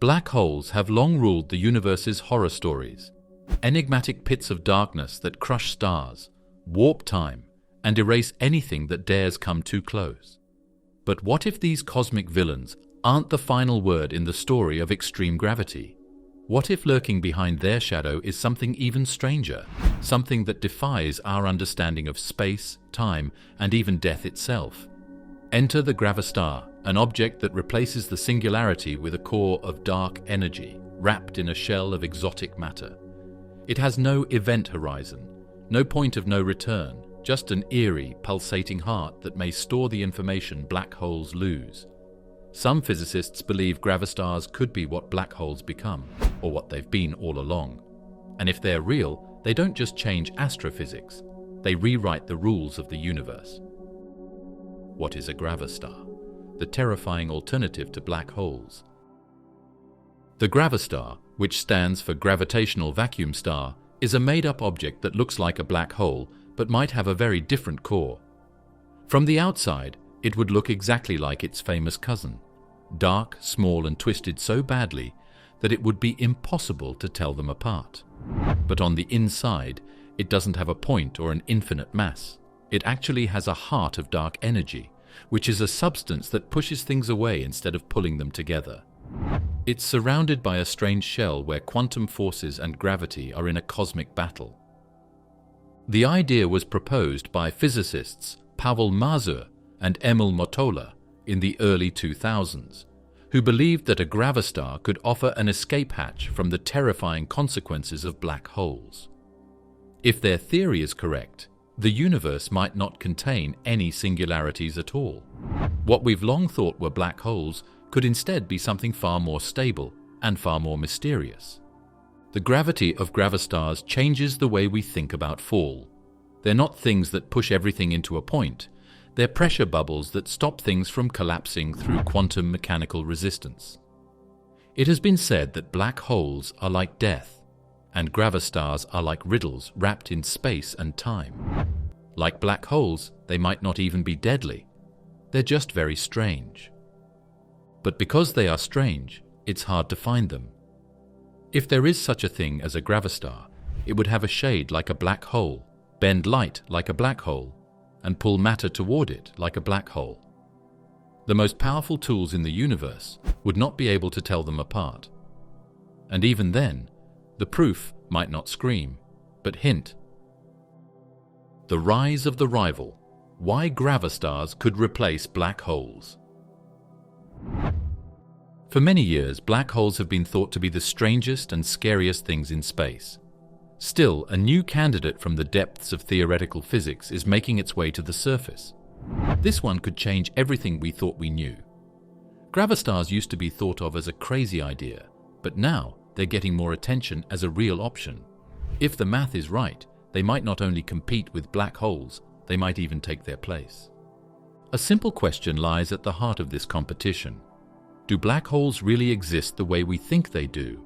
Black holes have long ruled the universe's horror stories. Enigmatic pits of darkness that crush stars, warp time, and erase anything that dares come too close. But what if these cosmic villains aren't the final word in the story of extreme gravity? What if lurking behind their shadow is something even stranger, something that defies our understanding of space, time, and even death itself? Enter the Gravastar, an object that replaces the singularity with a core of dark energy, wrapped in a shell of exotic matter. It has no event horizon, no point of no return, just an eerie, pulsating heart that may store the information black holes lose. Some physicists believe gravastars could be what black holes become, or what they've been all along. And if they're real, they don't just change astrophysics, they rewrite the rules of the universe. What is a gravastar? The terrifying alternative to black holes. The gravastar, which stands for gravitational vacuum star, is a made-up object that looks like a black hole but might have a very different core. From the outside, it would look exactly like its famous cousin, dark, small, and twisted so badly that it would be impossible to tell them apart. But on the inside, it doesn't have a point or an infinite mass. It actually has a heart of dark energy, which is a substance that pushes things away instead of pulling them together. It's surrounded by a strange shell where quantum forces and gravity are in a cosmic battle. The idea was proposed by physicists Pavel Mazur and Emil Motola in the early 2000s, who believed that a gravastar could offer an escape hatch from the terrifying consequences of black holes. If their theory is correct, the universe might not contain any singularities at all. What we've long thought were black holes could instead be something far more stable and far more mysterious. The gravity of gravastars changes the way we think about fall. They're not things that push everything into a point. They're pressure bubbles that stop things from collapsing through quantum mechanical resistance. It has been said that black holes are like death, and gravastars are like riddles wrapped in space and time. Like black holes, they might not even be deadly. They're just very strange. But because they are strange, it's hard to find them. If there is such a thing as a gravastar, it would have a shade like a black hole, bend light like a black hole, and pull matter toward it like a black hole. The most powerful tools in the universe would not be able to tell them apart. And even then, the proof might not scream, but hint. The rise of the rival. Why gravastars could replace black holes. For many years, black holes have been thought to be the strangest and scariest things in space. Still, a new candidate from the depths of theoretical physics is making its way to the surface. This one could change everything we thought we knew. Gravastars used to be thought of as a crazy idea, but now they're getting more attention as a real option. If the math is right, they might not only compete with black holes, they might even take their place. A simple question lies at the heart of this competition. Do black holes really exist the way we think they do?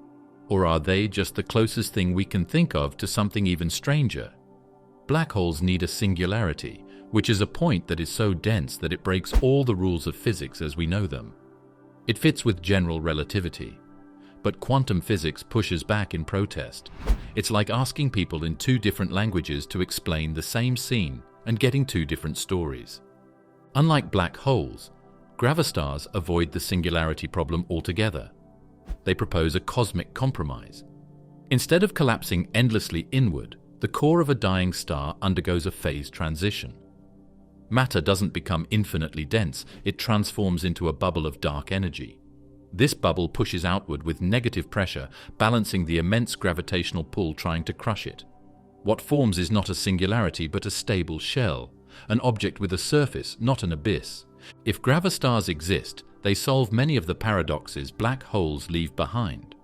Or are they just the closest thing we can think of to something even stranger? Black holes need a singularity, which is a point that is so dense that it breaks all the rules of physics as we know them. It fits with general relativity. But quantum physics pushes back in protest. It's like asking people in two different languages to explain the same scene and getting two different stories. Unlike black holes, gravastars avoid the singularity problem altogether. They propose a cosmic compromise. Instead of collapsing endlessly inward, the core of a dying star undergoes a phase transition. Matter doesn't become infinitely dense, it transforms into a bubble of dark energy. This bubble pushes outward with negative pressure, balancing the immense gravitational pull trying to crush it. What forms is not a singularity but a stable shell, an object with a surface, not an abyss. If gravastars exist, they solve many of the paradoxes black holes leave behind.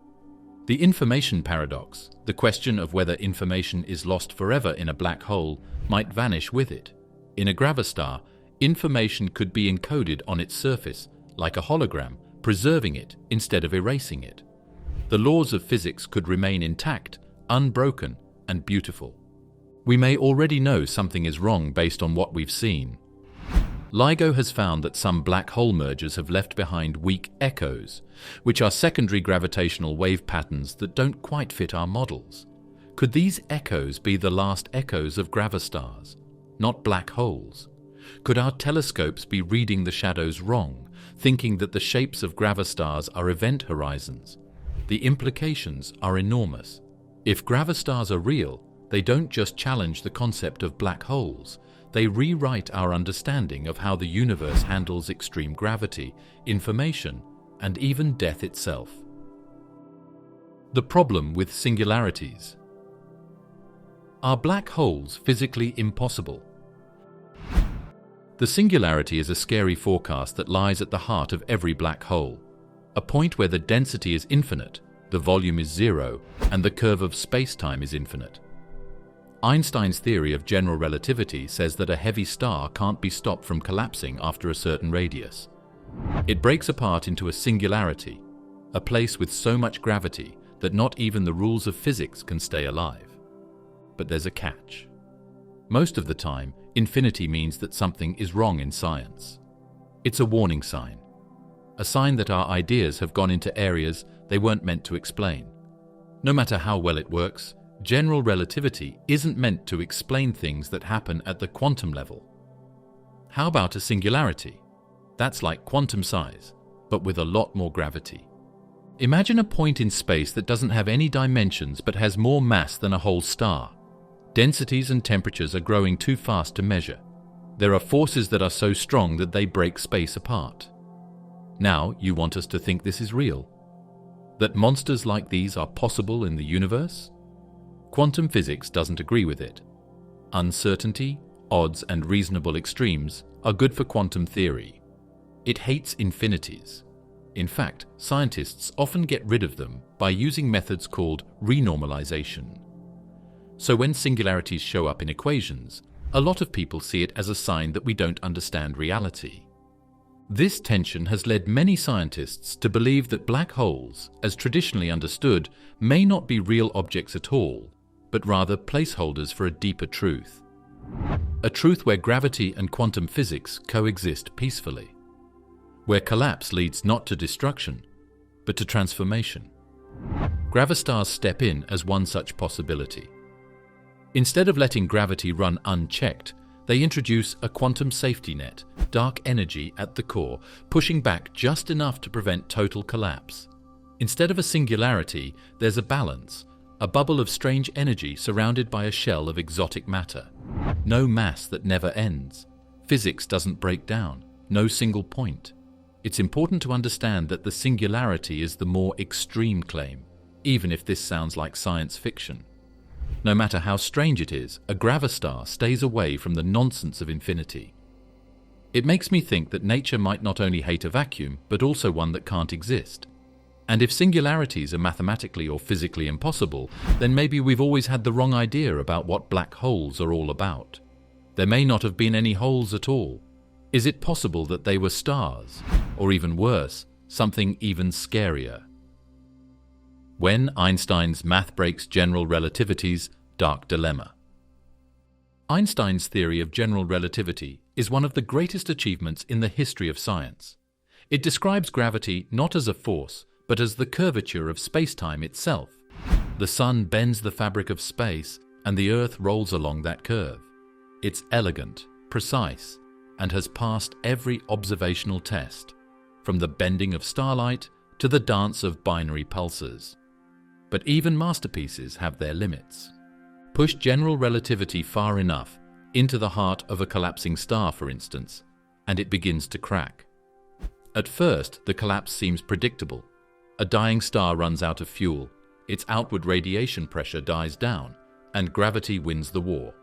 The information paradox, the question of whether information is lost forever in a black hole, might vanish with it. In a gravastar, information could be encoded on its surface, like a hologram, preserving it instead of erasing it. The laws of physics could remain intact, unbroken, and beautiful. We may already know something is wrong based on what we've seen. LIGO has found that some black hole mergers have left behind weak echoes, which are secondary gravitational wave patterns that don't quite fit our models. Could these echoes be the last echoes of gravastars, not black holes? Could our telescopes be reading the shadows wrong, thinking that the shapes of gravastars are event horizons? The implications are enormous. If gravastars are real, they don't just challenge the concept of black holes, they rewrite our understanding of how the universe handles extreme gravity, information, and even death itself. The problem with singularities. Are black holes physically impossible? The singularity is a scary forecast that lies at the heart of every black hole, a point where the density is infinite, the volume is zero, and the curve of space-time is infinite. Einstein's theory of general relativity says that a heavy star can't be stopped from collapsing after a certain radius. It breaks apart into a singularity, a place with so much gravity that not even the rules of physics can stay alive. But there's a catch. Most of the time, infinity means that something is wrong in science. It's a warning sign, a sign that our ideas have gone into areas they weren't meant to explain. No matter how well it works, general relativity isn't meant to explain things that happen at the quantum level. How about a singularity? That's like quantum size, but with a lot more gravity. Imagine a point in space that doesn't have any dimensions but has more mass than a whole star. Densities and temperatures are growing too fast to measure. There are forces that are so strong that they break space apart. Now you want us to think this is real? That monsters like these are possible in the universe? Quantum physics doesn't agree with it. Uncertainty, odds, and reasonable extremes are good for quantum theory. It hates infinities. In fact, scientists often get rid of them by using methods called renormalization. So when singularities show up in equations, a lot of people see it as a sign that we don't understand reality. This tension has led many scientists to believe that black holes, as traditionally understood, may not be real objects at all, but rather placeholders for a deeper truth. A truth where gravity and quantum physics coexist peacefully. Where collapse leads not to destruction, but to transformation. Gravastars step in as one such possibility. Instead of letting gravity run unchecked, they introduce a quantum safety net, dark energy at the core, pushing back just enough to prevent total collapse. Instead of a singularity, there's a balance, a bubble of strange energy surrounded by a shell of exotic matter. No mass that never ends. Physics doesn't break down. No single point. It's important to understand that the singularity is the more extreme claim, even if this sounds like science fiction. No matter how strange it is, a gravastar stays away from the nonsense of infinity. It makes me think that nature might not only hate a vacuum, but also one that can't exist. And if singularities are mathematically or physically impossible, then maybe we've always had the wrong idea about what black holes are all about. There may not have been any holes at all. Is it possible that they were stars? Or even worse, something even scarier? When Einstein's math breaks general relativity's dark dilemma. Einstein's theory of general relativity is one of the greatest achievements in the history of science. It describes gravity not as a force, but as the curvature of space-time itself. The sun bends the fabric of space, and the Earth rolls along that curve. It's elegant, precise, and has passed every observational test, from the bending of starlight to the dance of binary pulsars. But even masterpieces have their limits. Push general relativity far enough, into the heart of a collapsing star for instance, and it begins to crack. At first, the collapse seems predictable. A dying star runs out of fuel, its outward radiation pressure dies down, and gravity wins the war.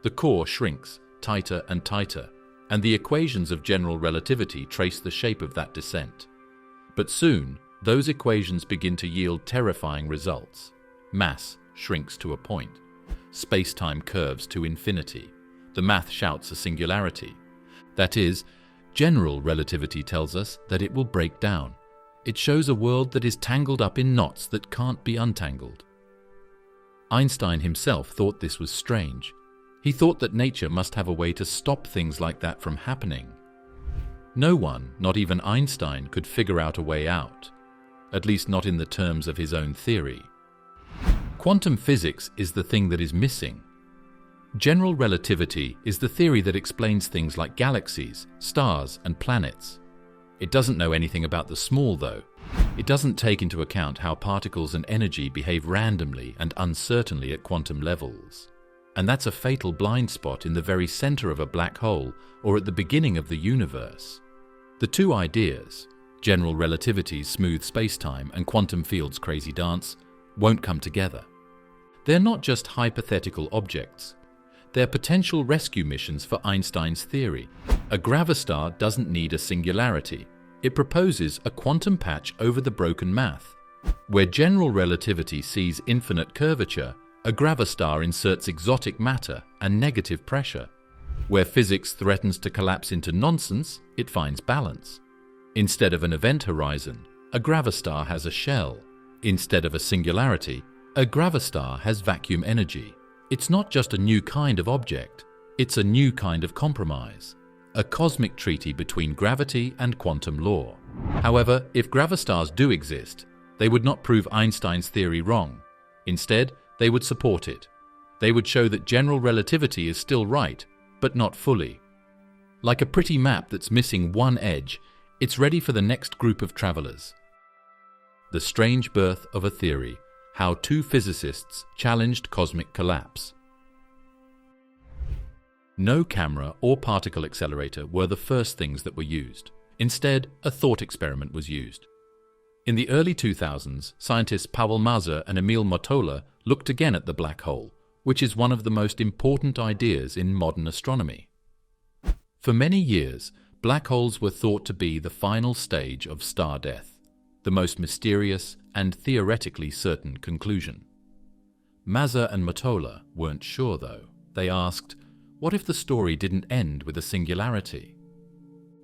The core shrinks, tighter and tighter, and the equations of general relativity trace the shape of that descent. But soon, those equations begin to yield terrifying results. Mass shrinks to a point. Space-time curves to infinity. The math shouts a singularity. That is, general relativity tells us that it will break down. It shows a world that is tangled up in knots that can't be untangled. Einstein himself thought this was strange. He thought that nature must have a way to stop things like that from happening. No one, not even Einstein, could figure out a way out, at least not in the terms of his own theory. Quantum physics is the thing that is missing. General relativity is the theory that explains things like galaxies, stars, and planets. It doesn't know anything about the small, though. It doesn't take into account how particles and energy behave randomly and uncertainly at quantum levels. And that's a fatal blind spot in the very center of a black hole or at the beginning of the universe. The two ideas, general relativity's smooth spacetime and quantum field's crazy dance, won't come together. They're not just hypothetical objects. They're potential rescue missions for Einstein's theory. A gravastar doesn't need a singularity. It proposes a quantum patch over the broken math. Where general relativity sees infinite curvature, a gravastar inserts exotic matter and negative pressure. Where physics threatens to collapse into nonsense, it finds balance. Instead of an event horizon, a gravastar has a shell. Instead of a singularity, a gravastar has vacuum energy. It's not just a new kind of object, it's a new kind of compromise, a cosmic treaty between gravity and quantum law. However, if gravastars do exist, they would not prove Einstein's theory wrong. Instead, they would support it. They would show that general relativity is still right, but not fully. Like a pretty map that's missing one edge, it's ready for the next group of travelers. The strange birth of a theory. How two physicists challenged cosmic collapse. No camera or particle accelerator were the first things that were used. Instead, a thought experiment was used. In the early 2000s, scientists Pavel Mazur and Emil Motola looked again at the black hole, which is one of the most important ideas in modern astronomy. For many years, black holes were thought to be the final stage of star death, the most mysterious and theoretically certain conclusion. Mazur and Motola weren't sure, though. They asked, what if the story didn't end with a singularity?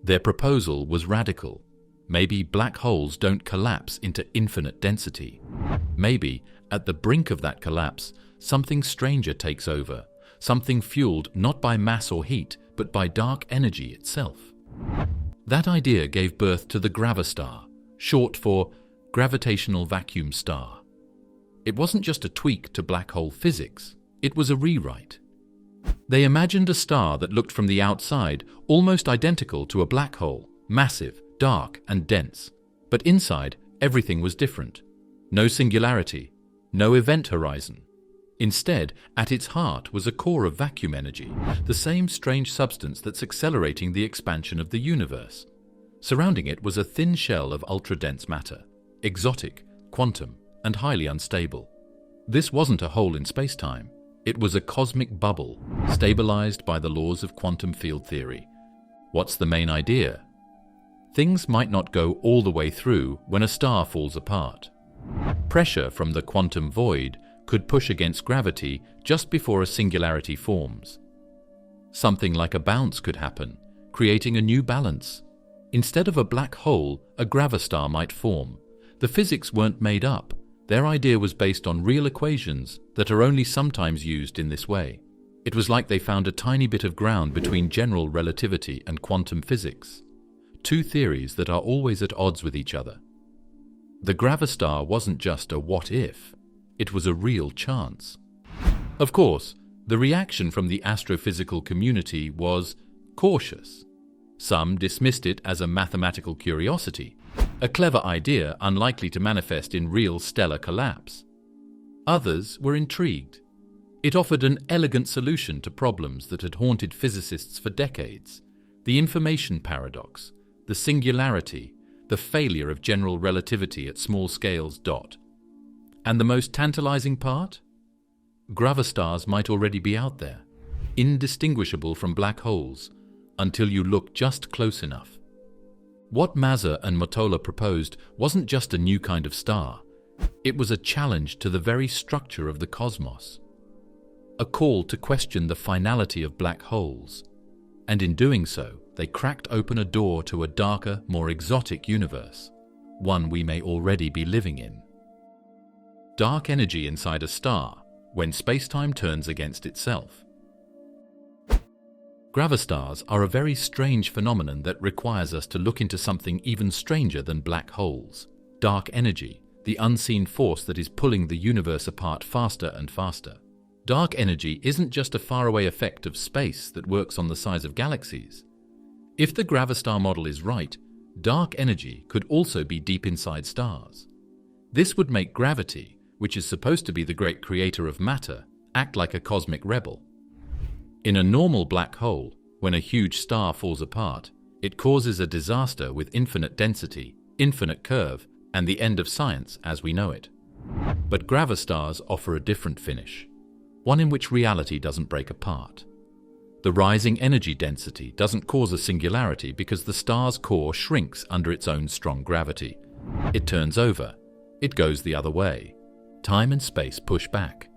Their proposal was radical. Maybe black holes don't collapse into infinite density. Maybe, at the brink of that collapse, something stranger takes over, something fueled not by mass or heat, but by dark energy itself. That idea gave birth to the Gravastar, short for gravitational vacuum star. It wasn't just a tweak to black hole physics, it was a rewrite. They imagined a star that looked from the outside almost identical to a black hole, massive, dark, and dense. But inside, everything was different. No singularity, no event horizon. Instead, at its heart was a core of vacuum energy, the same strange substance that's accelerating the expansion of the universe. Surrounding it was a thin shell of ultra-dense matter, exotic, quantum, and highly unstable. This wasn't a hole in space-time. It was a cosmic bubble, stabilized by the laws of quantum field theory. What's the main idea? Things might not go all the way through when a star falls apart. Pressure from the quantum void could push against gravity just before a singularity forms. Something like a bounce could happen, creating a new balance. Instead of a black hole, a gravastar might form. The physics weren't made up. Their idea was based on real equations that are only sometimes used in this way. It was like they found a tiny bit of ground between general relativity and quantum physics, two theories that are always at odds with each other. The gravastar wasn't just a what if, it was a real chance. Of course, the reaction from the astrophysical community was cautious. Some dismissed it as a mathematical curiosity, a clever idea unlikely to manifest in real stellar collapse. Others were intrigued. It offered an elegant solution to problems that had haunted physicists for decades: the information paradox, the singularity, the failure of general relativity at small scales. And the most tantalizing part? Gravastars might already be out there, indistinguishable from black holes, until you look just close enough. What Mazur and Motola proposed wasn't just a new kind of star. It was a challenge to the very structure of the cosmos, a call to question the finality of black holes. And in doing so, they cracked open a door to a darker, more exotic universe, one we may already be living in. Dark energy inside a star, when space-time turns against itself. Gravastars are a very strange phenomenon that requires us to look into something even stranger than black holes. Dark energy, the unseen force that is pulling the universe apart faster and faster. Dark energy isn't just a faraway effect of space that works on the size of galaxies. If the Gravastar model is right, dark energy could also be deep inside stars. This would make gravity, which is supposed to be the great creator of matter, act like a cosmic rebel. In a normal black hole, when a huge star falls apart, it causes a disaster with infinite density, infinite curve, and the end of science as we know it. But gravastars offer a different finish, one in which reality doesn't break apart. The rising energy density doesn't cause a singularity because the star's core shrinks under its own strong gravity. It turns over. It goes the other way. Time and space push back.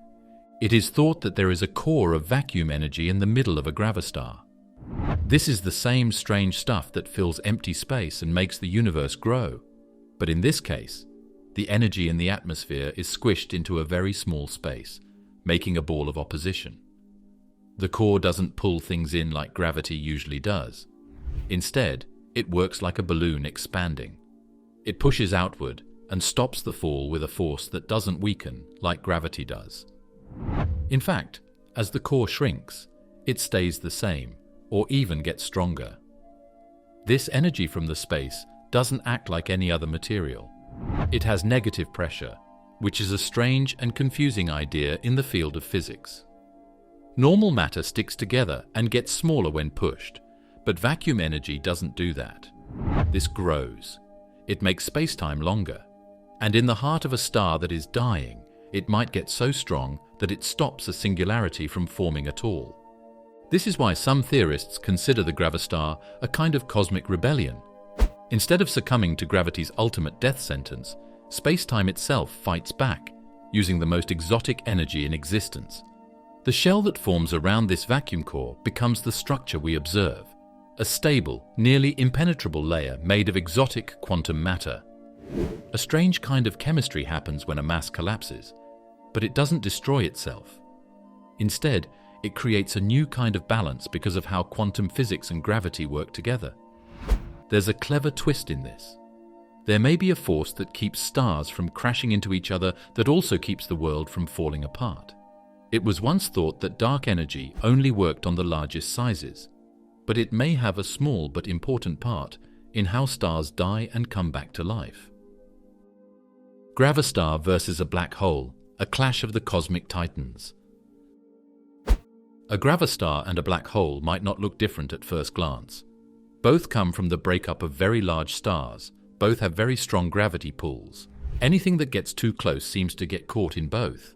It is thought that there is a core of vacuum energy in the middle of a gravastar. This is the same strange stuff that fills empty space and makes the universe grow. But in this case, the energy in the atmosphere is squished into a very small space, making a ball of opposition. The core doesn't pull things in like gravity usually does. Instead, it works like a balloon expanding. It pushes outward and stops the fall with a force that doesn't weaken like gravity does. In fact, as the core shrinks, it stays the same, or even gets stronger. This energy from the space doesn't act like any other material. It has negative pressure, which is a strange and confusing idea in the field of physics. Normal matter sticks together and gets smaller when pushed, but vacuum energy doesn't do that. This grows. It makes space-time longer. And in the heart of a star that is dying, it might get so strong that it stops a singularity from forming at all. This is why some theorists consider the gravastar a kind of cosmic rebellion. Instead of succumbing to gravity's ultimate death sentence, space-time itself fights back, using the most exotic energy in existence. The shell that forms around this vacuum core becomes the structure we observe, a stable, nearly impenetrable layer made of exotic quantum matter. A strange kind of chemistry happens when a mass collapses, but it doesn't destroy itself. Instead, it creates a new kind of balance because of how quantum physics and gravity work together. There's a clever twist in this. There may be a force that keeps stars from crashing into each other that also keeps the world from falling apart. It was once thought that dark energy only worked on the largest sizes, but it may have a small but important part in how stars die and come back to life. Gravastar versus a black hole, a clash of the cosmic titans. A gravastar and a black hole might not look different at first glance. Both come from the breakup of very large stars. Both have very strong gravity pulls. Anything that gets too close seems to get caught in both.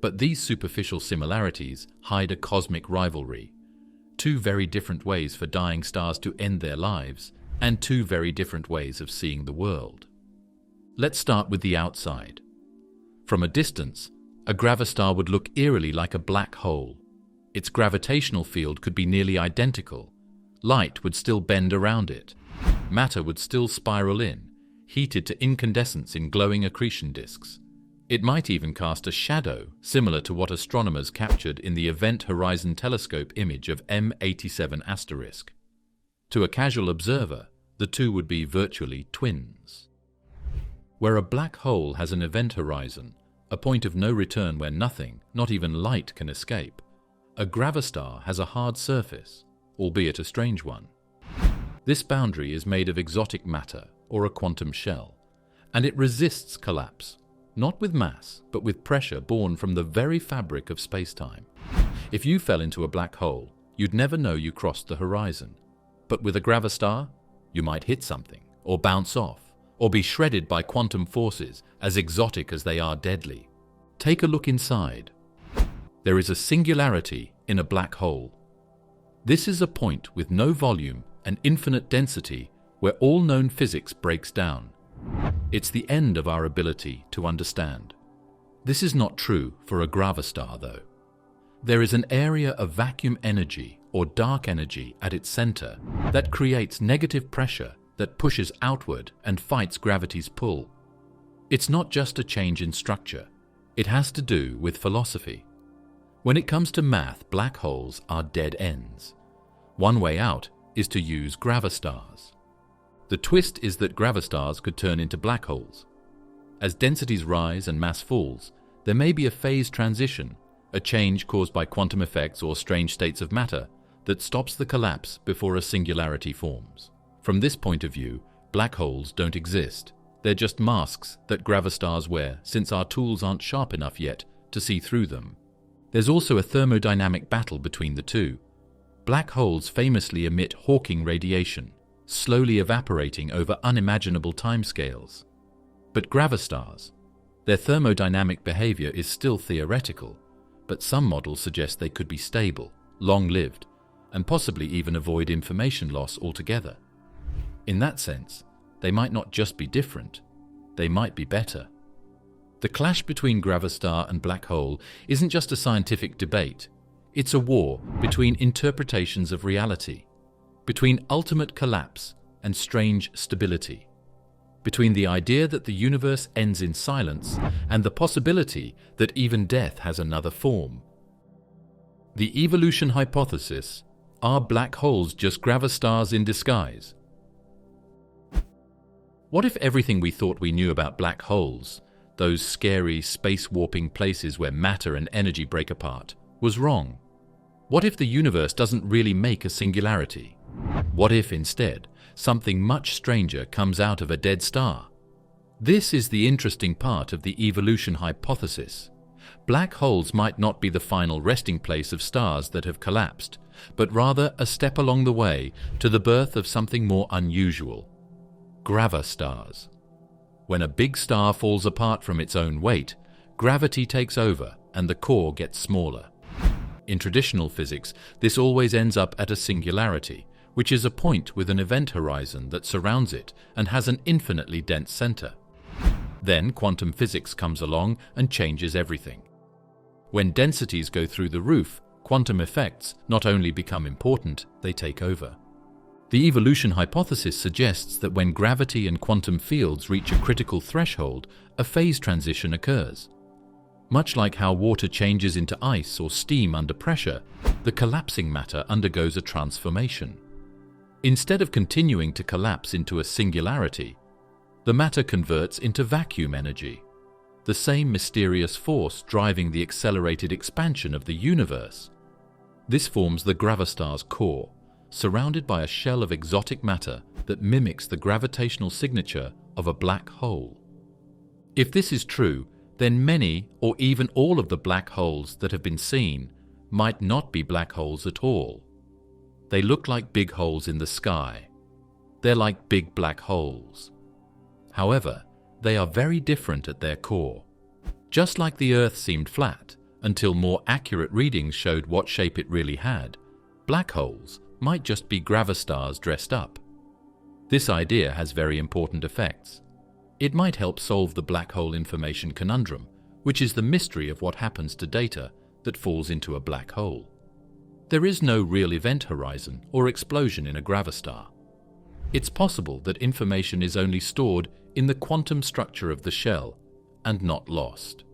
But these superficial similarities hide a cosmic rivalry. Two very different ways for dying stars to end their lives, and two very different ways of seeing the world. Let's start with the outside. From a distance, a gravastar would look eerily like a black hole. Its gravitational field could be nearly identical. Light would still bend around it. Matter would still spiral in, heated to incandescence in glowing accretion disks. It might even cast a shadow, similar to what astronomers captured in the Event Horizon Telescope image of M87*. To a casual observer, the two would be virtually twins. Where a black hole has an event horizon, a point of no return where nothing, not even light, can escape, a gravastar has a hard surface, albeit a strange one. This boundary is made of exotic matter, or a quantum shell, and it resists collapse, not with mass, but with pressure born from the very fabric of space-time. If you fell into a black hole, you'd never know you crossed the horizon. But with a gravastar, you might hit something, or bounce off, or be shredded by quantum forces as exotic as they are deadly. Take a look inside. There is a singularity in a black hole. This is a point with no volume and infinite density where all known physics breaks down. It's the end of our ability to understand. This is not true for a gravastar, though. There is an area of vacuum energy or dark energy at its center that creates negative pressure that pushes outward and fights gravity's pull. It's not just a change in structure. It has to do with philosophy. When it comes to math, black holes are dead ends. One way out is to use gravastars. The twist is that gravastars could turn into black holes. As densities rise and mass falls, there may be a phase transition, a change caused by quantum effects or strange states of matter that stops the collapse before a singularity forms. From this point of view, black holes don't exist. They're just masks that gravastars wear, since our tools aren't sharp enough yet to see through them. There's also a thermodynamic battle between the two. Black holes famously emit Hawking radiation, slowly evaporating over unimaginable timescales. But gravastars, their thermodynamic behavior is still theoretical, but some models suggest they could be stable, long-lived, and possibly even avoid information loss altogether. In that sense, they might not just be different, they might be better. The clash between gravastar and black hole isn't just a scientific debate, it's a war between interpretations of reality, between ultimate collapse and strange stability, between the idea that the universe ends in silence and the possibility that even death has another form. The evolution hypothesis: are black holes just gravastars in disguise? What if everything we thought we knew about black holes, those scary space-warping places where matter and energy break apart, was wrong? What if the universe doesn't really make a singularity? What if, instead, something much stranger comes out of a dead star? This is the interesting part of the evolution hypothesis. Black holes might not be the final resting place of stars that have collapsed, but rather a step along the way to the birth of something more unusual: gravastars. When a big star falls apart from its own weight, gravity takes over and the core gets smaller. In traditional physics, this always ends up at a singularity, which is a point with an event horizon that surrounds it and has an infinitely dense center. Then quantum physics comes along and changes everything. When densities go through the roof, quantum effects not only become important, they take over. The evolution hypothesis suggests that when gravity and quantum fields reach a critical threshold, a phase transition occurs. Much like how water changes into ice or steam under pressure, the collapsing matter undergoes a transformation. Instead of continuing to collapse into a singularity, the matter converts into vacuum energy, the same mysterious force driving the accelerated expansion of the universe. This forms the gravastar's core, surrounded by a shell of exotic matter that mimics the gravitational signature of a black hole. If this is true, then many or even all of the black holes that have been seen might not be black holes at all. They look like big holes in the sky. They're like big black holes. However, they are very different at their core. Just like the Earth seemed flat until more accurate readings showed what shape it really had, black holes might just be gravastars dressed up. This idea has very important effects. It might help solve the black hole information conundrum, which is the mystery of what happens to data that falls into a black hole. There is no real event horizon or explosion in a gravastar. It's possible that information is only stored in the quantum structure of the shell and not lost.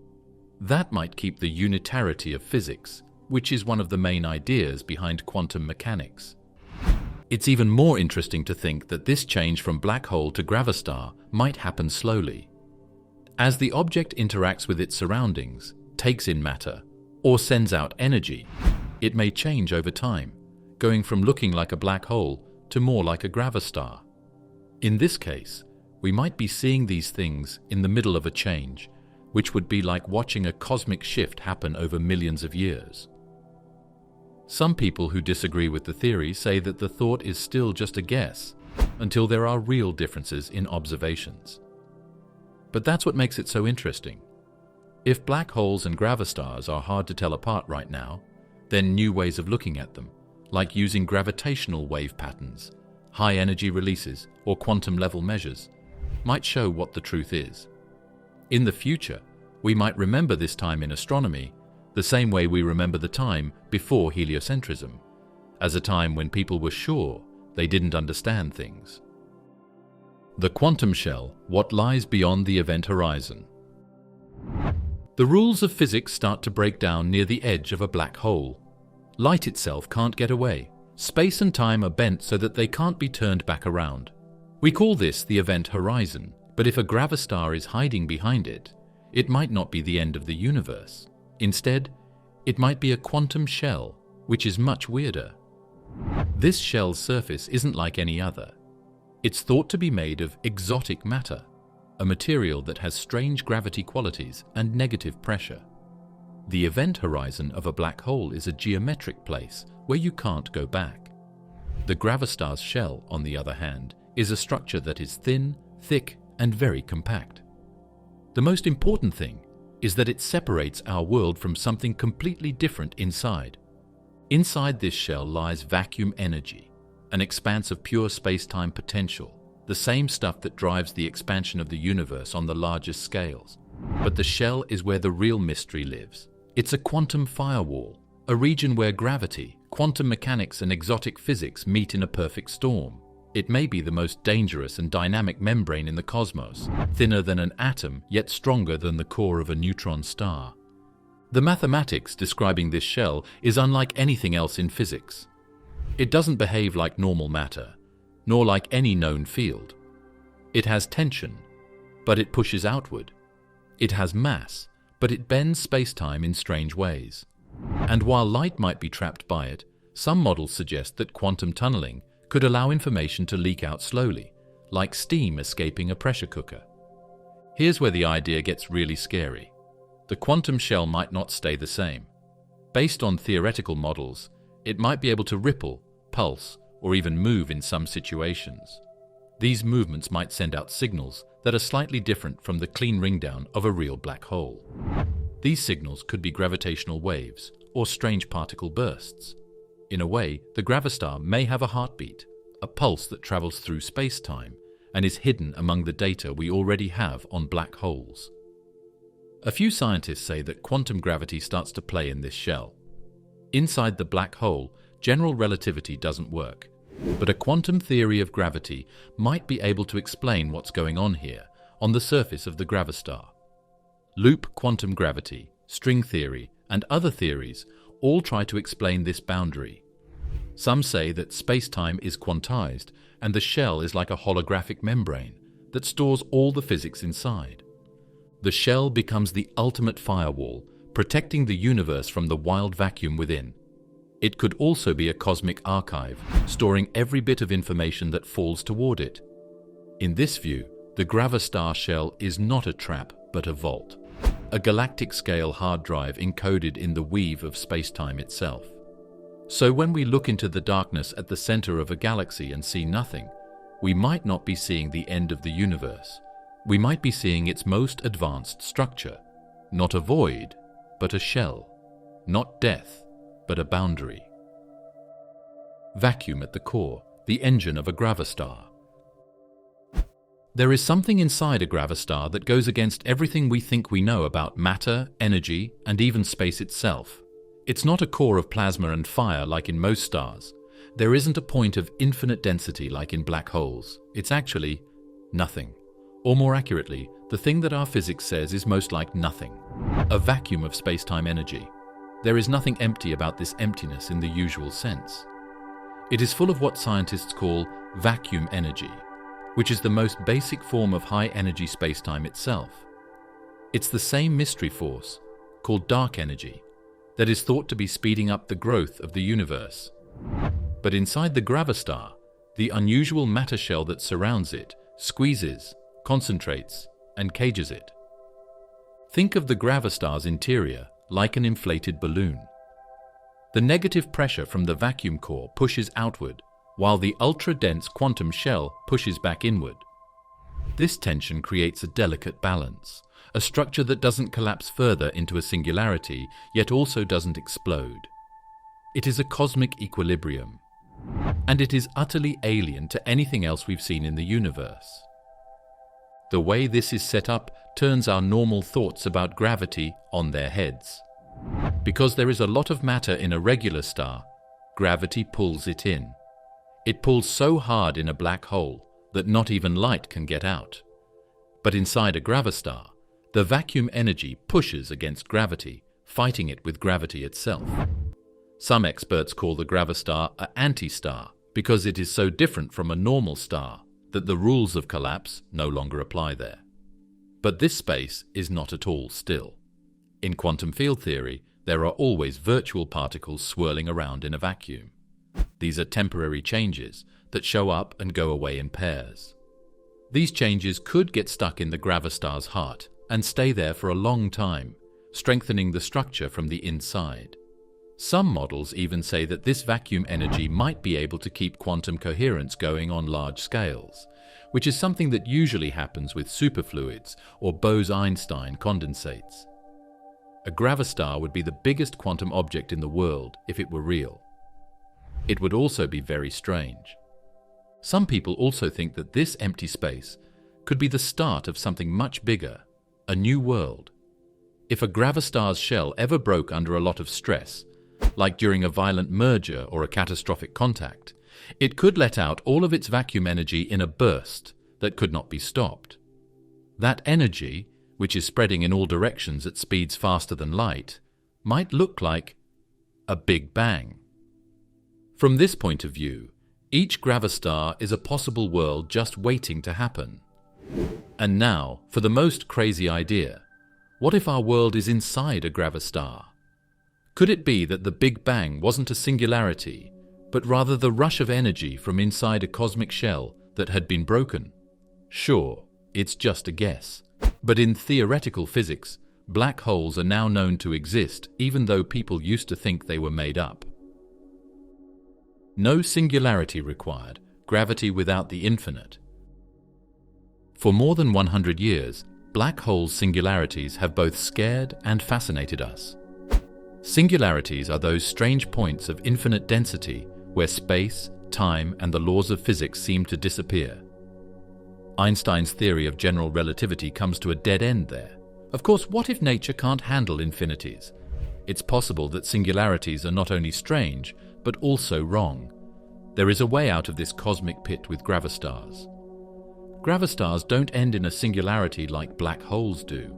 That might keep the unitarity of physics, which is one of the main ideas behind quantum mechanics. It's even more interesting to think that this change from black hole to gravastar might happen slowly. As the object interacts with its surroundings, takes in matter, or sends out energy, it may change over time, going from looking like a black hole to more like a gravastar. In this case, we might be seeing these things in the middle of a change, which would be like watching a cosmic shift happen over millions of years. Some people who disagree with the theory say that the thought is still just a guess until there are real differences in observations. But that's what makes it so interesting. If black holes and gravastars are hard to tell apart right now, then new ways of looking at them, like using gravitational wave patterns, high energy releases, or quantum level measures, might show what the truth is. In the future, we might remember this time in astronomy the same way we remember the time before heliocentrism, as a time when people were sure they didn't understand things. The quantum shell, what lies beyond the event horizon. The rules of physics start to break down near the edge of a black hole. Light itself can't get away, Space and time are bent so that they can't be turned back around. We call this the event horizon, but if a gravastar is hiding behind it, it might not be the end of the universe. Instead, it might be a quantum shell, which is much weirder. This shell's surface isn't like any other. It's thought to be made of exotic matter, a material that has strange gravity qualities and negative pressure. The event horizon of a black hole is a geometric place where you can't go back. The gravastar's shell, on the other hand, is a structure that is thin, thick, and very compact. The most important thing is that it separates our world from something completely different inside. Inside this shell lies vacuum energy, an expanse of pure space-time potential, the same stuff that drives the expansion of the universe on the largest scales. But the shell is where the real mystery lives. It's a quantum firewall, a region where gravity, quantum mechanics, and exotic physics meet in a perfect storm. It may be the most dangerous and dynamic membrane in the cosmos, thinner than an atom, yet stronger than the core of a neutron star. The mathematics describing this shell is unlike anything else in physics. It doesn't behave like normal matter, nor like any known field. It has tension, but it pushes outward. It has mass, but it bends space-time in strange ways. And while light might be trapped by it, some models suggest that quantum tunneling could allow information to leak out slowly, like steam escaping a pressure cooker. Here's where the idea gets really scary. The quantum shell might not stay the same. Based on theoretical models, it might be able to ripple, pulse, or even move in some situations. These movements might send out signals that are slightly different from the clean ringdown of a real black hole. These signals could be gravitational waves or strange particle bursts. In a way, the gravastar may have a heartbeat, a pulse that travels through space-time and is hidden among the data we already have on black holes. A few scientists say that quantum gravity starts to play in this shell. Inside the black hole, general relativity doesn't work, but a quantum theory of gravity might be able to explain what's going on here on the surface of the gravastar. Loop quantum gravity, string theory, and other theories all try to explain this boundary. Some say that space-time is quantized and the shell is like a holographic membrane that stores all the physics inside. The shell becomes the ultimate firewall, protecting the universe from the wild vacuum within. It could also be a cosmic archive, storing every bit of information that falls toward it. In this view, the gravastar shell is not a trap, but a vault, a galactic-scale hard drive encoded in the weave of space-time itself. So when we look into the darkness at the center of a galaxy and see nothing, we might not be seeing the end of the universe. We might be seeing its most advanced structure, not a void, but a shell, not death, but a boundary. Vacuum at the core, the engine of a gravastar. There is something inside a gravastar that goes against everything we think we know about matter, energy, and even space itself. It's not a core of plasma and fire like in most stars. There isn't a point of infinite density like in black holes. It's actually nothing. Or more accurately, the thing that our physics says is most like nothing. A vacuum of space-time energy. There is nothing empty about this emptiness in the usual sense. It is full of what scientists call vacuum energy, which is the most basic form of high-energy space-time itself. It's the same mystery force, called dark energy, that is thought to be speeding up the growth of the universe. But inside the gravastar, the unusual matter shell that surrounds it squeezes, concentrates, and cages it. Think of the gravastar's interior like an inflated balloon. The negative pressure from the vacuum core pushes outward, while the ultra-dense quantum shell pushes back inward. This tension creates a delicate balance, a structure that doesn't collapse further into a singularity, yet also doesn't explode. It is a cosmic equilibrium, and it is utterly alien to anything else we've seen in the universe. The way this is set up turns our normal thoughts about gravity on their heads. Because there is a lot of matter in a regular star, gravity pulls it in. It pulls so hard in a black hole that not even light can get out. But inside a gravastar, the vacuum energy pushes against gravity, fighting it with gravity itself. Some experts call the Gravastar an anti-star because it is so different from a normal star that the rules of collapse no longer apply there. But this space is not at all still. In quantum field theory, there are always virtual particles swirling around in a vacuum. These are temporary changes that show up and go away in pairs. These changes could get stuck in the Gravastar's heart and stay there for a long time, strengthening the structure from the inside. Some models even say that this vacuum energy might be able to keep quantum coherence going on large scales, which is something that usually happens with superfluids or Bose-Einstein condensates. A gravastar would be the biggest quantum object in the world if it were real. It would also be very strange. Some people also think that this empty space could be the start of something much bigger, a new world. If a gravastar's shell ever broke under a lot of stress, like during a violent merger or a catastrophic contact, it could let out all of its vacuum energy in a burst that could not be stopped. That energy, which is spreading in all directions at speeds faster than light, might look like a Big Bang. From this point of view, each gravastar is a possible world just waiting to happen. And now, for the most crazy idea, what if our world is inside a gravastar? Could it be that the Big Bang wasn't a singularity, but rather the rush of energy from inside a cosmic shell that had been broken? Sure, it's just a guess. But in theoretical physics, black holes are now known to exist even though people used to think they were made up. No singularity required, gravity without the infinite. For more than 100 years, black holes' singularities have both scared and fascinated us. Singularities are those strange points of infinite density where space, time, and the laws of physics seem to disappear. Einstein's theory of general relativity comes to a dead end there. Of course, what if nature can't handle infinities? It's possible that singularities are not only strange, but also wrong. There is a way out of this cosmic pit with gravastars. Gravastars don't end in a singularity like black holes do.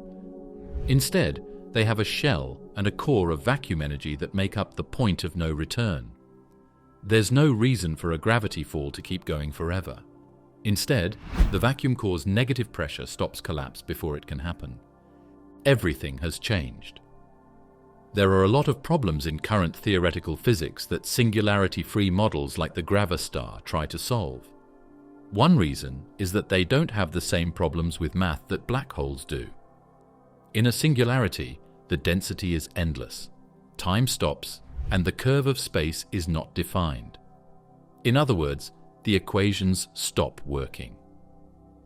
Instead, they have a shell and a core of vacuum energy that make up the point of no return. There's no reason for a gravity fall to keep going forever. Instead, the vacuum core's negative pressure stops collapse before it can happen. Everything has changed. There are a lot of problems in current theoretical physics that singularity-free models like the Gravastar try to solve. One reason is that they don't have the same problems with math that black holes do. In a singularity, the density is endless, time stops, and the curve of space is not defined. In other words, the equations stop working.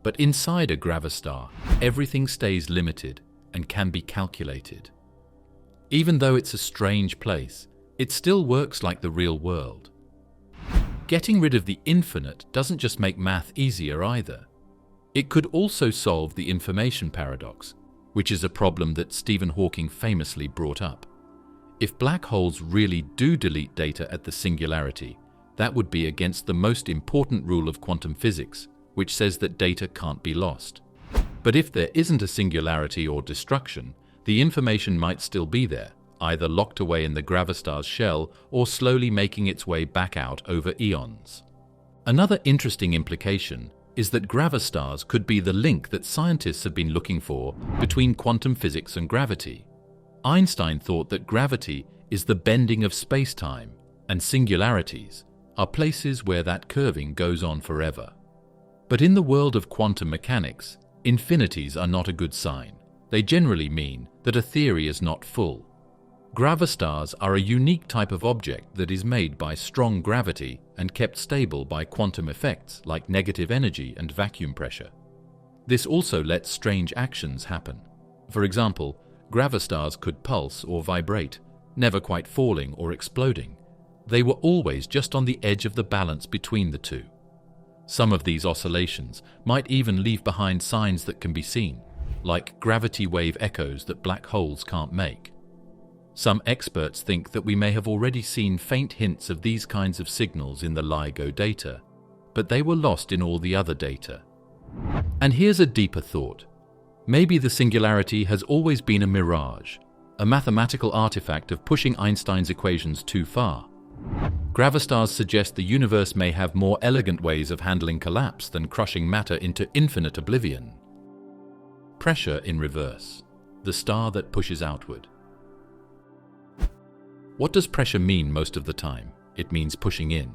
But inside a gravastar, everything stays limited and can be calculated. Even though it's a strange place, it still works like the real world. Getting rid of the infinite doesn't just make math easier either. It could also solve the information paradox, which is a problem that Stephen Hawking famously brought up. If black holes really do delete data at the singularity, that would be against the most important rule of quantum physics, which says that data can't be lost. But if there isn't a singularity or destruction, the information might still be there, either locked away in the gravastar's shell or slowly making its way back out over eons. Another interesting implication is that gravastars could be the link that scientists have been looking for between quantum physics and gravity. Einstein thought that gravity is the bending of space-time, and singularities are places where that curving goes on forever. But in the world of quantum mechanics, infinities are not a good sign. They generally mean that a theory is not full. Gravastars are a unique type of object that is made by strong gravity and kept stable by quantum effects like negative energy and vacuum pressure. This also lets strange actions happen. For example, gravastars could pulse or vibrate, never quite falling or exploding. They were always just on the edge of the balance between the two. Some of these oscillations might even leave behind signs that can be seen, like gravity wave echoes that black holes can't make. Some experts think that we may have already seen faint hints of these kinds of signals in the LIGO data, but they were lost in all the other data. And here's a deeper thought. Maybe the singularity has always been a mirage, a mathematical artifact of pushing Einstein's equations too far. Gravastars suggest the universe may have more elegant ways of handling collapse than crushing matter into infinite oblivion. Pressure in reverse, the star that pushes outward. What does pressure mean most of the time? It means pushing in.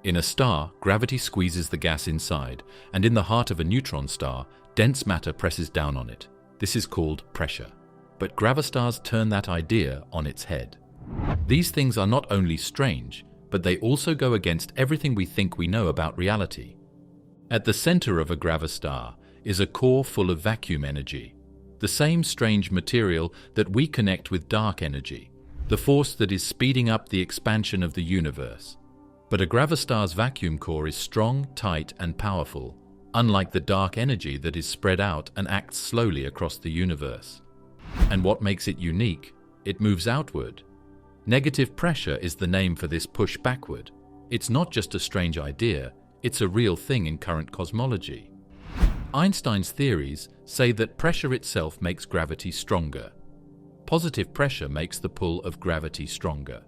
In a star, gravity squeezes the gas inside, and in the heart of a neutron star, dense matter presses down on it. This is called pressure. But gravastars turn that idea on its head. These things are not only strange, but they also go against everything we think we know about reality. At the center of a gravastar is a core full of vacuum energy, the same strange material that we connect with dark energy, the force that is speeding up the expansion of the universe. But a gravastar's vacuum core is strong, tight, and powerful, unlike the dark energy that is spread out and acts slowly across the universe. And what makes it unique? It moves outward. Negative pressure is the name for this push backward. It's not just a strange idea, it's a real thing in current cosmology. Einstein's theories say that pressure itself makes gravity stronger. Positive pressure makes the pull of gravity stronger.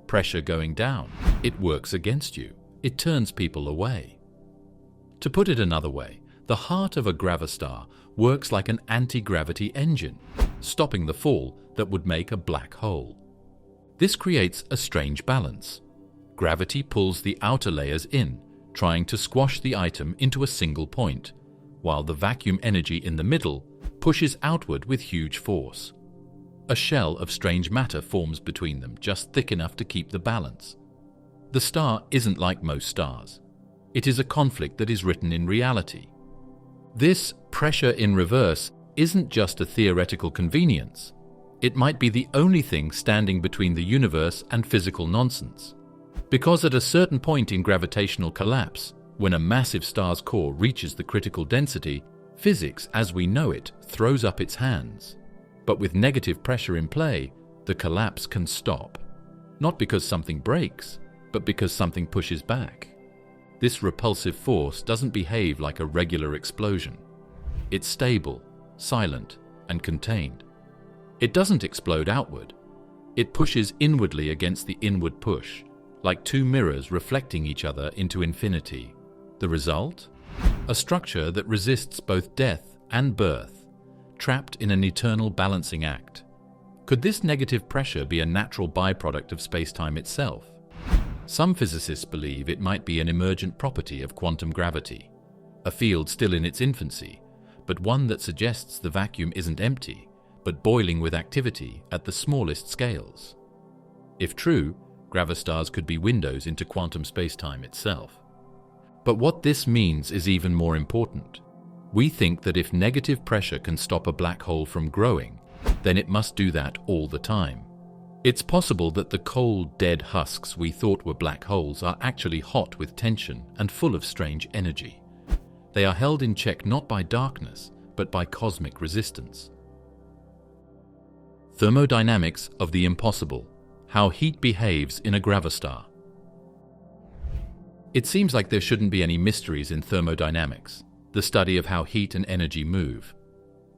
Pressure going down, it works against you. It turns people away. To put it another way, the heart of a gravastar works like an anti-gravity engine, stopping the fall that would make a black hole. This creates a strange balance. Gravity pulls the outer layers in, trying to squash the item into a single point, while the vacuum energy in the middle pushes outward with huge force. A shell of strange matter forms between them, just thick enough to keep the balance. The star isn't like most stars. It is a conflict that is written in reality. This pressure in reverse isn't just a theoretical convenience. It might be the only thing standing between the universe and physical nonsense. Because at a certain point in gravitational collapse, when a massive star's core reaches the critical density, physics as we know it throws up its hands. But with negative pressure in play, the collapse can stop. Not because something breaks, but because something pushes back. This repulsive force doesn't behave like a regular explosion. It's stable, silent, and contained. It doesn't explode outward. It pushes inwardly against the inward push, like two mirrors reflecting each other into infinity. The result? A structure that resists both death and birth, trapped in an eternal balancing act. Could this negative pressure be a natural byproduct of space-time itself? Some physicists believe it might be an emergent property of quantum gravity, a field still in its infancy, but one that suggests the vacuum isn't empty, but boiling with activity at the smallest scales. If true, gravastars could be windows into quantum space-time itself. But what this means is even more important. We think that if negative pressure can stop a black hole from growing, then it must do that all the time. It's possible that the cold, dead husks we thought were black holes are actually hot with tension and full of strange energy. They are held in check not by darkness, but by cosmic resistance. Thermodynamics of the impossible. How heat behaves in a gravastar. It seems like there shouldn't be any mysteries in thermodynamics, the study of how heat and energy move.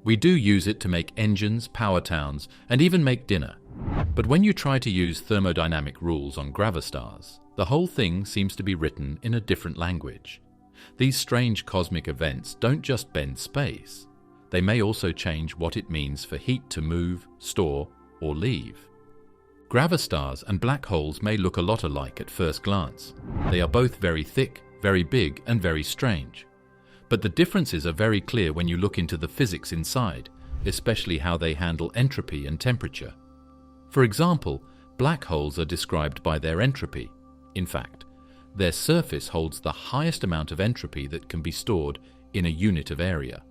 We do use it to make engines, power towns, and even make dinner. But when you try to use thermodynamic rules on gravastars, the whole thing seems to be written in a different language. These strange cosmic events don't just bend space. They may also change what it means for heat to move, store, or leave. Gravastars and black holes may look a lot alike at first glance. They are both very thick, very big, and very strange. But the differences are very clear when you look into the physics inside, especially how they handle entropy and temperature. For example, black holes are described by their entropy. In fact, their surface holds the highest amount of entropy that can be stored in a unit of area.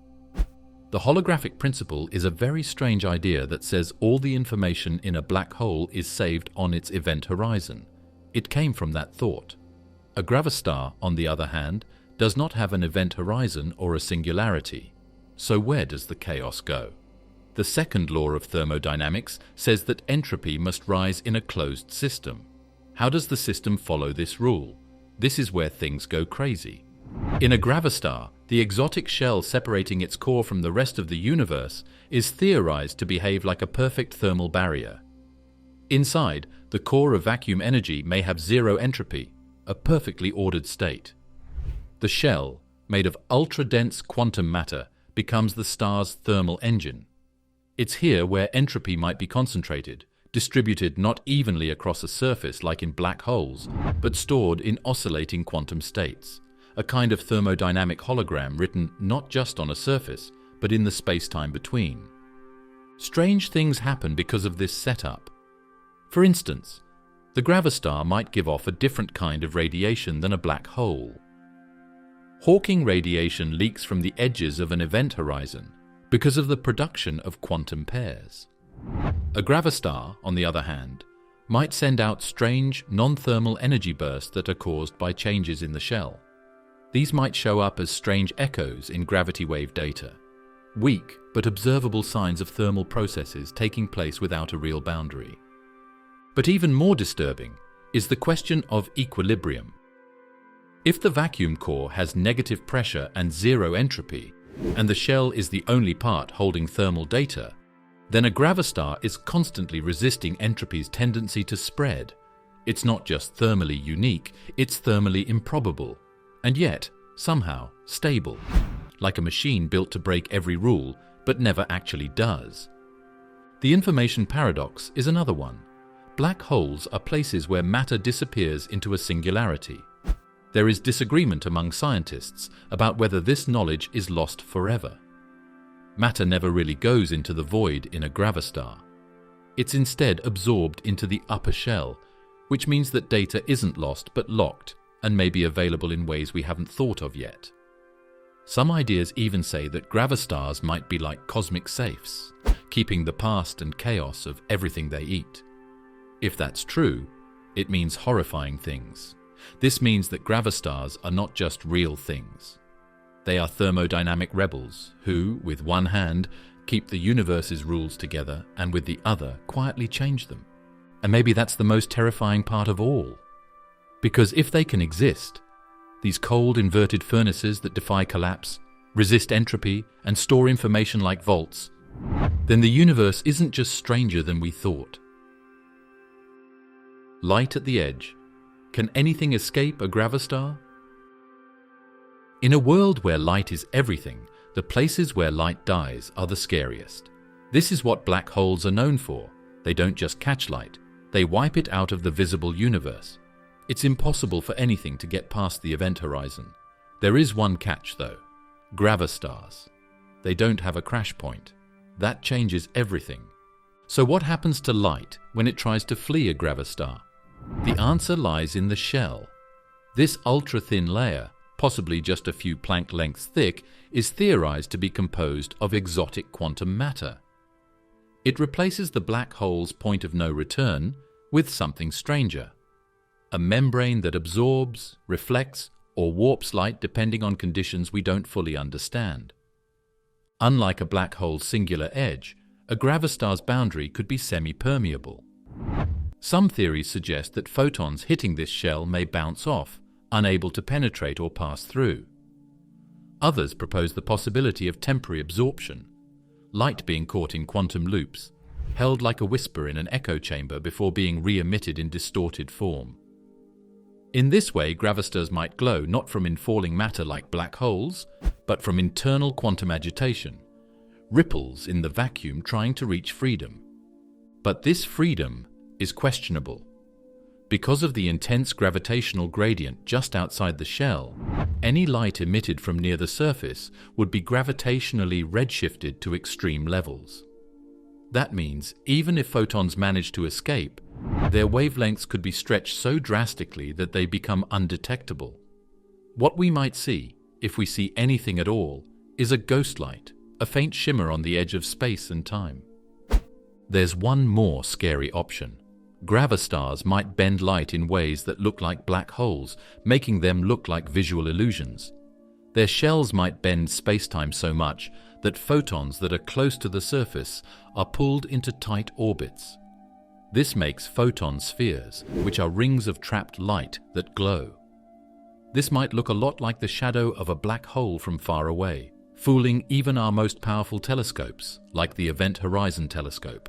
The holographic principle is a very strange idea that says all the information in a black hole is saved on its event horizon. It came from that thought. A gravastar, on the other hand, does not have an event horizon or a singularity. So where does the chaos go? The second law of thermodynamics says that entropy must rise in a closed system. How does the system follow this rule? This is where things go crazy. In a gravastar, the exotic shell separating its core from the rest of the universe is theorized to behave like a perfect thermal barrier. Inside, the core of vacuum energy may have zero entropy, a perfectly ordered state. The shell, made of ultra-dense quantum matter, becomes the star's thermal engine. It's here where entropy might be concentrated, distributed not evenly across a surface like in black holes, but stored in oscillating quantum states, a kind of thermodynamic hologram written not just on a surface, but in the space-time between. Strange things happen because of this setup. For instance, the gravastar might give off a different kind of radiation than a black hole. Hawking radiation leaks from the edges of an event horizon because of the production of quantum pairs. A gravastar, on the other hand, might send out strange, non-thermal energy bursts that are caused by changes in the shell. These might show up as strange echoes in gravity wave data, weak but observable signs of thermal processes taking place without a real boundary. But even more disturbing is the question of equilibrium. If the vacuum core has negative pressure and zero entropy, and the shell is the only part holding thermal data, then a gravastar is constantly resisting entropy's tendency to spread. It's not just thermally unique, it's thermally improbable, and yet, somehow, stable, like a machine built to break every rule, but never actually does. The information paradox is another one. Black holes are places where matter disappears into a singularity. There is disagreement among scientists about whether this knowledge is lost forever. Matter never really goes into the void in a gravastar. It's instead absorbed into the upper shell, which means that data isn't lost but locked and may be available in ways we haven't thought of yet. Some ideas even say that gravastars might be like cosmic safes, keeping the past and chaos of everything they eat. If that's true, it means horrifying things. This means that gravastars are not just real things. They are thermodynamic rebels who, with one hand, keep the universe's rules together and with the other quietly change them. And maybe that's the most terrifying part of all. Because if they can exist, these cold inverted furnaces that defy collapse, resist entropy, and store information like vaults, then the universe isn't just stranger than we thought. Light at the edge. Can anything escape a gravastar? In a world where light is everything, the places where light dies are the scariest. This is what black holes are known for. They don't just catch light, they wipe it out of the visible universe. It's impossible for anything to get past the event horizon. There is one catch though: gravastars. They don't have a crash point. That changes everything. So what happens to light when it tries to flee a gravastar? The answer lies in the shell. This ultra-thin layer, possibly just a few Planck lengths thick, is theorized to be composed of exotic quantum matter. It replaces the black hole's point of no return with something stranger. A membrane that absorbs, reflects, or warps light depending on conditions we don't fully understand. Unlike a black hole's singular edge, a gravastar's boundary could be semi-permeable. Some theories suggest that photons hitting this shell may bounce off, unable to penetrate or pass through. Others propose the possibility of temporary absorption, light being caught in quantum loops, held like a whisper in an echo chamber before being re-emitted in distorted form. In this way, gravastars might glow not from infalling matter like black holes, but from internal quantum agitation, ripples in the vacuum trying to reach freedom. But this freedom is questionable. Because of the intense gravitational gradient just outside the shell, any light emitted from near the surface would be gravitationally redshifted to extreme levels. That means even if photons manage to escape, their wavelengths could be stretched so drastically that they become undetectable. What we might see, if we see anything at all, is a ghost light, a faint shimmer on the edge of space and time. There's one more scary option. Gravastars might bend light in ways that look like black holes, making them look like visual illusions. Their shells might bend space-time so much that photons that are close to the surface are pulled into tight orbits. This makes photon spheres, which are rings of trapped light that glow. This might look a lot like the shadow of a black hole from far away, fooling even our most powerful telescopes, like the Event Horizon Telescope.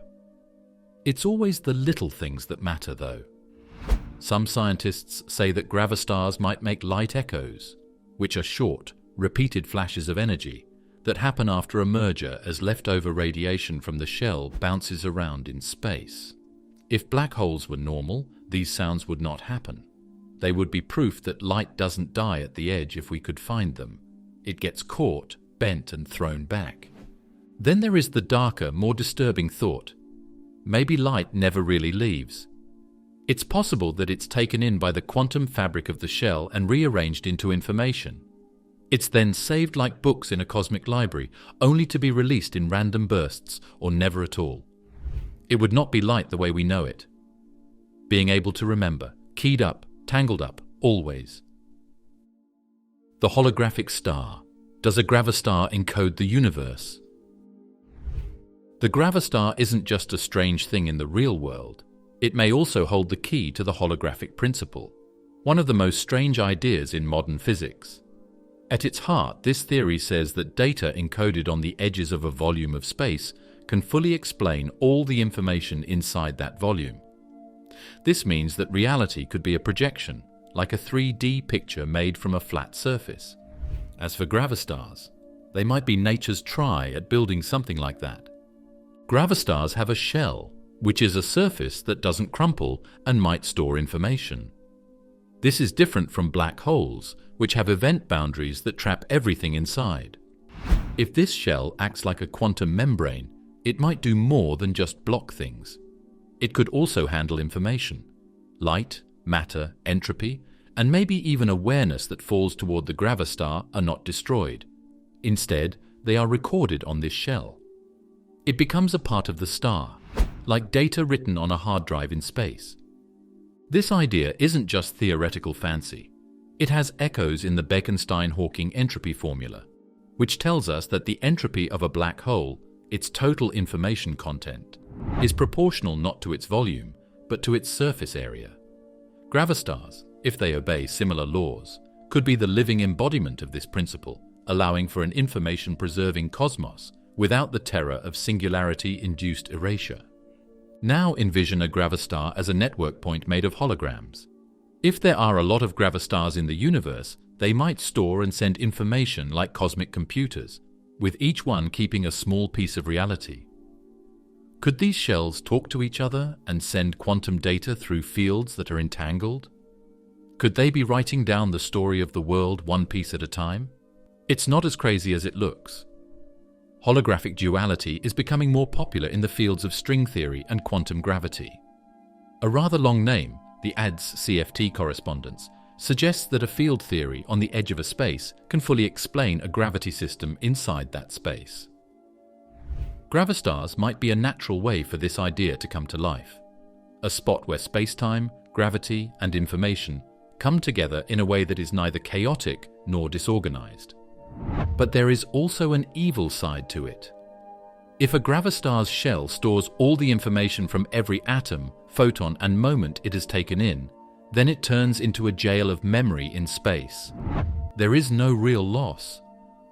It's always the little things that matter, though. Some scientists say that gravastars might make light echoes, which are short, repeated flashes of energy that happen after a merger as leftover radiation from the shell bounces around in space. If black holes were normal, these sounds would not happen. They would be proof that light doesn't die at the edge if we could find them. It gets caught, bent, and thrown back. Then there is the darker, more disturbing thought. Maybe light never really leaves. It's possible that it's taken in by the quantum fabric of the shell and rearranged into information. It's then saved like books in a cosmic library, only to be released in random bursts or never at all. It would not be light the way we know it. Being able to remember, keyed up, tangled up, always. The holographic star. Does a gravastar encode the universe? The gravastar isn't just a strange thing in the real world. It may also hold the key to the holographic principle, one of the most strange ideas in modern physics. At its heart, this theory says that data encoded on the edges of a volume of space can fully explain all the information inside that volume. This means that reality could be a projection, like a 3D picture made from a flat surface. As for gravastars, they might be nature's try at building something like that. Gravastars have a shell, which is a surface that doesn't crumple and might store information. This is different from black holes, which have event boundaries that trap everything inside. If this shell acts like a quantum membrane, it might do more than just block things. It could also handle information, light, matter, entropy, and maybe even awareness that falls toward the gravastar are not destroyed. Instead, they are recorded on this shell. It becomes a part of the star, like data written on a hard drive in space. This idea isn't just theoretical fancy. It has echoes in the Bekenstein-Hawking entropy formula, which tells us that the entropy of a black hole, its total information content, is proportional not to its volume, but to its surface area. Gravastars, if they obey similar laws, could be the living embodiment of this principle, allowing for an information-preserving cosmos without the terror of singularity-induced erasure. Now envision a gravastar as a network point made of holograms. If there are a lot of gravastars in the universe, they might store and send information like cosmic computers, with each one keeping a small piece of reality. Could these shells talk to each other and send quantum data through fields that are entangled? Could they be writing down the story of the world one piece at a time? It's not as crazy as it looks. Holographic duality is becoming more popular in the fields of string theory and quantum gravity. A rather long name, the ADS-CFT correspondence, suggests that a field theory on the edge of a space can fully explain a gravity system inside that space. Gravastars might be a natural way for this idea to come to life, a spot where space-time, gravity, and information come together in a way that is neither chaotic nor disorganized. But there is also an evil side to it. If a gravastar's shell stores all the information from every atom, photon, and moment it has taken in, then it turns into a jail of memory in space. There is no real loss,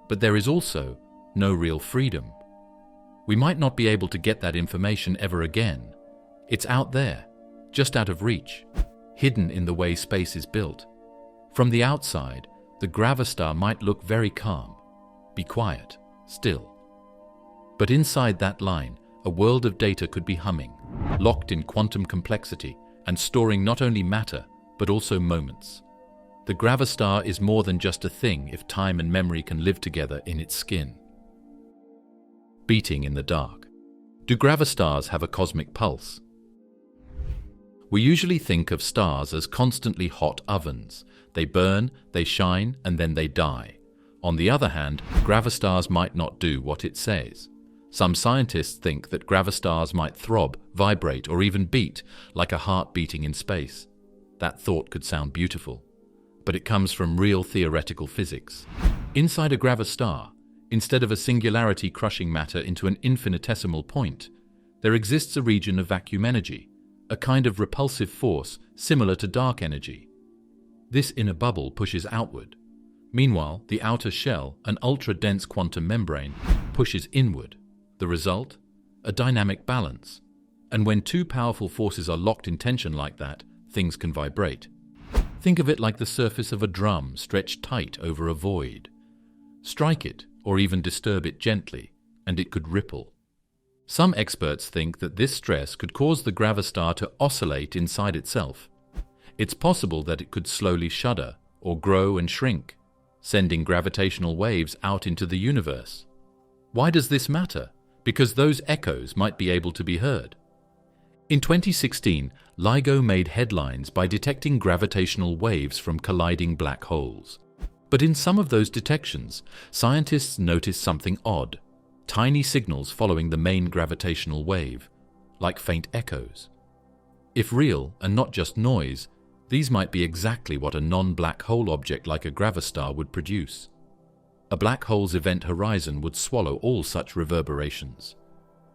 but there is also no real freedom. We might not be able to get that information ever again. It's out there, just out of reach, hidden in the way space is built. From the outside, the gravastar might look very calm, be quiet, still. But inside that line, a world of data could be humming, locked in quantum complexity and storing not only matter, but also moments. The gravastar is more than just a thing if time and memory can live together in its skin. Beating in the dark. Do gravastars have a cosmic pulse? We usually think of stars as constantly hot ovens. They burn, they shine, and then they die. On the other hand, gravastars might not do what it says. Some scientists think that gravastars might throb, vibrate, or even beat, like a heart beating in space. That thought could sound beautiful, but it comes from real theoretical physics. Inside a gravastar, instead of a singularity crushing matter into an infinitesimal point, there exists a region of vacuum energy, a kind of repulsive force similar to dark energy. This inner bubble pushes outward. Meanwhile, the outer shell, an ultra-dense quantum membrane, pushes inward. The result? A dynamic balance. And when two powerful forces are locked in tension like that, things can vibrate. Think of it like the surface of a drum stretched tight over a void. Strike it, or even disturb it gently, and it could ripple. Some experts think that this stress could cause the gravastar to oscillate inside itself. It's possible that it could slowly shudder, or grow and shrink, sending gravitational waves out into the universe. Why does this matter? Because those echoes might be able to be heard. In 2016, LIGO made headlines by detecting gravitational waves from colliding black holes. But in some of those detections, scientists noticed something odd: tiny signals following the main gravitational wave, like faint echoes. If real and not just noise, these might be exactly what a non-black hole object like a gravastar would produce. A black hole's event horizon would swallow all such reverberations.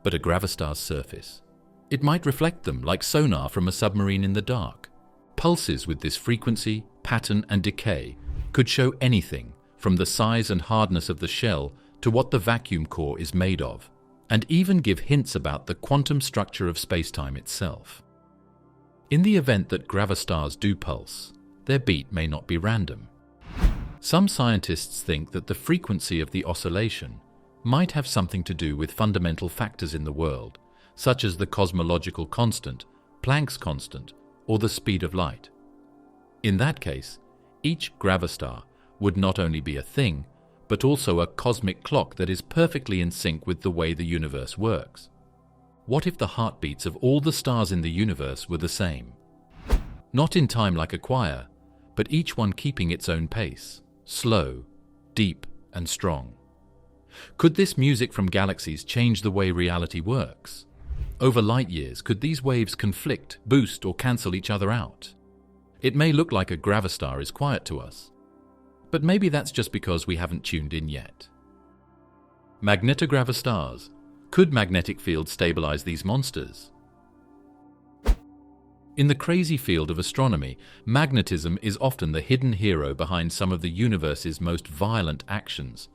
But a gravastar's surface? It might reflect them like sonar from a submarine in the dark. Pulses with this frequency, pattern, and decay could show anything from the size and hardness of the shell to what the vacuum core is made of, and even give hints about the quantum structure of spacetime itself. In the event that gravastars do pulse, their beat may not be random. Some scientists think that the frequency of the oscillation might have something to do with fundamental factors in the world, such as the cosmological constant, Planck's constant, or the speed of light. In that case, each gravastar would not only be a thing, but also a cosmic clock that is perfectly in sync with the way the universe works. What if the heartbeats of all the stars in the universe were the same? Not in time like a choir, but each one keeping its own pace, slow, deep, and strong. Could this music from galaxies change the way reality works? Over light years, could these waves conflict, boost, or cancel each other out? It may look like a gravastar is quiet to us, but maybe that's just because we haven't tuned in yet. Magnetogravastars. Could magnetic fields stabilize these monsters? In the crazy field of astronomy, magnetism is often the hidden hero behind some of the universe's most violent actions.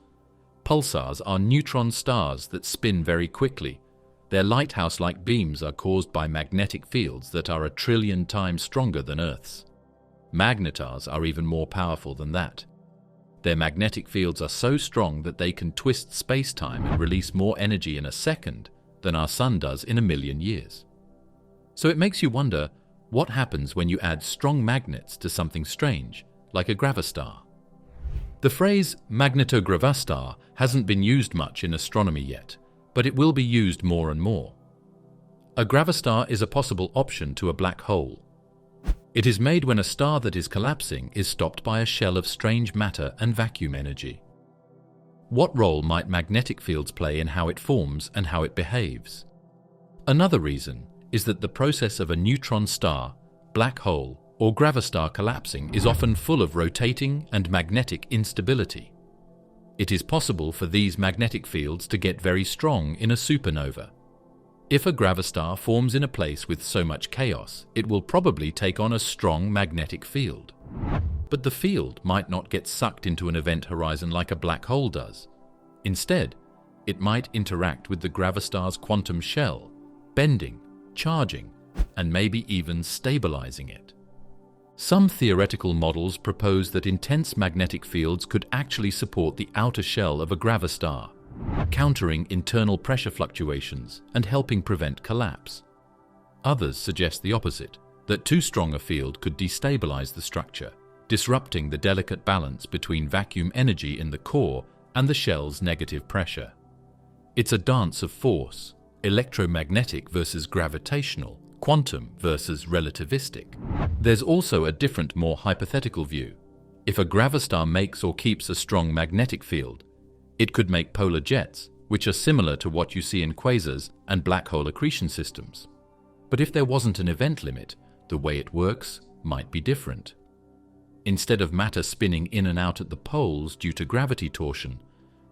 Pulsars are neutron stars that spin very quickly. Their lighthouse-like beams are caused by magnetic fields that are 1 trillion times stronger than Earth's. Magnetars are even more powerful than that. Their magnetic fields are so strong that they can twist space-time and release more energy in a second than our sun does in 1,000,000 years. So it makes you wonder, what happens when you add strong magnets to something strange, like a gravastar? The phrase magnetogravastar hasn't been used much in astronomy yet, but it will be used more and more. A gravastar is a possible option to a black hole. It is made when a star that is collapsing is stopped by a shell of strange matter and vacuum energy. What role might magnetic fields play in how it forms and how it behaves? Another reason is that the process of a neutron star, black hole, or gravastar collapsing is often full of rotating and magnetic instability. It is possible for these magnetic fields to get very strong in a supernova. If a gravastar forms in a place with so much chaos, it will probably take on a strong magnetic field. But the field might not get sucked into an event horizon like a black hole does. Instead, it might interact with the gravastar's quantum shell, bending, charging, and maybe even stabilizing it. Some theoretical models propose that intense magnetic fields could actually support the outer shell of a gravastar, countering internal pressure fluctuations and helping prevent collapse. Others suggest the opposite, that too strong a field could destabilize the structure, disrupting the delicate balance between vacuum energy in the core and the shell's negative pressure. It's a dance of force, electromagnetic versus gravitational, quantum versus relativistic. There's also a different, more hypothetical view. If a gravastar makes or keeps a strong magnetic field, it could make polar jets, which are similar to what you see in quasars and black hole accretion systems. But if there wasn't an event limit, the way it works might be different. Instead of matter spinning in and out at the poles due to gravity torsion,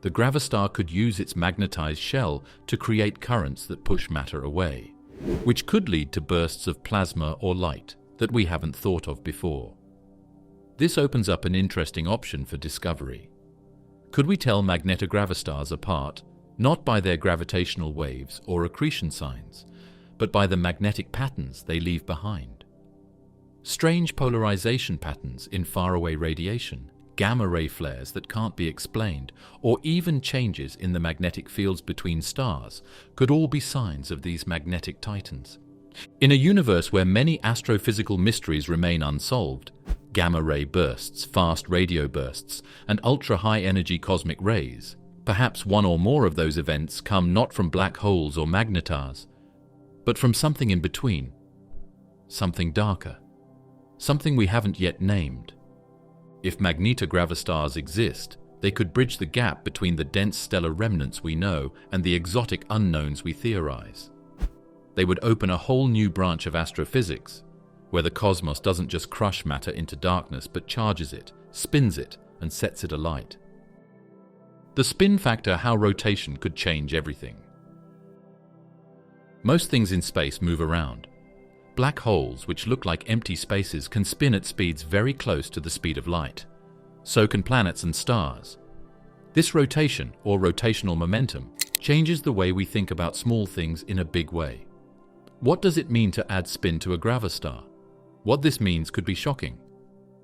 the gravastar could use its magnetized shell to create currents that push matter away, which could lead to bursts of plasma or light that we haven't thought of before. This opens up an interesting option for discovery. Could we tell magnetogravastars apart not by their gravitational waves or accretion signs, but by the magnetic patterns they leave behind? Strange polarization patterns in faraway radiation, gamma-ray flares that can't be explained, or even changes in the magnetic fields between stars could all be signs of these magnetic titans. In a universe where many astrophysical mysteries remain unsolved, gamma-ray bursts, fast radio bursts, and ultra-high-energy cosmic rays, perhaps one or more of those events come not from black holes or magnetars, but from something in between, something darker, something we haven't yet named. If magnetogravastars exist, they could bridge the gap between the dense stellar remnants we know and the exotic unknowns we theorize. They would open a whole new branch of astrophysics, where the cosmos doesn't just crush matter into darkness but charges it, spins it, and sets it alight. The spin factor, how rotation could change everything. Most things in space move around. Black holes, which look like empty spaces, can spin at speeds very close to the speed of light. So can planets and stars. This rotation, or rotational momentum, changes the way we think about small things in a big way. What does it mean to add spin to a gravastar? What this means could be shocking.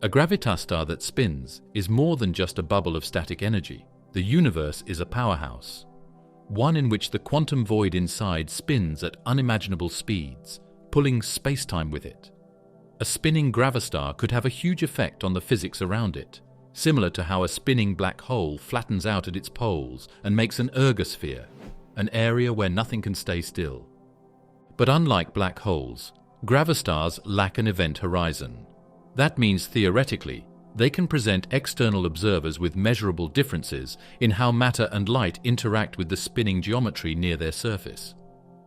A gravitastar that spins is more than just a bubble of static energy. The universe is a powerhouse, one in which the quantum void inside spins at unimaginable speeds, pulling space-time with it. A spinning gravastar could have a huge effect on the physics around it, similar to how a spinning black hole flattens out at its poles and makes an ergosphere, an area where nothing can stay still. But unlike black holes, gravastars lack an event horizon. That means theoretically, they can present external observers with measurable differences in how matter and light interact with the spinning geometry near their surface.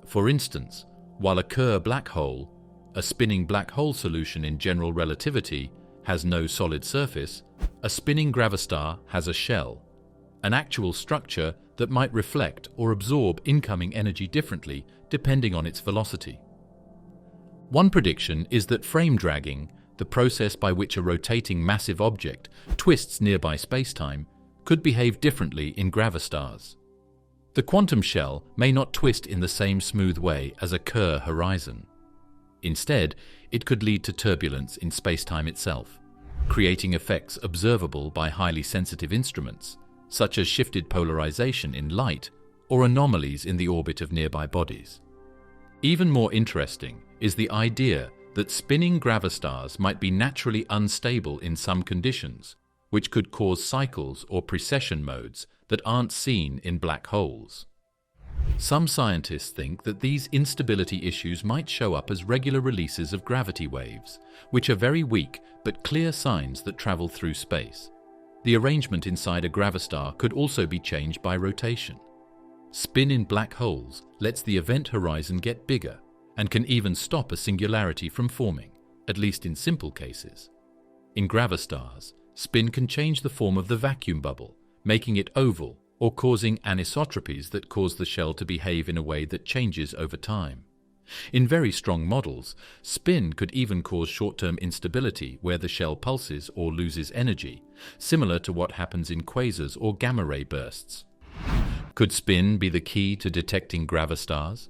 For instance, while a Kerr black hole, a spinning black hole solution in general relativity, has no solid surface, a spinning gravastar has a shell, an actual structure that might reflect or absorb incoming energy differently depending on its velocity. One prediction is that frame dragging, the process by which a rotating massive object twists nearby spacetime, could behave differently in gravastars. The quantum shell may not twist in the same smooth way as a Kerr horizon. Instead, it could lead to turbulence in spacetime itself, creating effects observable by highly sensitive instruments, such as shifted polarization in light or anomalies in the orbit of nearby bodies. Even more interesting is the idea that spinning gravastars might be naturally unstable in some conditions, which could cause cycles or precession modes that aren't seen in black holes. Some scientists think that these instability issues might show up as regular releases of gravity waves, which are very weak but clear signs that travel through space. The arrangement inside a gravastar could also be changed by rotation. Spin in black holes lets the event horizon get bigger and can even stop a singularity from forming, at least in simple cases. In gravastars, spin can change the form of the vacuum bubble, making it oval or causing anisotropies that cause the shell to behave in a way that changes over time. In very strong models, spin could even cause short-term instability where the shell pulses or loses energy, similar to what happens in quasars or gamma-ray bursts. Could spin be the key to detecting gravastars?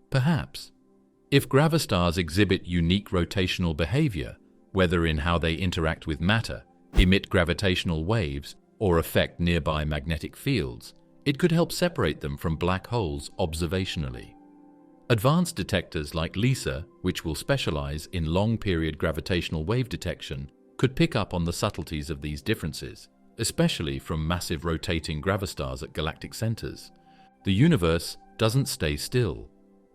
Perhaps. If gravastars exhibit unique rotational behavior, whether in how they interact with matter, emit gravitational waves, or affect nearby magnetic fields, it could help separate them from black holes observationally. Advanced detectors like LISA, which will specialize in long-period gravitational wave detection, could pick up on the subtleties of these differences, especially from massive rotating gravastars at galactic centers. The universe doesn't stay still.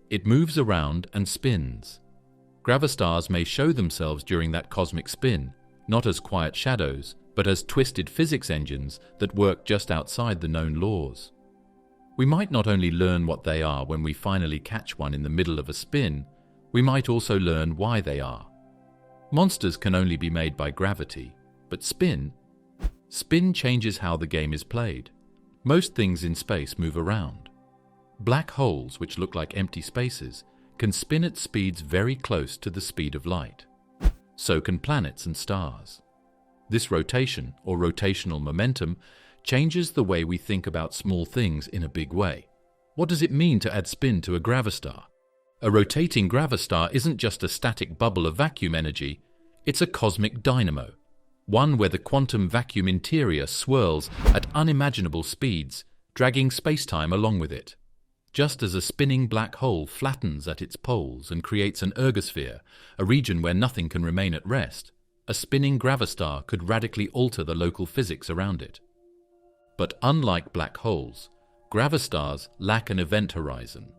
It moves around and spins. Gravastars may show themselves during that cosmic spin, not as quiet shadows, but as twisted physics engines that work just outside the known laws. We might not only learn what they are when we finally catch one in the middle of a spin, we might also learn why they are. Monsters can only be made by gravity, but spin changes how the game is played. Most things in space move around. Black holes, which look like empty spaces, can spin at speeds very close to the speed of light. So can planets and stars. This rotation, or rotational momentum, changes the way we think about small things in a big way. What does it mean to add spin to a gravastar? A rotating gravastar isn't just a static bubble of vacuum energy, it's a cosmic dynamo, one where the quantum vacuum interior swirls at unimaginable speeds, dragging spacetime along with it. Just as a spinning black hole flattens at its poles and creates an ergosphere, a region where nothing can remain at rest, a spinning gravastar could radically alter the local physics around it. But unlike black holes, gravastars lack an event horizon.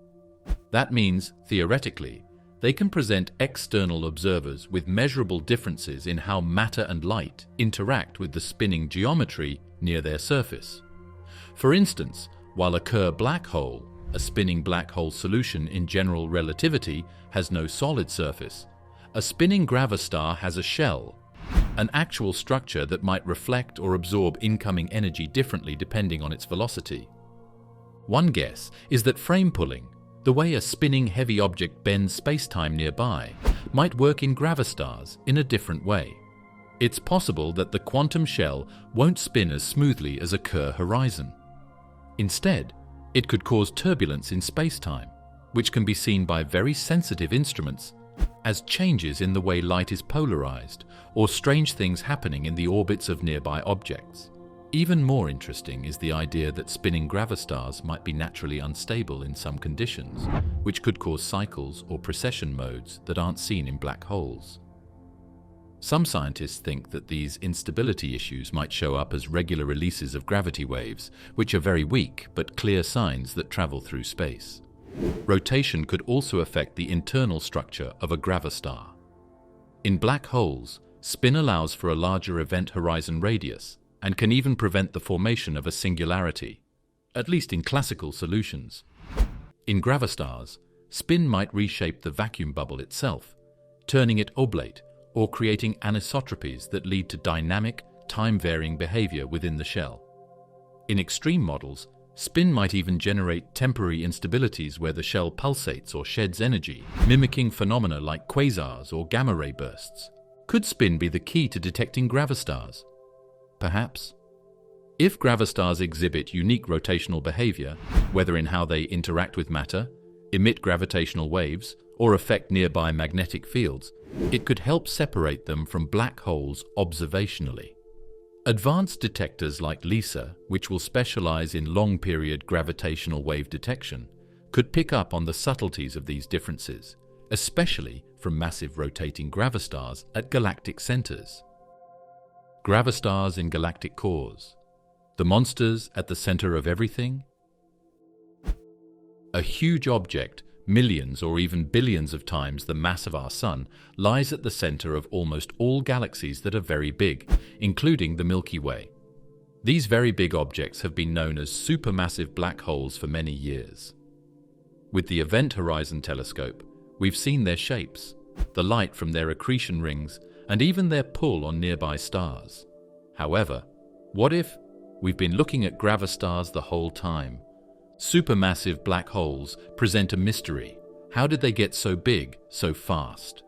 That means, theoretically, they can present external observers with measurable differences in how matter and light interact with the spinning geometry near their surface. For instance, while a Kerr black hole, a spinning black hole solution in general relativity, has no solid surface, a spinning gravastar has a shell, an actual structure that might reflect or absorb incoming energy differently depending on its velocity. One guess is that frame pulling, the way a spinning heavy object bends spacetime nearby, might work in gravastars in a different way. It's possible that the quantum shell won't spin as smoothly as a Kerr horizon. Instead, it could cause turbulence in spacetime, which can be seen by very sensitive instruments as changes in the way light is polarized or strange things happening in the orbits of nearby objects. Even more interesting is the idea that spinning gravastars might be naturally unstable in some conditions, which could cause cycles or precession modes that aren't seen in black holes. Some scientists think that these instability issues might show up as regular releases of gravity waves, which are very weak but clear signs that travel through space. Rotation could also affect the internal structure of a gravastar. In black holes, spin allows for a larger event horizon radius and can even prevent the formation of a singularity, at least in classical solutions. In gravastars, spin might reshape the vacuum bubble itself, turning it oblate or creating anisotropies that lead to dynamic, time-varying behavior within the shell. In extreme models, spin might even generate temporary instabilities where the shell pulsates or sheds energy, mimicking phenomena like quasars or gamma-ray bursts. Could spin be the key to detecting gravastars? Perhaps. If gravastars exhibit unique rotational behavior, whether in how they interact with matter, emit gravitational waves, or affect nearby magnetic fields, it could help separate them from black holes observationally. Advanced detectors like LISA, which will specialize in long-period gravitational wave detection, could pick up on the subtleties of these differences, especially from massive rotating gravastars at galactic centers. Gravastars in galactic cores, the monsters at the center of everything? A huge object, millions or even billions of times the mass of our Sun, lies at the center of almost all galaxies that are very big, including the Milky Way. These very big objects have been known as supermassive black holes for many years. With the Event Horizon Telescope, we've seen their shapes, the light from their accretion rings, and even their pull on nearby stars. However, what if we've been looking at gravastars the whole time? Supermassive black holes present a mystery. How did they get so big, so fast?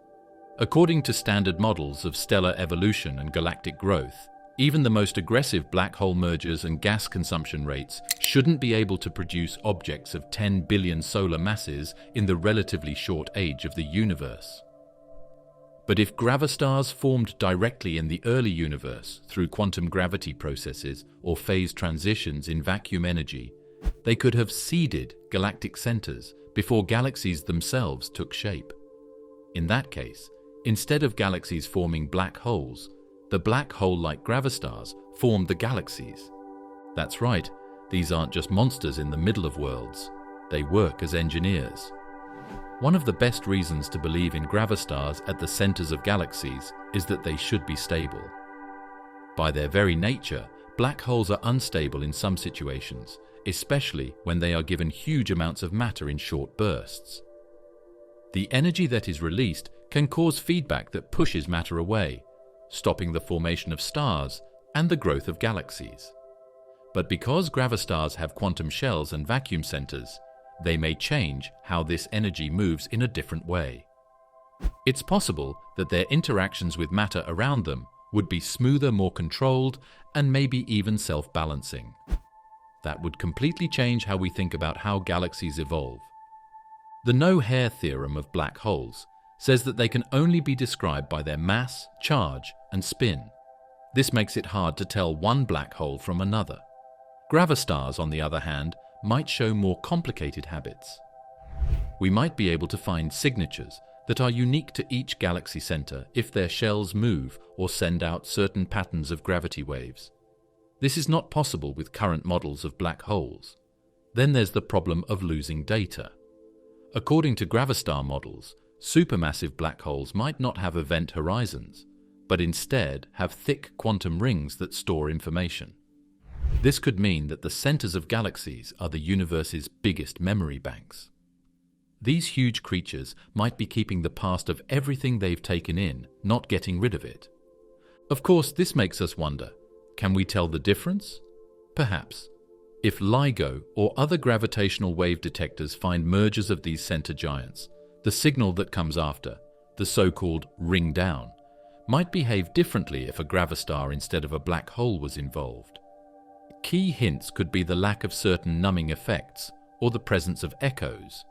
According to standard models of stellar evolution and galactic growth, even the most aggressive black hole mergers and gas consumption rates shouldn't be able to produce objects of 10 billion solar masses in the relatively short age of the universe. But if gravastars formed directly in the early universe through quantum gravity processes or phase transitions in vacuum energy, they could have seeded galactic centers before galaxies themselves took shape. In that case, instead of galaxies forming black holes, the black hole-like gravastars formed the galaxies. That's right, these aren't just monsters in the middle of worlds. They work as engineers. One of the best reasons to believe in gravastars at the centers of galaxies is that they should be stable. By their very nature, black holes are unstable in some situations, especially when they are given huge amounts of matter in short bursts. The energy that is released can cause feedback that pushes matter away, stopping the formation of stars and the growth of galaxies. But because gravastars have quantum shells and vacuum centers, they may change how this energy moves in a different way. It's possible that their interactions with matter around them would be smoother, more controlled, and maybe even self-balancing. That would completely change how we think about how galaxies evolve. The no-hair theorem of black holes says that they can only be described by their mass, charge, and spin. This makes it hard to tell one black hole from another. Gravastars, on the other hand, might show more complicated habits. We might be able to find signatures that are unique to each galaxy center if their shells move or send out certain patterns of gravity waves. This is not possible with current models of black holes. Then there's the problem of losing data. According to gravastar models, supermassive black holes might not have event horizons, but instead have thick quantum rings that store information. This could mean that the centers of galaxies are the universe's biggest memory banks. These huge creatures might be keeping the past of everything they've taken in, not getting rid of it. Of course, this makes us wonder, can we tell the difference? Perhaps. If LIGO or other gravitational wave detectors find mergers of these center giants, the signal that comes after, the so-called ring down, might behave differently if a gravastar instead of a black hole was involved. Key hints could be the lack of certain numbing effects or the presence of echoes.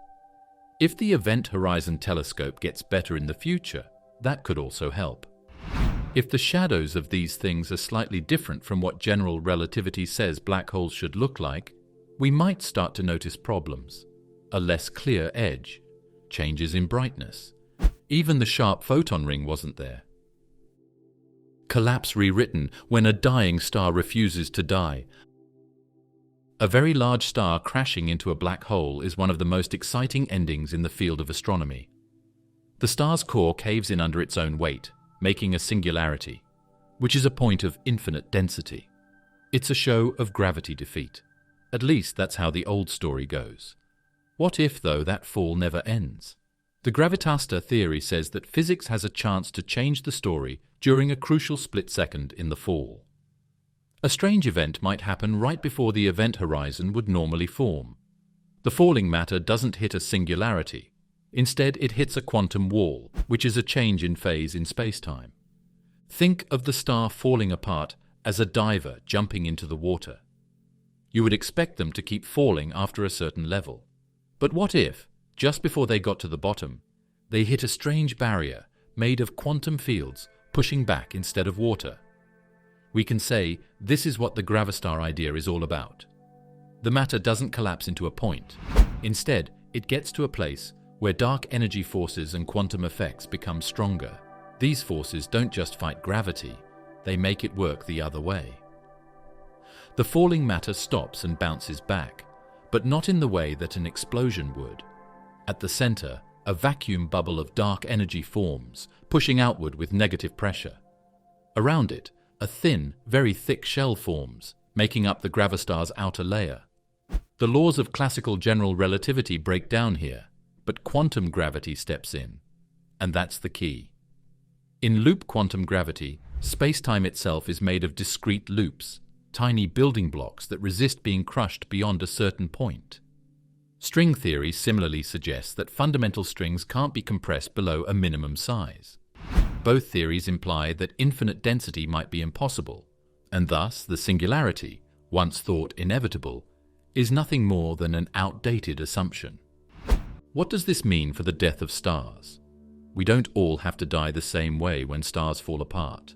If the Event Horizon Telescope gets better in the future, that could also help. If the shadows of these things are slightly different from what general relativity says black holes should look like, we might start to notice problems. A less clear edge, changes in brightness. Even the sharp photon ring wasn't there. Collapse rewritten when a dying star refuses to die. A very large star crashing into a black hole is one of the most exciting endings in the field of astronomy. The star's core caves in under its own weight, making a singularity, which is a point of infinite density. It's a show of gravity defeat. At least that's how the old story goes. What if, though, that fall never ends? The Gravastars theory says that physics has a chance to change the story during a crucial split second in the fall. A strange event might happen right before the event horizon would normally form. The falling matter doesn't hit a singularity. Instead, it hits a quantum wall, which is a change in phase in spacetime. Think of the star falling apart as a diver jumping into the water. You would expect them to keep falling after a certain level. But what if, just before they got to the bottom, they hit a strange barrier made of quantum fields pushing back instead of water? We can say this is what the gravastar idea is all about. The matter doesn't collapse into a point. Instead, it gets to a place where dark energy forces and quantum effects become stronger. These forces don't just fight gravity, they make it work the other way. The falling matter stops and bounces back, but not in the way that an explosion would. At the center, a vacuum bubble of dark energy forms, pushing outward with negative pressure. Around it, a thin, very thick shell forms, making up the gravastar's outer layer. The laws of classical general relativity break down here, but quantum gravity steps in, and that's the key. In loop quantum gravity, space-time itself is made of discrete loops, tiny building blocks that resist being crushed beyond a certain point. String theory similarly suggests that fundamental strings can't be compressed below a minimum size. Both theories imply that infinite density might be impossible, and thus the singularity, once thought inevitable, is nothing more than an outdated assumption. What does this mean for the death of stars? We don't all have to die the same way when stars fall apart.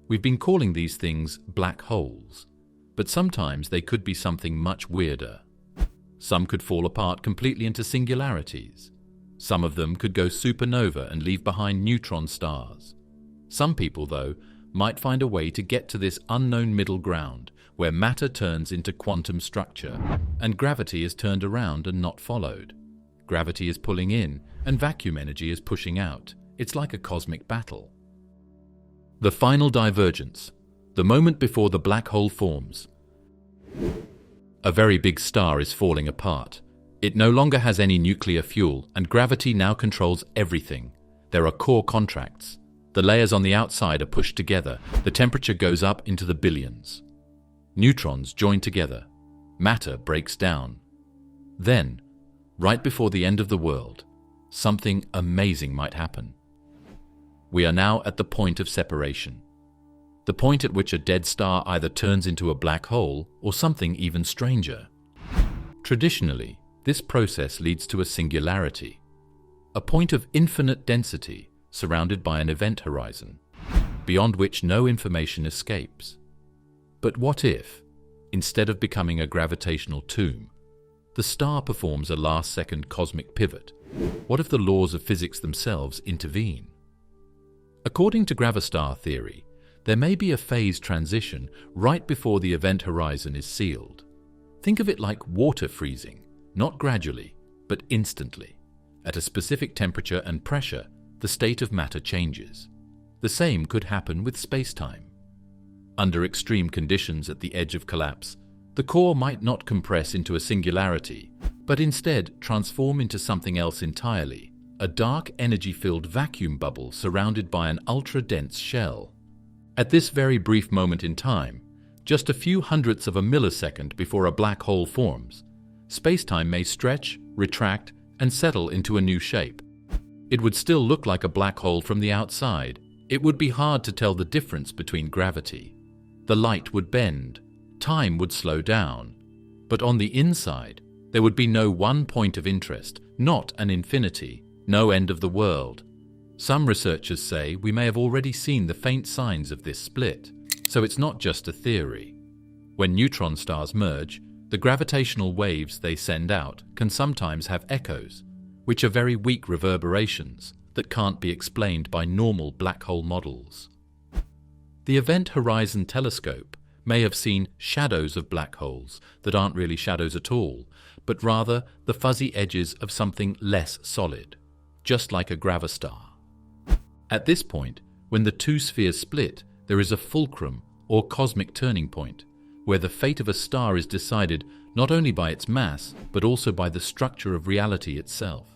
We've been calling these things black holes, but sometimes they could be something much weirder. Some could fall apart completely into singularities. Some of them could go supernova and leave behind neutron stars. Some people, though, might find a way to get to this unknown middle ground where matter turns into quantum structure and gravity is turned around and not followed. Gravity is pulling in and vacuum energy is pushing out. It's like a cosmic battle. The final divergence, the moment before the black hole forms. A very big star is falling apart. It no longer has any nuclear fuel, and gravity now controls everything. There are core contracts. The layers on the outside are pushed together. The temperature goes up into the billions. Neutrons join together. Matter breaks down. Then, right before the end of the world, something amazing might happen. We are now at the point of separation. the point at which a dead star either turns into a black hole or something even stranger. Traditionally, this process leads to a singularity, a point of infinite density surrounded by an event horizon, beyond which no information escapes. But what if, instead of becoming a gravitational tomb, the star performs a last-second cosmic pivot? What if the laws of physics themselves intervene? According to gravastar theory, there may be a phase transition right before the event horizon is sealed. Think of it like water freezing, not gradually, but instantly. At a specific temperature and pressure, the state of matter changes. The same could happen with space-time. Under extreme conditions at the edge of collapse, the core might not compress into a singularity, but instead transform into something else entirely, a dark energy-filled vacuum bubble surrounded by an ultra-dense shell. At this very brief moment in time, just a few hundredths of a millisecond before a black hole forms, space-time may stretch, retract, and settle into a new shape. It would still look like a black hole from the outside. It would be hard to tell the difference between gravity. The light would bend, time would slow down, but on the inside, there would be no one point of interest, not an infinity, no end of the world. Some researchers say we may have already seen the faint signs of this split, so it's not just a theory. When neutron stars merge, the gravitational waves they send out can sometimes have echoes, which are very weak reverberations that can't be explained by normal black hole models. The Event Horizon Telescope may have seen shadows of black holes that aren't really shadows at all, but rather the fuzzy edges of something less solid, just like a gravastar. At this point, when the two spheres split, there is a fulcrum or cosmic turning point, where the fate of a star is decided not only by its mass, but also by the structure of reality itself.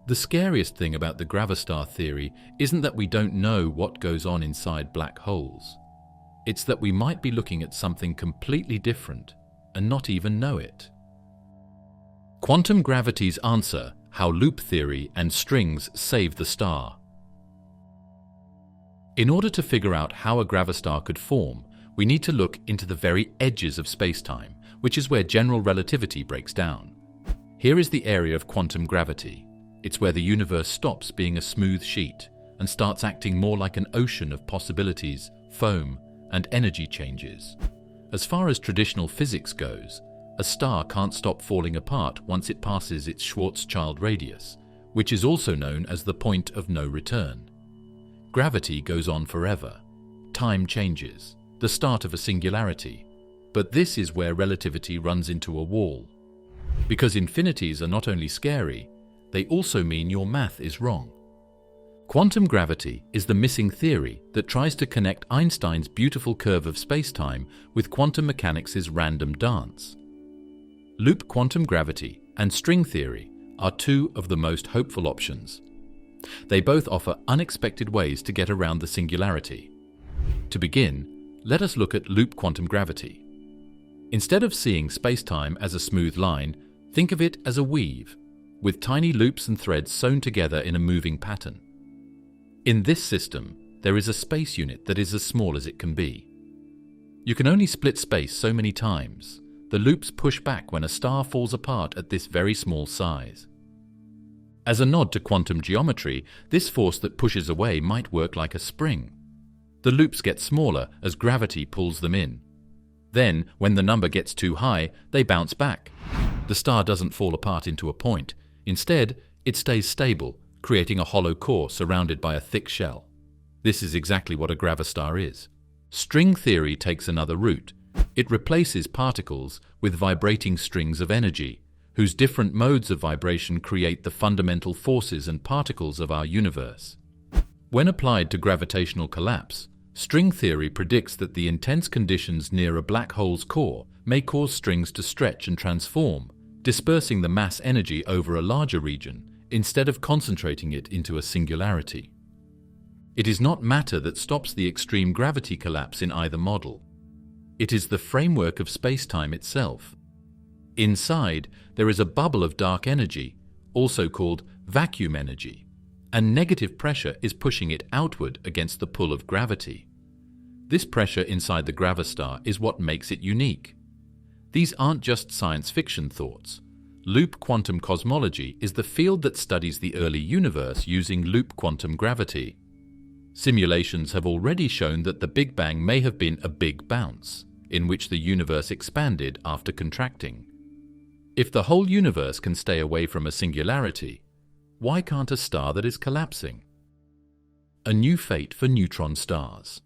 The scariest thing about the gravastar theory isn't that we don't know what goes on inside black holes. It's that we might be looking at something completely different and not even know it. Quantum gravity's answer: how loop theory and strings save the star. In order to figure out how a gravastar could form, we need to look into the very edges of spacetime, which is where general relativity breaks down. Here is the area of quantum gravity. It's where the universe stops being a smooth sheet and starts acting more like an ocean of possibilities, foam, and energy changes. As far as traditional physics goes, a star can't stop falling apart once it passes its Schwarzschild radius, which is also known as the point of no return. Gravity goes on forever. Time changes, the start of a singularity. But this is where relativity runs into a wall. Because infinities are not only scary, they also mean your math is wrong. Quantum gravity is the missing theory that tries to connect Einstein's beautiful curve of spacetime with quantum mechanics' random dance. Loop quantum gravity and string theory are two of the most hopeful options. They both offer unexpected ways to get around the singularity. To begin, let us look at loop quantum gravity. Instead of seeing spacetime as a smooth line, think of it as a weave, with tiny loops and threads sewn together in a moving pattern. In this system, there is a space unit that is as small as it can be. You can only split space so many times. The loops push back when a star falls apart at this very small size. As a nod to quantum geometry, this force that pushes away might work like a spring. The loops get smaller as gravity pulls them in. Then, when the number gets too high, they bounce back. The star doesn't fall apart into a point. Instead, it stays stable, creating a hollow core surrounded by a thick shell. This is exactly what a gravastar is. String theory takes another route. It replaces particles with vibrating strings of energy, whose different modes of vibration create the fundamental forces and particles of our universe. When applied to gravitational collapse, string theory predicts that the intense conditions near a black hole's core may cause strings to stretch and transform, dispersing the mass energy over a larger region instead of concentrating it into a singularity. It is not matter that stops the extreme gravity collapse in either model. It is the framework of spacetime itself. Inside, there is a bubble of dark energy, also called vacuum energy, and negative pressure is pushing it outward against the pull of gravity. This pressure inside the gravastar is what makes it unique. These aren't just science fiction thoughts. Loop quantum cosmology is the field that studies the early universe using loop quantum gravity. Simulations have already shown that the Big Bang may have been a big bounce, in which the universe expanded after contracting. If the whole universe can stay away from a singularity, why can't a star that is collapsing? A new fate for neutron stars.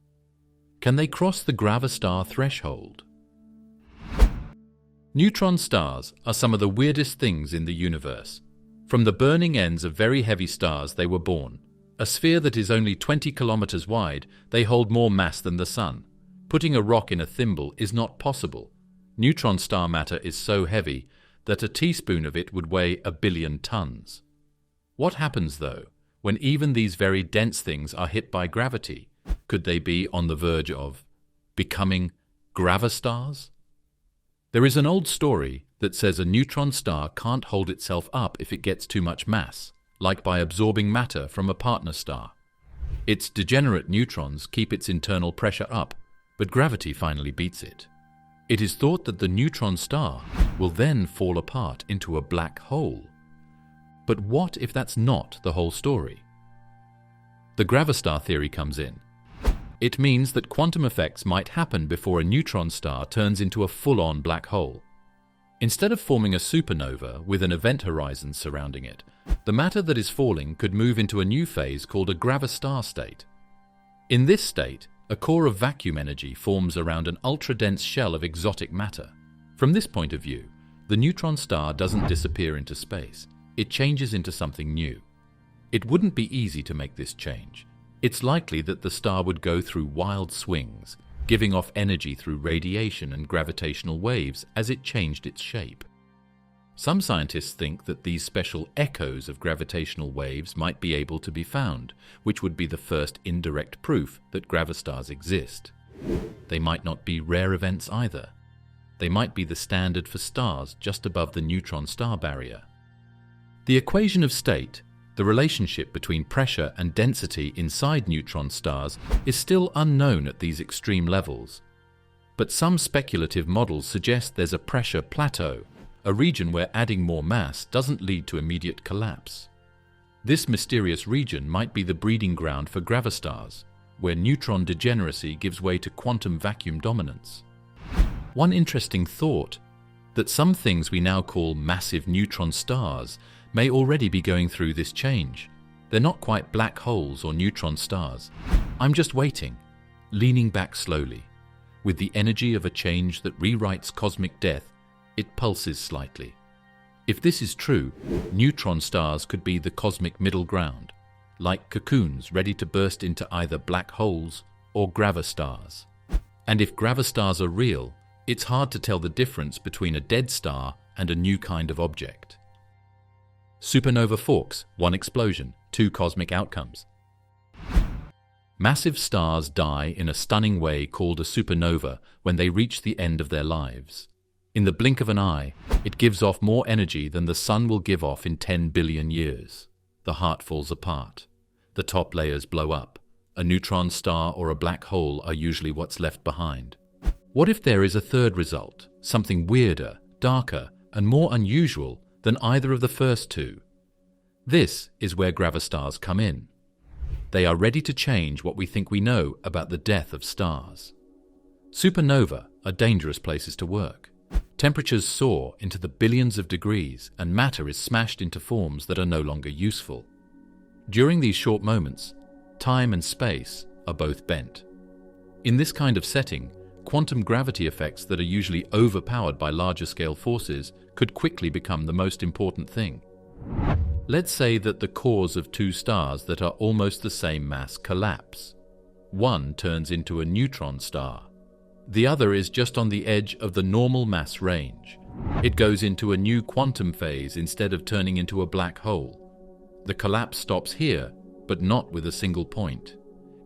Can they cross the gravastar threshold? Neutron stars are some of the weirdest things in the universe. From the burning ends of very heavy stars they were born. A sphere that is only 20 kilometers wide, they hold more mass than the Sun. Putting a rock in a thimble is not possible. Neutron star matter is so heavy that a teaspoon of it would weigh 1 billion tons. What happens, though, when even these very dense things are hit by gravity? Could they be on the verge of becoming gravastars? There is an old story that says a neutron star can't hold itself up if it gets too much mass, like by absorbing matter from a partner star. Its degenerate neutrons keep its internal pressure up, but gravity finally beats it. It is thought that the neutron star will then fall apart into a black hole. But what if that's not the whole story? The gravastar theory comes in. It means that quantum effects might happen before a neutron star turns into a full-on black hole. Instead of forming a supernova with an event horizon surrounding it, the matter that is falling could move into a new phase called a gravastar state. In this state, a core of vacuum energy forms around an ultra-dense shell of exotic matter. From this point of view, the neutron star doesn't disappear into space. It changes into something new. It wouldn't be easy to make this change. It's likely that the star would go through wild swings, giving off energy through radiation and gravitational waves as it changed its shape. Some scientists think that these special echoes of gravitational waves might be able to be found, which would be the first indirect proof that gravastars exist. They might not be rare events either. They might be the standard for stars just above the neutron star barrier. The equation of state, the relationship between pressure and density inside neutron stars, is still unknown at these extreme levels. But some speculative models suggest there's a pressure plateau, a region where adding more mass doesn't lead to immediate collapse. This mysterious region might be the breeding ground for gravastars, where neutron degeneracy gives way to quantum vacuum dominance. One interesting thought, that some things we now call massive neutron stars may already be going through this change. They're not quite black holes or neutron stars. I'm just waiting, leaning back slowly. With the energy of a change that rewrites cosmic death, it pulses slightly. If this is true, neutron stars could be the cosmic middle ground, like cocoons ready to burst into either black holes or gravastars. And if gravastars are real, it's hard to tell the difference between a dead star and a new kind of object. Supernova forks, one explosion, two cosmic outcomes. Massive stars die in a stunning way called a supernova when they reach the end of their lives. In the blink of an eye, it gives off more energy than the sun will give off in 10 billion years. The heart falls apart. The top layers blow up. A neutron star or a black hole are usually what's left behind. What if there is a third result, something weirder, darker, and more unusual than either of the first two? This is where gravastars come in. They are ready to change what we think we know about the death of stars. Supernova are dangerous places to work. Temperatures soar into the billions of degrees and matter is smashed into forms that are no longer useful. During these short moments, time and space are both bent. In this kind of setting, quantum gravity effects that are usually overpowered by larger-scale forces could quickly become the most important thing. Let's say that the cores of two stars that are almost the same mass collapse. One turns into a neutron star. The other is just on the edge of the normal mass range. It goes into a new quantum phase instead of turning into a black hole. The collapse stops here, but not with a single point.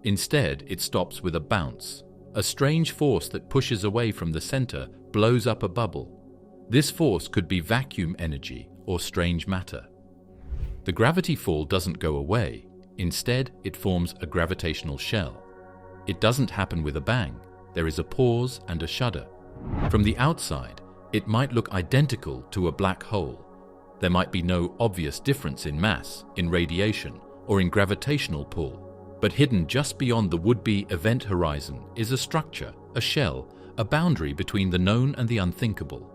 Instead, it stops with a bounce. A strange force that pushes away from the center blows up a bubble. This force could be vacuum energy or strange matter. The gravity fall doesn't go away. Instead, it forms a gravitational shell. It doesn't happen with a bang. There is a pause and a shudder. From the outside, it might look identical to a black hole. There might be no obvious difference in mass, in radiation, or in gravitational pull. But hidden just beyond the would-be event horizon is a structure, a shell, a boundary between the known and the unthinkable.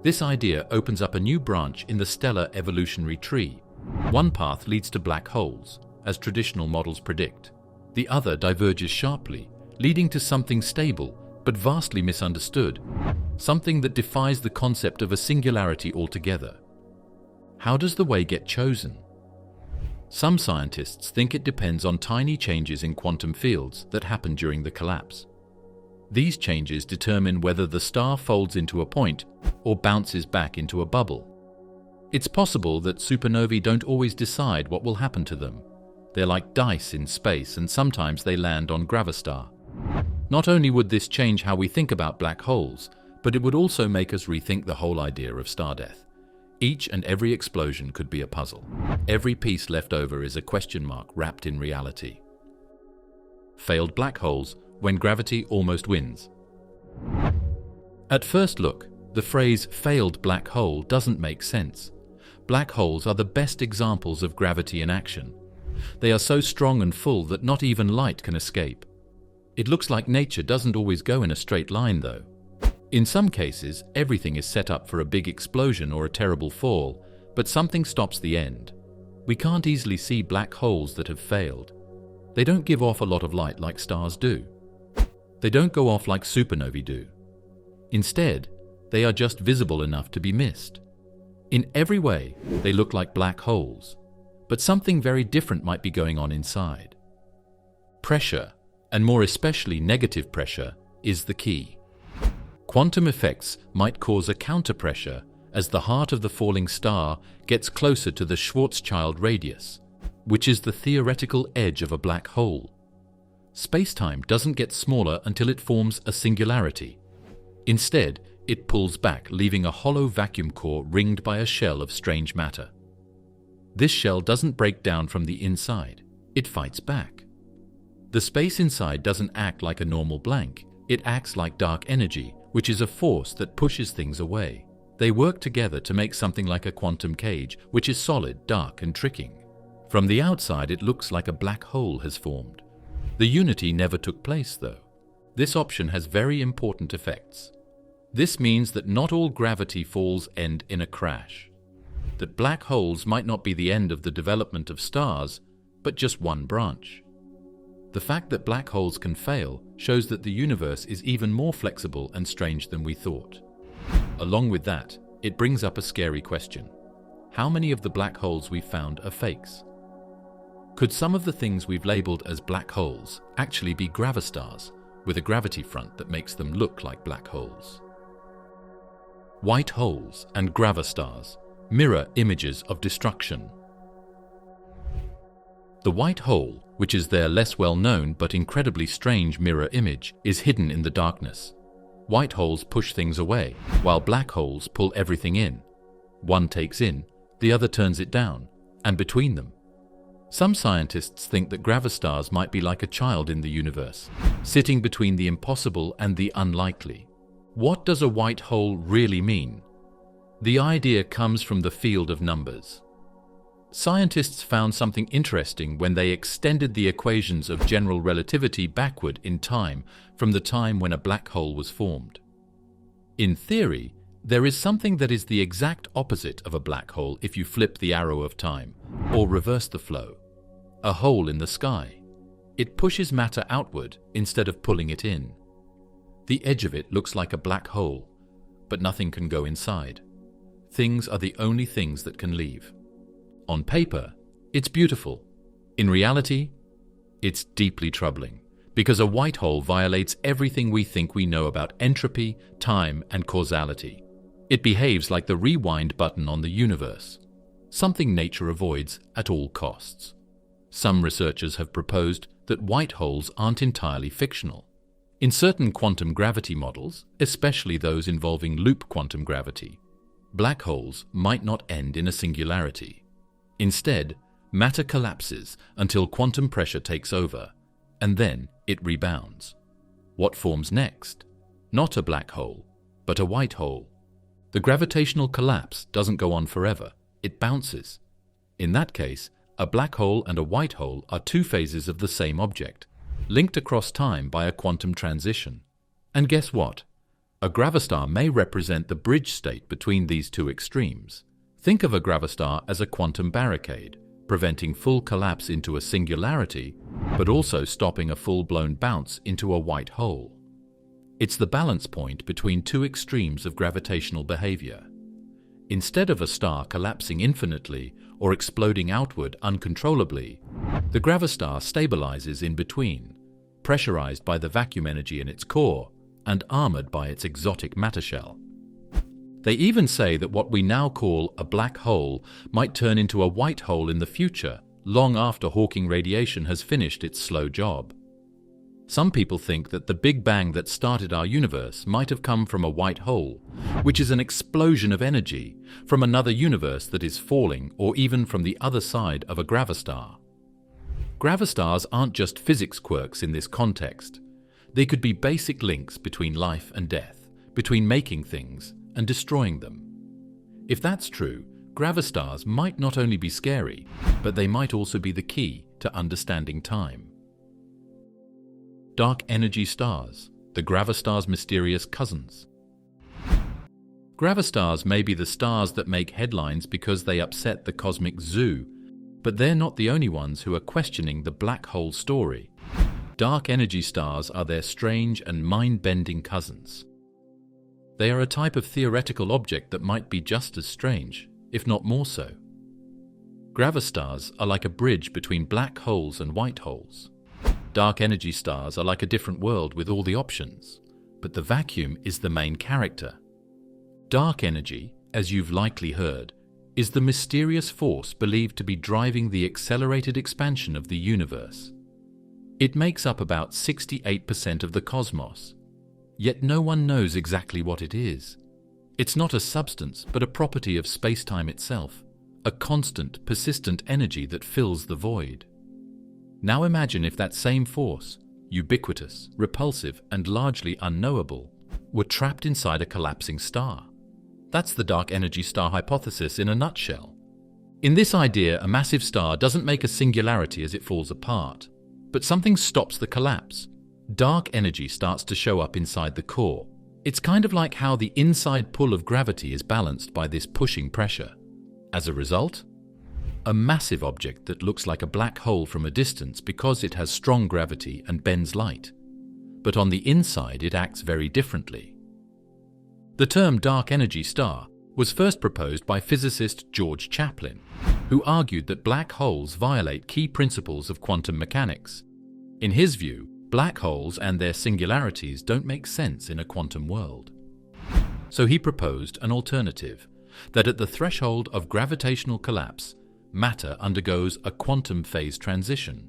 This idea opens up a new branch in the stellar evolutionary tree. One path leads to black holes, as traditional models predict. The other diverges sharply, leading to something stable but vastly misunderstood, something that defies the concept of a singularity altogether. How does the way get chosen? Some scientists think it depends on tiny changes in quantum fields that happen during the collapse. These changes determine whether the star folds into a point or bounces back into a bubble. It's possible that supernovae don't always decide what will happen to them. They're like dice in space, and sometimes they land on Gravastar. Not only would this change how we think about black holes, but it would also make us rethink the whole idea of star death. Each and every explosion could be a puzzle. Every piece left over is a question mark wrapped in reality. Failed black holes when gravity almost wins. At first look, the phrase failed black hole doesn't make sense. Black holes are the best examples of gravity in action. They are so strong and full that not even light can escape. It looks like nature doesn't always go in a straight line, though. In some cases, everything is set up for a big explosion or a terrible fall, but something stops the end. We can't easily see black holes that have failed. They don't give off a lot of light like stars do. They don't go off like supernovae do. Instead, they are just visible enough to be missed. In every way, they look like black holes, but something very different might be going on inside. Pressure, and more especially negative pressure, is the key. Quantum effects might cause a counterpressure as the heart of the falling star gets closer to the Schwarzschild radius, which is the theoretical edge of a black hole. Space-time doesn't get smaller until it forms a singularity. Instead, it pulls back, leaving a hollow vacuum core ringed by a shell of strange matter. This shell doesn't break down from the inside. It fights back. The space inside doesn't act like a normal blank. It acts like dark energy, which is a force that pushes things away. They work together to make something like a quantum cage, which is solid, dark, and tricking. From the outside, it looks like a black hole has formed. The unity never took place, though. This option has very important effects. This means that not all gravity falls end in a crash. That black holes might not be the end of the development of stars, but just one branch. The fact that black holes can fail shows that the universe is even more flexible and strange than we thought. Along with that, it brings up a scary question. How many of the black holes we've found are fakes? Could some of the things we've labeled as black holes actually be gravastars, with a gravity front that makes them look like black holes? White holes and gravastars, mirror images of destruction. The white hole, which is their less well-known but incredibly strange mirror image, is hidden in the darkness. White holes push things away, while black holes pull everything in. One takes in, the other turns it down, and between them. Some scientists think that gravastars might be like a child in the universe, sitting between the impossible and the unlikely. What does a white hole really mean? The idea comes from the field of numbers. Scientists found something interesting when they extended the equations of general relativity backward in time from the time when a black hole was formed. In theory, there is something that is the exact opposite of a black hole if you flip the arrow of time, or reverse the flow. A hole in the sky. It pushes matter outward instead of pulling it in. The edge of it looks like a black hole, but nothing can go inside. Things are the only things that can leave. On paper, it's beautiful. In reality, it's deeply troubling, because a white hole violates everything we think we know about entropy, time, and causality. It behaves like the rewind button on the universe, something nature avoids at all costs. Some researchers have proposed that white holes aren't entirely fictional. In certain quantum gravity models, especially those involving loop quantum gravity, black holes might not end in a singularity. Instead, matter collapses until quantum pressure takes over, and then it rebounds. What forms next? Not a black hole, but a white hole. The gravitational collapse doesn't go on forever, it bounces. In that case, a black hole and a white hole are two phases of the same object, linked across time by a quantum transition. And guess what? A gravastar may represent the bridge state between these two extremes. Think of a gravastar as a quantum barricade, preventing full collapse into a singularity, but also stopping a full-blown bounce into a white hole. It's the balance point between two extremes of gravitational behavior. Instead of a star collapsing infinitely or exploding outward uncontrollably, the gravastar stabilizes in between, pressurized by the vacuum energy in its core and armored by its exotic matter shell. They even say that what we now call a black hole might turn into a white hole in the future, long after Hawking radiation has finished its slow job. Some people think that the Big Bang that started our universe might have come from a white hole, which is an explosion of energy from another universe that is falling, or even from the other side of a gravastar. Gravastars aren't just physics quirks in this context. They could be basic links between life and death, between making things and destroying them. If that's true, gravastars might not only be scary, but they might also be the key to understanding time. Dark energy stars, the gravastars' mysterious cousins. Gravastars may be the stars that make headlines because they upset the cosmic zoo, but they're not the only ones who are questioning the black hole story. Dark energy stars are their strange and mind-bending cousins. They are a type of theoretical object that might be just as strange, if not more so. Gravastars are like a bridge between black holes and white holes. Dark energy stars are like a different world with all the options, but the vacuum is the main character. Dark energy, as you've likely heard, is the mysterious force believed to be driving the accelerated expansion of the universe. It makes up about 68% of the cosmos, yet no one knows exactly what it is. It's not a substance, but a property of space-time itself, a constant, persistent energy that fills the void. Now imagine if that same force, ubiquitous, repulsive, and largely unknowable, were trapped inside a collapsing star. That's the dark energy star hypothesis in a nutshell. In this idea, a massive star doesn't make a singularity as it falls apart, but something stops the collapse. Dark energy starts to show up inside the core. It's kind of like how the inside pull of gravity is balanced by this pushing pressure. As a result, a massive object that looks like a black hole from a distance because it has strong gravity and bends light. But on the inside it acts very differently. The term dark energy star was first proposed by physicist George Chaplin, who argued that black holes violate key principles of quantum mechanics. In his view, black holes and their singularities don't make sense in a quantum world. So he proposed an alternative, that at the threshold of gravitational collapse, matter undergoes a quantum phase transition,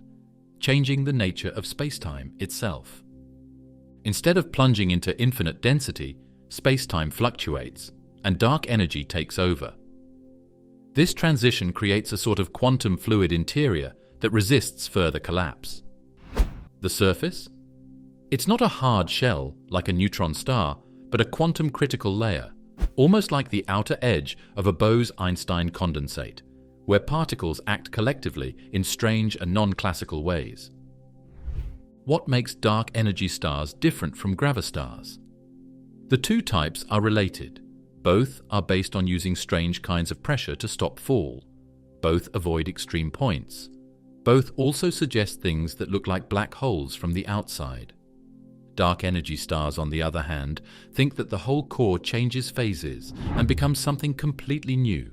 changing the nature of spacetime itself. Instead of plunging into infinite density, spacetime fluctuates, and dark energy takes over. This transition creates a sort of quantum fluid interior that resists further collapse. The surface? It's not a hard shell like a neutron star, but a quantum critical layer, almost like the outer edge of a Bose-Einstein condensate, where particles act collectively in strange and non-classical ways. What makes dark energy stars different from gravastars? The two types are related. Both are based on using strange kinds of pressure to stop fall. Both avoid extreme points. Both also suggest things that look like black holes from the outside. Dark energy stars, on the other hand, think that the whole core changes phases and becomes something completely new.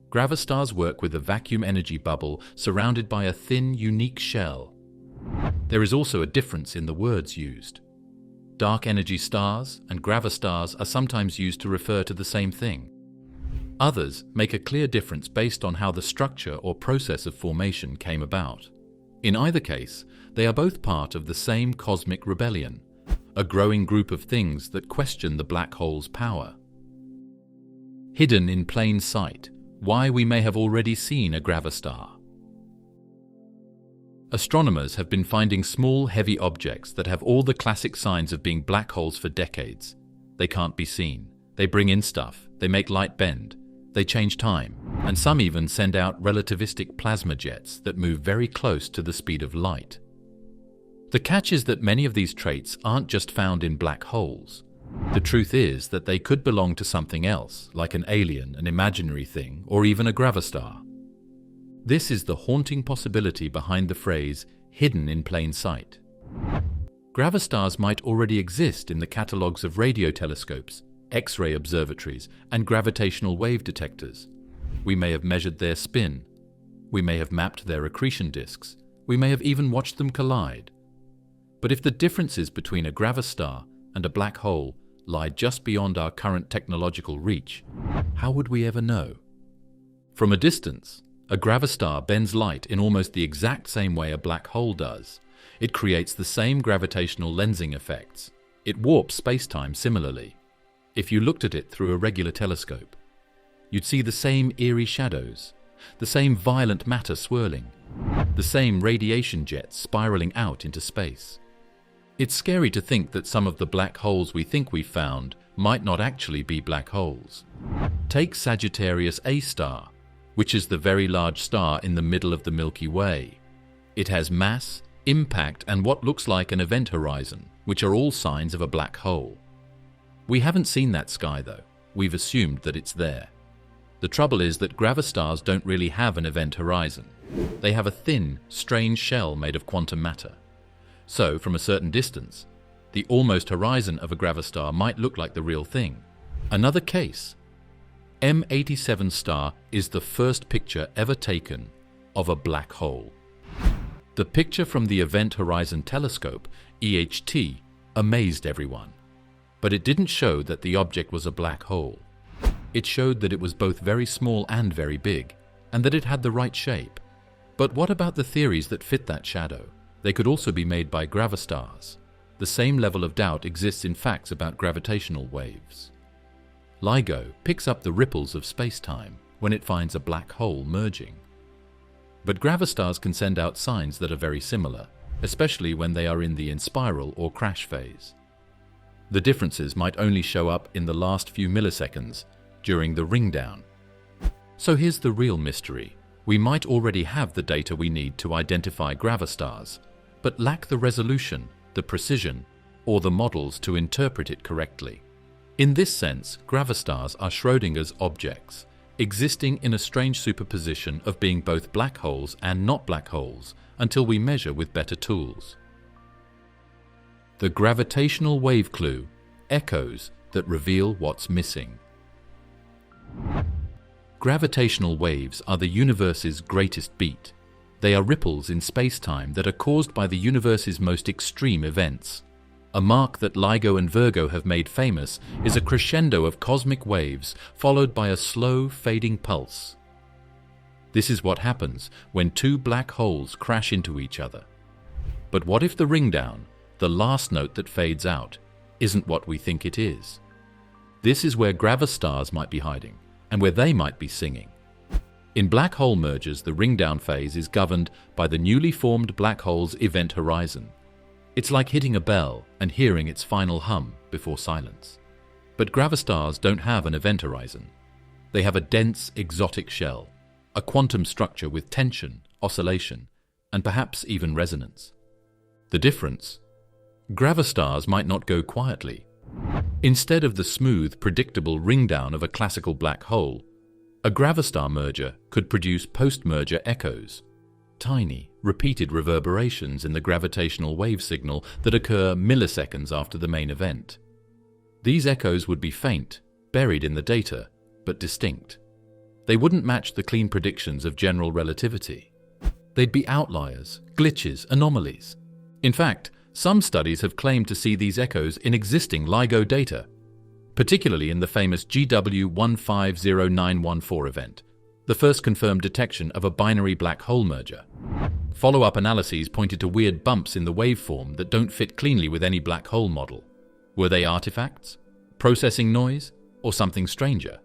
Gravastars work with a vacuum energy bubble surrounded by a thin, unique shell. There is also a difference in the words used. Dark energy stars and gravastars are sometimes used to refer to the same thing. Others make a clear difference based on how the structure or process of formation came about. In either case, they are both part of the same cosmic rebellion, a growing group of things that question the black hole's power. Hidden in plain sight, why we may have already seen a gravastar. Astronomers have been finding small, heavy objects that have all the classic signs of being black holes for decades. They can't be seen. They bring in stuff. They make light bend. They change time. And some even send out relativistic plasma jets that move very close to the speed of light. The catch is that many of these traits aren't just found in black holes. The truth is that they could belong to something else, like an alien, an imaginary thing, or even a gravastar. This is the haunting possibility behind the phrase, hidden in plain sight. Gravastars might already exist in the catalogues of radio telescopes, X-ray observatories, and gravitational wave detectors. We may have measured their spin. We may have mapped their accretion disks. We may have even watched them collide. But if the differences between a gravastar and a black hole lie just beyond our current technological reach, how would we ever know? From a distance, a gravastar bends light in almost the exact same way a black hole does. It creates the same gravitational lensing effects. It warps space-time similarly. If you looked at it through a regular telescope, you'd see the same eerie shadows, the same violent matter swirling, the same radiation jets spiraling out into space. It's scary to think that some of the black holes we think we've found might not actually be black holes. Take Sagittarius A star, which is the very large star in the middle of the Milky Way. It has mass, impact, and what looks like an event horizon, which are all signs of a black hole. We haven't seen that sky though. We've assumed that it's there. The trouble is that gravastars don't really have an event horizon. They have a thin, strange shell made of quantum matter. So, from a certain distance, the almost horizon of a gravastar might look like the real thing. Another case. M87 star is the first picture ever taken of a black hole. The picture from the Event Horizon Telescope, EHT, amazed everyone. But it didn't show that the object was a black hole. It showed that it was both very small and very big, and that it had the right shape. But what about the theories that fit that shadow? They could also be made by gravastars. The same level of doubt exists in facts about gravitational waves. LIGO picks up the ripples of space-time when it finds a black hole merging. But gravastars can send out signs that are very similar, especially when they are in the in-spiral or crash phase. The differences might only show up in the last few milliseconds during the ring-down. So here's the real mystery. We might already have the data we need to identify gravastars, but lack the resolution, the precision, or the models to interpret it correctly. In this sense, gravastars are Schrödinger's objects, existing in a strange superposition of being both black holes and not black holes until we measure with better tools. The gravitational wave clue, echoes that reveal what's missing. Gravitational waves are the universe's greatest beat. They are ripples in space-time that are caused by the universe's most extreme events. A mark that LIGO and Virgo have made famous is a crescendo of cosmic waves followed by a slow, fading pulse. This is what happens when two black holes crash into each other. But what if the ring-down, the last note that fades out, isn't what we think it is? This is where gravastars might be hiding, and where they might be singing. In black hole mergers, the ring-down phase is governed by the newly formed black hole's event horizon. It's like hitting a bell and hearing its final hum before silence. But gravastars don't have an event horizon. They have a dense, exotic shell, a quantum structure with tension, oscillation, and perhaps even resonance. The difference? Gravastars might not go quietly. Instead of the smooth, predictable ring-down of a classical black hole, a gravastar merger could produce post-merger echoes, tiny, repeated reverberations in the gravitational wave signal that occur milliseconds after the main event. These echoes would be faint, buried in the data, but distinct. They wouldn't match the clean predictions of general relativity. They'd be outliers, glitches, anomalies. In fact, some studies have claimed to see these echoes in existing LIGO data, particularly in the famous GW150914 event, the first confirmed detection of a binary black hole merger. Follow-up analyses pointed to weird bumps in the waveform that don't fit cleanly with any black hole model. Were they artifacts, processing noise, or something stranger?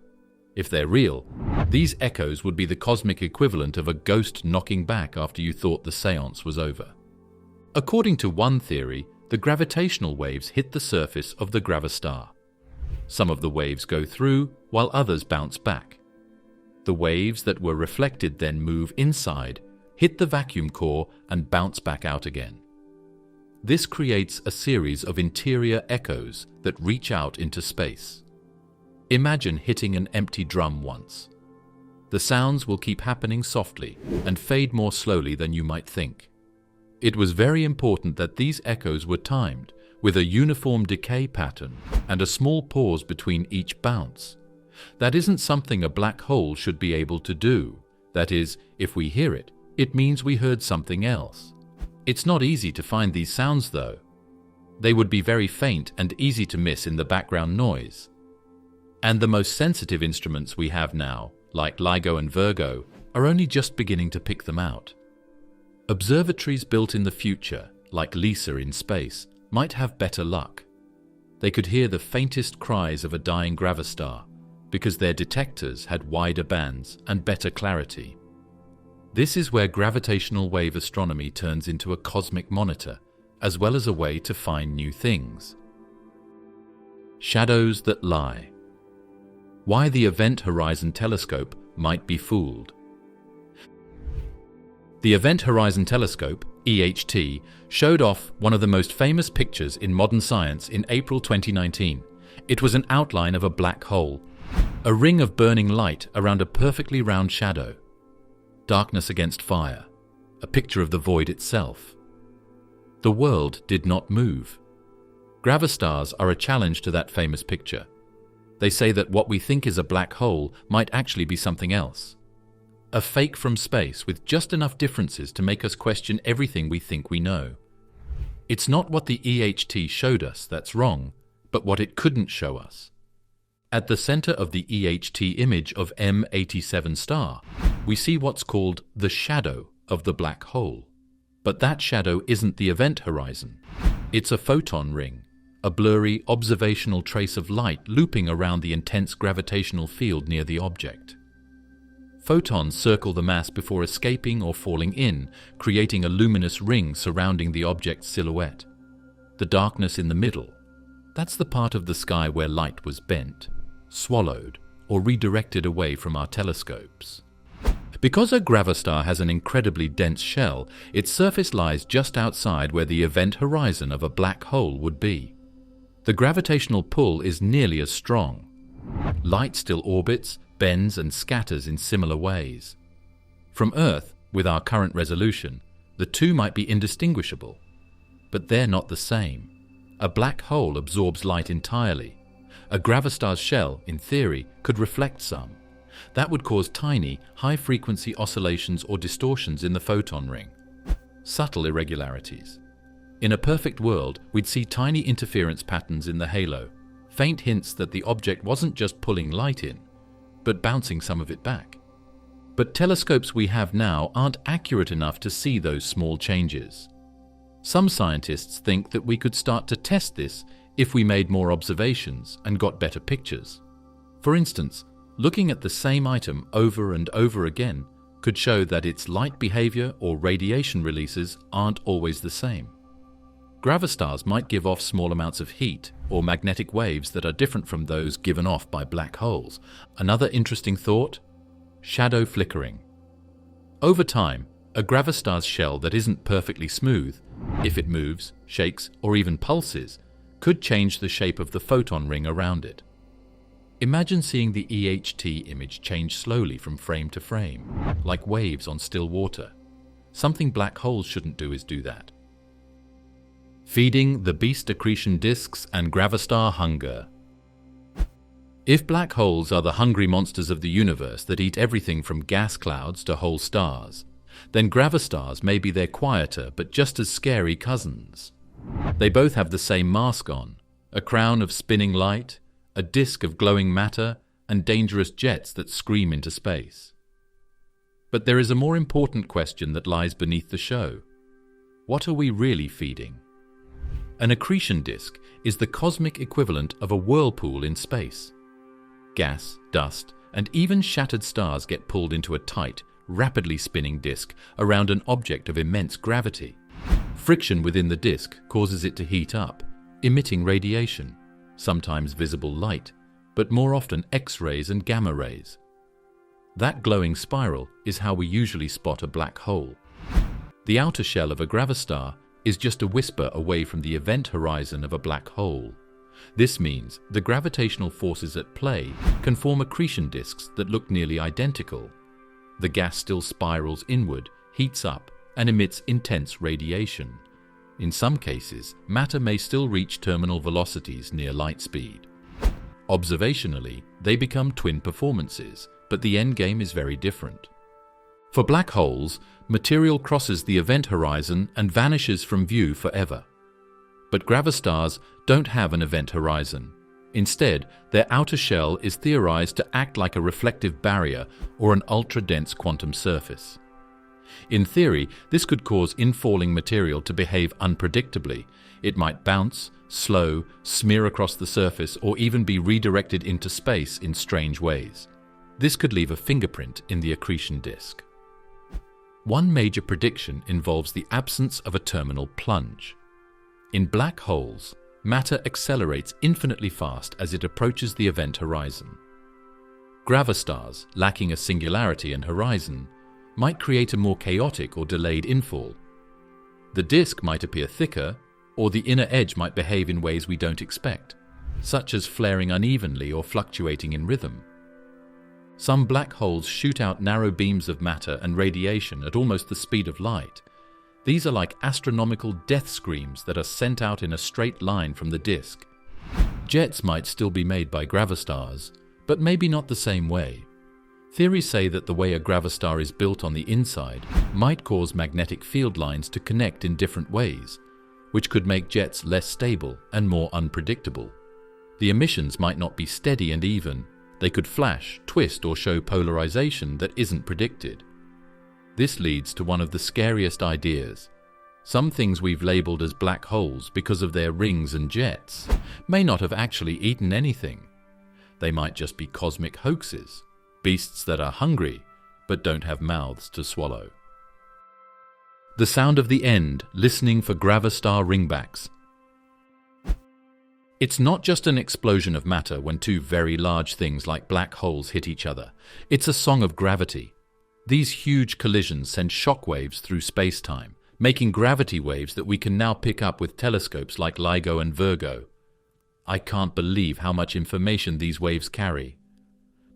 If they're real, These echoes would be the cosmic equivalent of a ghost knocking back after you thought the séance was over. According to one theory, the gravitational waves hit the surface of the gravastar. Some of the waves go through, while others bounce back. The waves that were reflected then move inside, hit the vacuum core, and bounce back out again. This creates a series of interior echoes that reach out into space. Imagine hitting an empty drum once. The sounds will keep happening softly and fade more slowly than you might think. It was very important that these echoes were timed, with a uniform decay pattern and a small pause between each bounce. That isn't something a black hole should be able to do. That is, if we hear it, it means we heard something else. It's not easy to find these sounds, though. They would be very faint and easy to miss in the background noise. And the most sensitive instruments we have now, like LIGO and Virgo, are only just beginning to pick them out. Observatories built in the future, like LISA in space, might have better luck. They could hear the faintest cries of a dying gravastar because their detectors had wider bands and better clarity. This is where gravitational wave astronomy turns into a cosmic monitor, as well as a way to find new things. Shadows that lie. Why the Event Horizon Telescope might be fooled. The Event Horizon Telescope, EHT, showed off one of the most famous pictures in modern science in April 2019. It was an outline of a black hole, a ring of burning light around a perfectly round shadow. Darkness against fire, a picture of the void itself. The world did not move. Gravastars are a challenge to that famous picture. They say that what we think is a black hole might actually be something else. A fake from space with just enough differences to make us question everything we think we know. It's not what the EHT showed us that's wrong, but what it couldn't show us. At the center of the EHT image of M87 star, we see what's called the shadow of the black hole. But that shadow isn't the event horizon. It's a photon ring, a blurry observational trace of light looping around the intense gravitational field near the object. Photons circle the mass before escaping or falling in, creating a luminous ring surrounding the object's silhouette. The darkness in the middle, that's the part of the sky where light was bent, swallowed, or redirected away from our telescopes. Because a gravastar has an incredibly dense shell, its surface lies just outside where the event horizon of a black hole would be. The gravitational pull is nearly as strong. Light still orbits, bends, and scatters in similar ways. From Earth, with our current resolution, the two might be indistinguishable. But they're not the same. A black hole absorbs light entirely. A gravastar's shell, in theory, could reflect some. That would cause tiny, high-frequency oscillations or distortions in the photon ring. Subtle irregularities. In a perfect world, we'd see tiny interference patterns in the halo, faint hints that the object wasn't just pulling light in, but bouncing some of it back. But telescopes we have now aren't accurate enough to see those small changes. Some scientists think that we could start to test this if we made more observations and got better pictures. For instance, looking at the same item over and over again could show that its light behavior or radiation releases aren't always the same. Gravastars might give off small amounts of heat or magnetic waves that are different from those given off by black holes. Another interesting thought: shadow flickering. Over time, a gravastar's shell that isn't perfectly smooth, if it moves, shakes, or even pulses, could change the shape of the photon ring around it. Imagine seeing the EHT image change slowly from frame to frame, like waves on still water. Something black holes shouldn't do is do that. Feeding the beast accretion disks and gravastar hunger. If black holes are the hungry monsters of the universe that eat everything from gas clouds to whole stars, then gravastars may be their quieter but just as scary cousins. They both have the same mask on, a crown of spinning light, a disk of glowing matter, and dangerous jets that scream into space. But there is a more important question that lies beneath the show. What are we really feeding? An accretion disk is the cosmic equivalent of a whirlpool in space. Gas, dust, and even shattered stars get pulled into a tight, rapidly spinning disk around an object of immense gravity. Friction within the disk causes it to heat up, emitting radiation, sometimes visible light, but more often X-rays and gamma rays. That glowing spiral is how we usually spot a black hole. The outer shell of a gravastar is just a whisper away from the event horizon of a black hole. This means the gravitational forces at play can form accretion disks that look nearly identical. The gas still spirals inward, heats up, and emits intense radiation. In some cases, matter may still reach terminal velocities near light speed. Observationally, they become twin performances, but the endgame is very different. For black holes, material crosses the event horizon and vanishes from view forever. But gravastars don't have an event horizon. Instead, their outer shell is theorized to act like a reflective barrier or an ultra-dense quantum surface. In theory, this could cause infalling material to behave unpredictably. It might bounce, slow, smear across the surface, or even be redirected into space in strange ways. This could leave a fingerprint in the accretion disk. One major prediction involves the absence of a terminal plunge. In black holes, matter accelerates infinitely fast as it approaches the event horizon. Gravastars, lacking a singularity and horizon, might create a more chaotic or delayed infall. The disk might appear thicker, or the inner edge might behave in ways we don't expect, such as flaring unevenly or fluctuating in rhythm. Some black holes shoot out narrow beams of matter and radiation at almost the speed of light. These are like astronomical death screams that are sent out in a straight line from the disk. Jets might still be made by gravastars, but maybe not the same way. Theories say that the way a gravastar is built on the inside might cause magnetic field lines to connect in different ways, which could make jets less stable and more unpredictable. The emissions might not be steady and even. They could flash, twist, or show polarization that isn't predicted. This leads to one of the scariest ideas. Some things we've labeled as black holes because of their rings and jets may not have actually eaten anything. They might just be cosmic hoaxes, beasts that are hungry but don't have mouths to swallow. The sound of the end, listening for gravastar ringbacks. It's not just an explosion of matter when two very large things like black holes hit each other. It's a song of gravity. These huge collisions send shock waves through space-time, making gravity waves that we can now pick up with telescopes like LIGO and Virgo. I can't believe how much information these waves carry.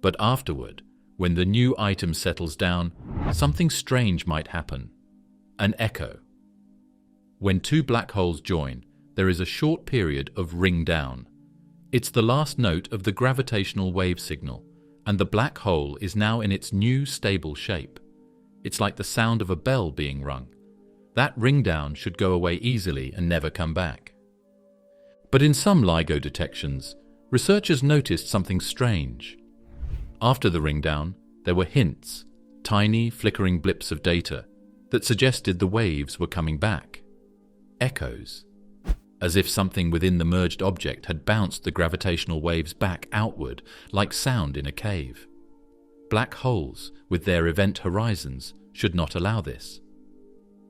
But afterward, when the new item settles down, something strange might happen. An echo. When two black holes join, there is a short period of ring down. It's the last note of the gravitational wave signal, and the black hole is now in its new stable shape. It's like the sound of a bell being rung. That ring down should go away easily and never come back. But in some LIGO detections, researchers noticed something strange. After the ring down, there were hints, tiny flickering blips of data, that suggested the waves were coming back. Echoes. As if something within the merged object had bounced the gravitational waves back outward, like sound in a cave. Black holes, with their event horizons, should not allow this.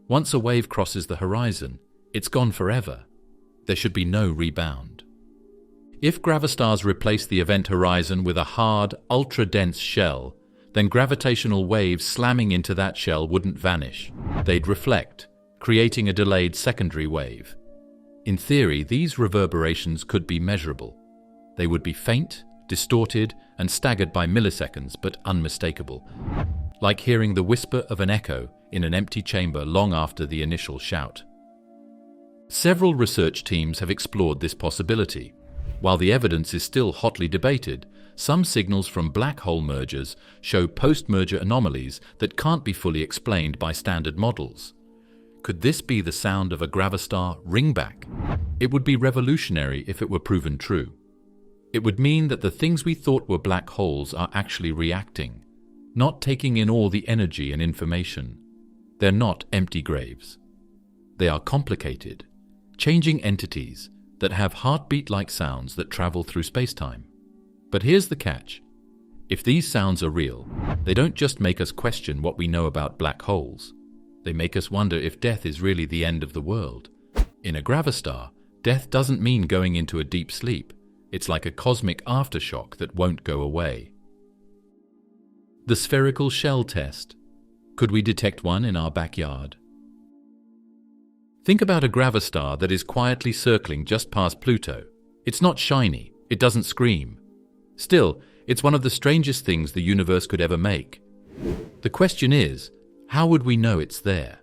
Once a wave crosses the horizon, it's gone forever. There should be no rebound. If gravastars replace the event horizon with a hard, ultra-dense shell, then gravitational waves slamming into that shell wouldn't vanish. They'd reflect, creating a delayed secondary wave. In theory, these reverberations could be measurable. They would be faint, distorted, and staggered by milliseconds, but unmistakable, like hearing the whisper of an echo in an empty chamber long after the initial shout. Several research teams have explored this possibility. While the evidence is still hotly debated, some signals from black hole mergers show post-merger anomalies that can't be fully explained by standard models. Could this be the sound of a gravastar ringback? It would be revolutionary if it were proven true. It would mean that the things we thought were black holes are actually reacting, not taking in all the energy and information. They're not empty graves. They are complicated, changing entities that have heartbeat-like sounds that travel through space-time. But here's the catch. If these sounds are real, they don't just make us question what we know about black holes. They make us wonder if death is really the end of the world. In a gravastar, death doesn't mean going into a deep sleep. It's like a cosmic aftershock that won't go away. The spherical shell test. Could we detect one in our backyard? Think about a gravastar that is quietly circling just past Pluto. It's not shiny, it doesn't scream. Still, it's one of the strangest things the universe could ever make. The question is, how would we know it's there?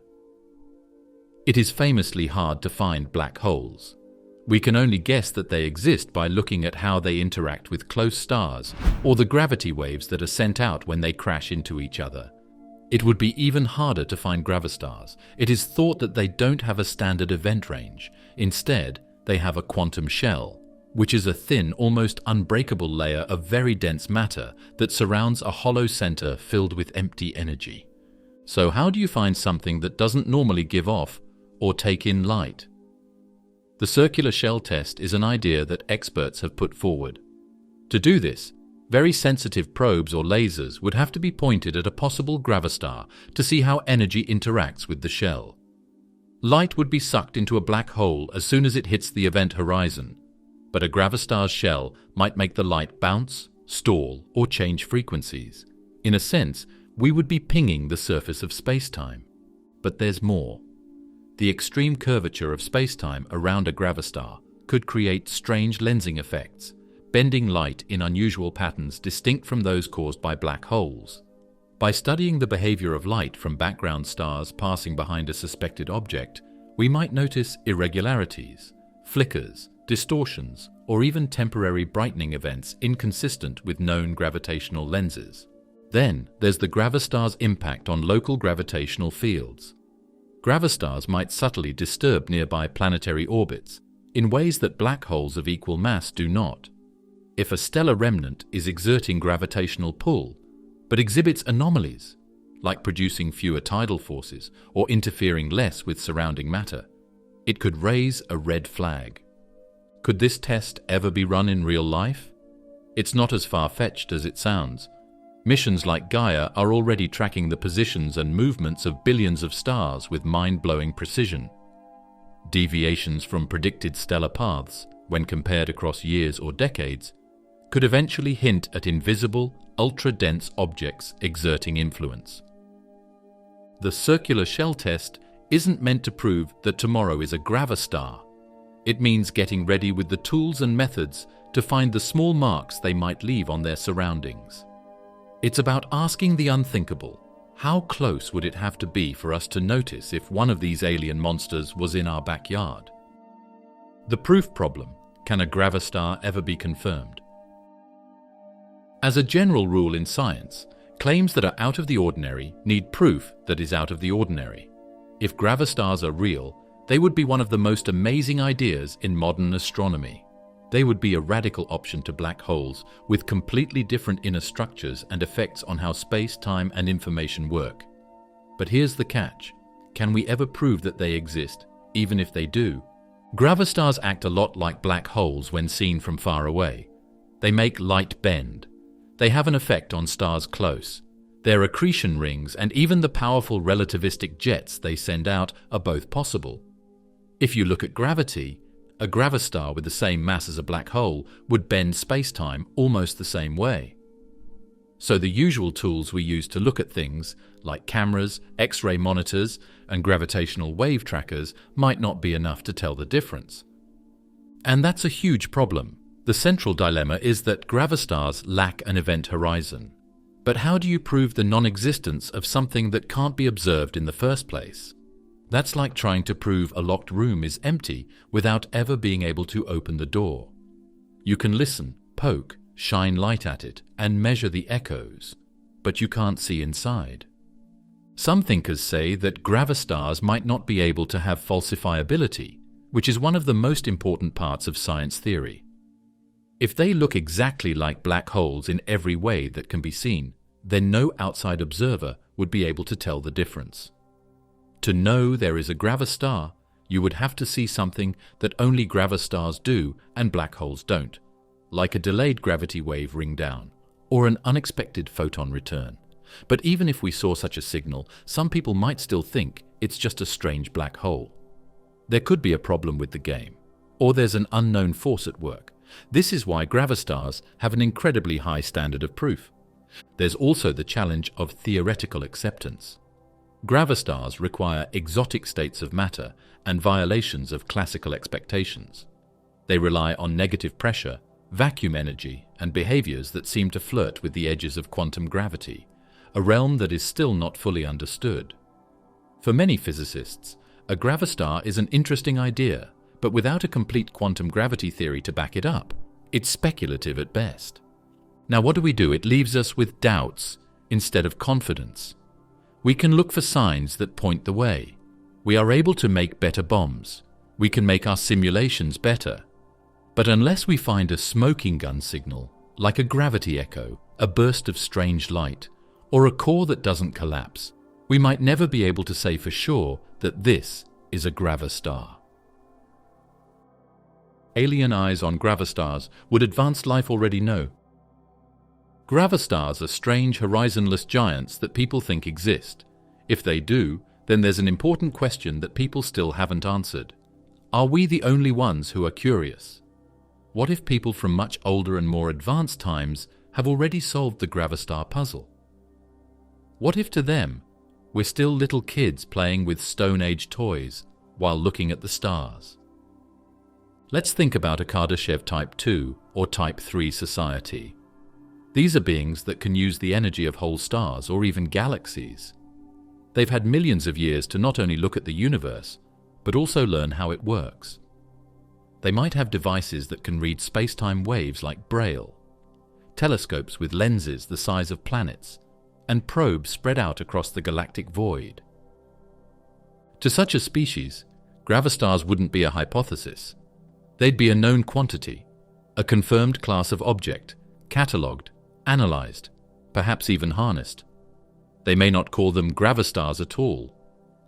It is famously hard to find black holes. We can only guess that they exist by looking at how they interact with close stars or the gravity waves that are sent out when they crash into each other. It would be even harder to find gravastars. It is thought that they don't have a standard event range. Instead, they have a quantum shell, which is a thin, almost unbreakable layer of very dense matter that surrounds a hollow center filled with empty energy. So how do you find something that doesn't normally give off or take in light? The circular shell test is an idea that experts have put forward. To do this, very sensitive probes or lasers would have to be pointed at a possible gravastar to see how energy interacts with the shell. Light would be sucked into a black hole as soon as it hits the event horizon, but a gravastar's shell might make the light bounce, stall, or change frequencies. In a sense, we would be pinging the surface of spacetime. But there's more. The extreme curvature of spacetime around a gravastar could create strange lensing effects, bending light in unusual patterns distinct from those caused by black holes. By studying the behavior of light from background stars passing behind a suspected object, we might notice irregularities, flickers, distortions, or even temporary brightening events inconsistent with known gravitational lenses. Then there's the gravastar's impact on local gravitational fields. Gravastars might subtly disturb nearby planetary orbits in ways that black holes of equal mass do not. If a stellar remnant is exerting gravitational pull, but exhibits anomalies, like producing fewer tidal forces or interfering less with surrounding matter, it could raise a red flag. Could this test ever be run in real life? It's not as far-fetched as it sounds. Missions like Gaia are already tracking the positions and movements of billions of stars with mind-blowing precision. Deviations from predicted stellar paths, when compared across years or decades, could eventually hint at invisible, ultra-dense objects exerting influence. The circular shell test isn't meant to prove that tomorrow is a gravastar. It means getting ready with the tools and methods to find the small marks they might leave on their surroundings. It's about asking the unthinkable. How close would it have to be for us to notice if one of these alien monsters was in our backyard? The proof problem. Can a gravastar ever be confirmed? As a general rule in science, claims that are out of the ordinary need proof that is out of the ordinary. If gravastars are real, they would be one of the most amazing ideas in modern astronomy. They would be a radical option to black holes with completely different inner structures and effects on how space, time, and information work. But here's the catch. Can we ever prove that they exist, even if they do? Gravastars act a lot like black holes when seen from far away. They make light bend. They have an effect on stars close. Their accretion rings and even the powerful relativistic jets they send out are both possible. If you look at gravity, a gravastar with the same mass as a black hole would bend spacetime almost the same way. So the usual tools we use to look at things, like cameras, X-ray monitors, and gravitational wave trackers, might not be enough to tell the difference. And that's a huge problem. The central dilemma is that gravastars lack an event horizon. But how do you prove the non-existence of something that can't be observed in the first place? That's like trying to prove a locked room is empty without ever being able to open the door. You can listen, poke, shine light at it, and measure the echoes, but you can't see inside. Some thinkers say that gravastars might not be able to have falsifiability, which is one of the most important parts of science theory. If they look exactly like black holes in every way that can be seen, then no outside observer would be able to tell the difference. To know there is a gravastar, you would have to see something that only gravastars do and black holes don't, like a delayed gravity wave ring down, or an unexpected photon return. But even if we saw such a signal, some people might still think it's just a strange black hole. There could be a problem with the game, or there's an unknown force at work. This is why gravastars have an incredibly high standard of proof. There's also the challenge of theoretical acceptance. Gravastars require exotic states of matter and violations of classical expectations. They rely on negative pressure, vacuum energy, and behaviors that seem to flirt with the edges of quantum gravity, a realm that is still not fully understood. For many physicists, a gravastar is an interesting idea, but without a complete quantum gravity theory to back it up, it's speculative at best. Now what do? It leaves us with doubts instead of confidence. We can look for signs that point the way. We are able to make better bombs. We can make our simulations better. But unless we find a smoking gun signal, like a gravity echo, a burst of strange light, or a core that doesn't collapse, we might never be able to say for sure that this is a gravastar. Alien eyes on gravastars. Would advanced life already know? Gravastars are strange horizonless giants that people think exist. If they do, then there's an important question that people still haven't answered. Are we the only ones who are curious? What if people from much older and more advanced times have already solved the gravastar puzzle? What if to them, we're still little kids playing with Stone Age toys while looking at the stars? Let's think about a Kardashev Type 2 or Type 3 society. These are beings that can use the energy of whole stars or even galaxies. They've had millions of years to not only look at the universe, but also learn how it works. They might have devices that can read space-time waves like Braille, telescopes with lenses the size of planets, and probes spread out across the galactic void. To such a species, gravastars wouldn't be a hypothesis. They'd be a known quantity, a confirmed class of object, catalogued, analyzed, perhaps even harnessed. They may not call them gravastars at all.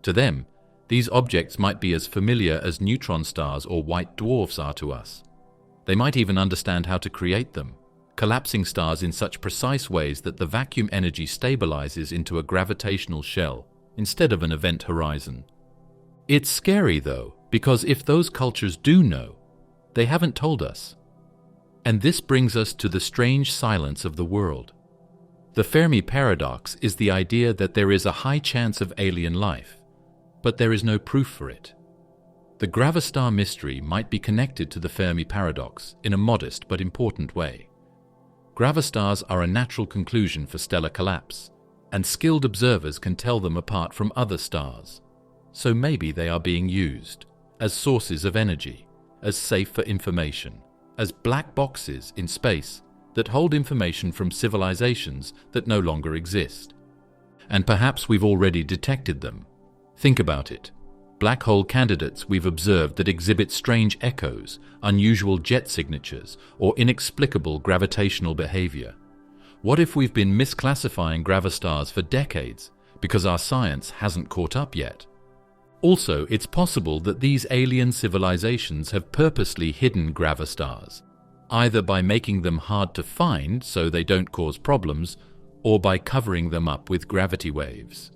To them, these objects might be as familiar as neutron stars or white dwarfs are to us. They might even understand how to create them, collapsing stars in such precise ways that the vacuum energy stabilizes into a gravitational shell instead of an event horizon. It's scary though, because if those cultures do know, they haven't told us. And this brings us to the strange silence of the world. The Fermi paradox is the idea that there is a high chance of alien life, but there is no proof for it. The gravastar mystery might be connected to the Fermi paradox in a modest but important way. Gravastars are a natural conclusion for stellar collapse, and skilled observers can tell them apart from other stars. So maybe they are being used as sources of energy, as safe for information, as black boxes in space that hold information from civilizations that no longer exist. And perhaps we've already detected them. Think about it. Black hole candidates we've observed that exhibit strange echoes, unusual jet signatures, or inexplicable gravitational behavior. What if we've been misclassifying gravastars for decades because our science hasn't caught up yet? Also, it's possible that these alien civilizations have purposely hidden gravastars, either by making them hard to find so they don't cause problems, or by covering them up with gravity waves.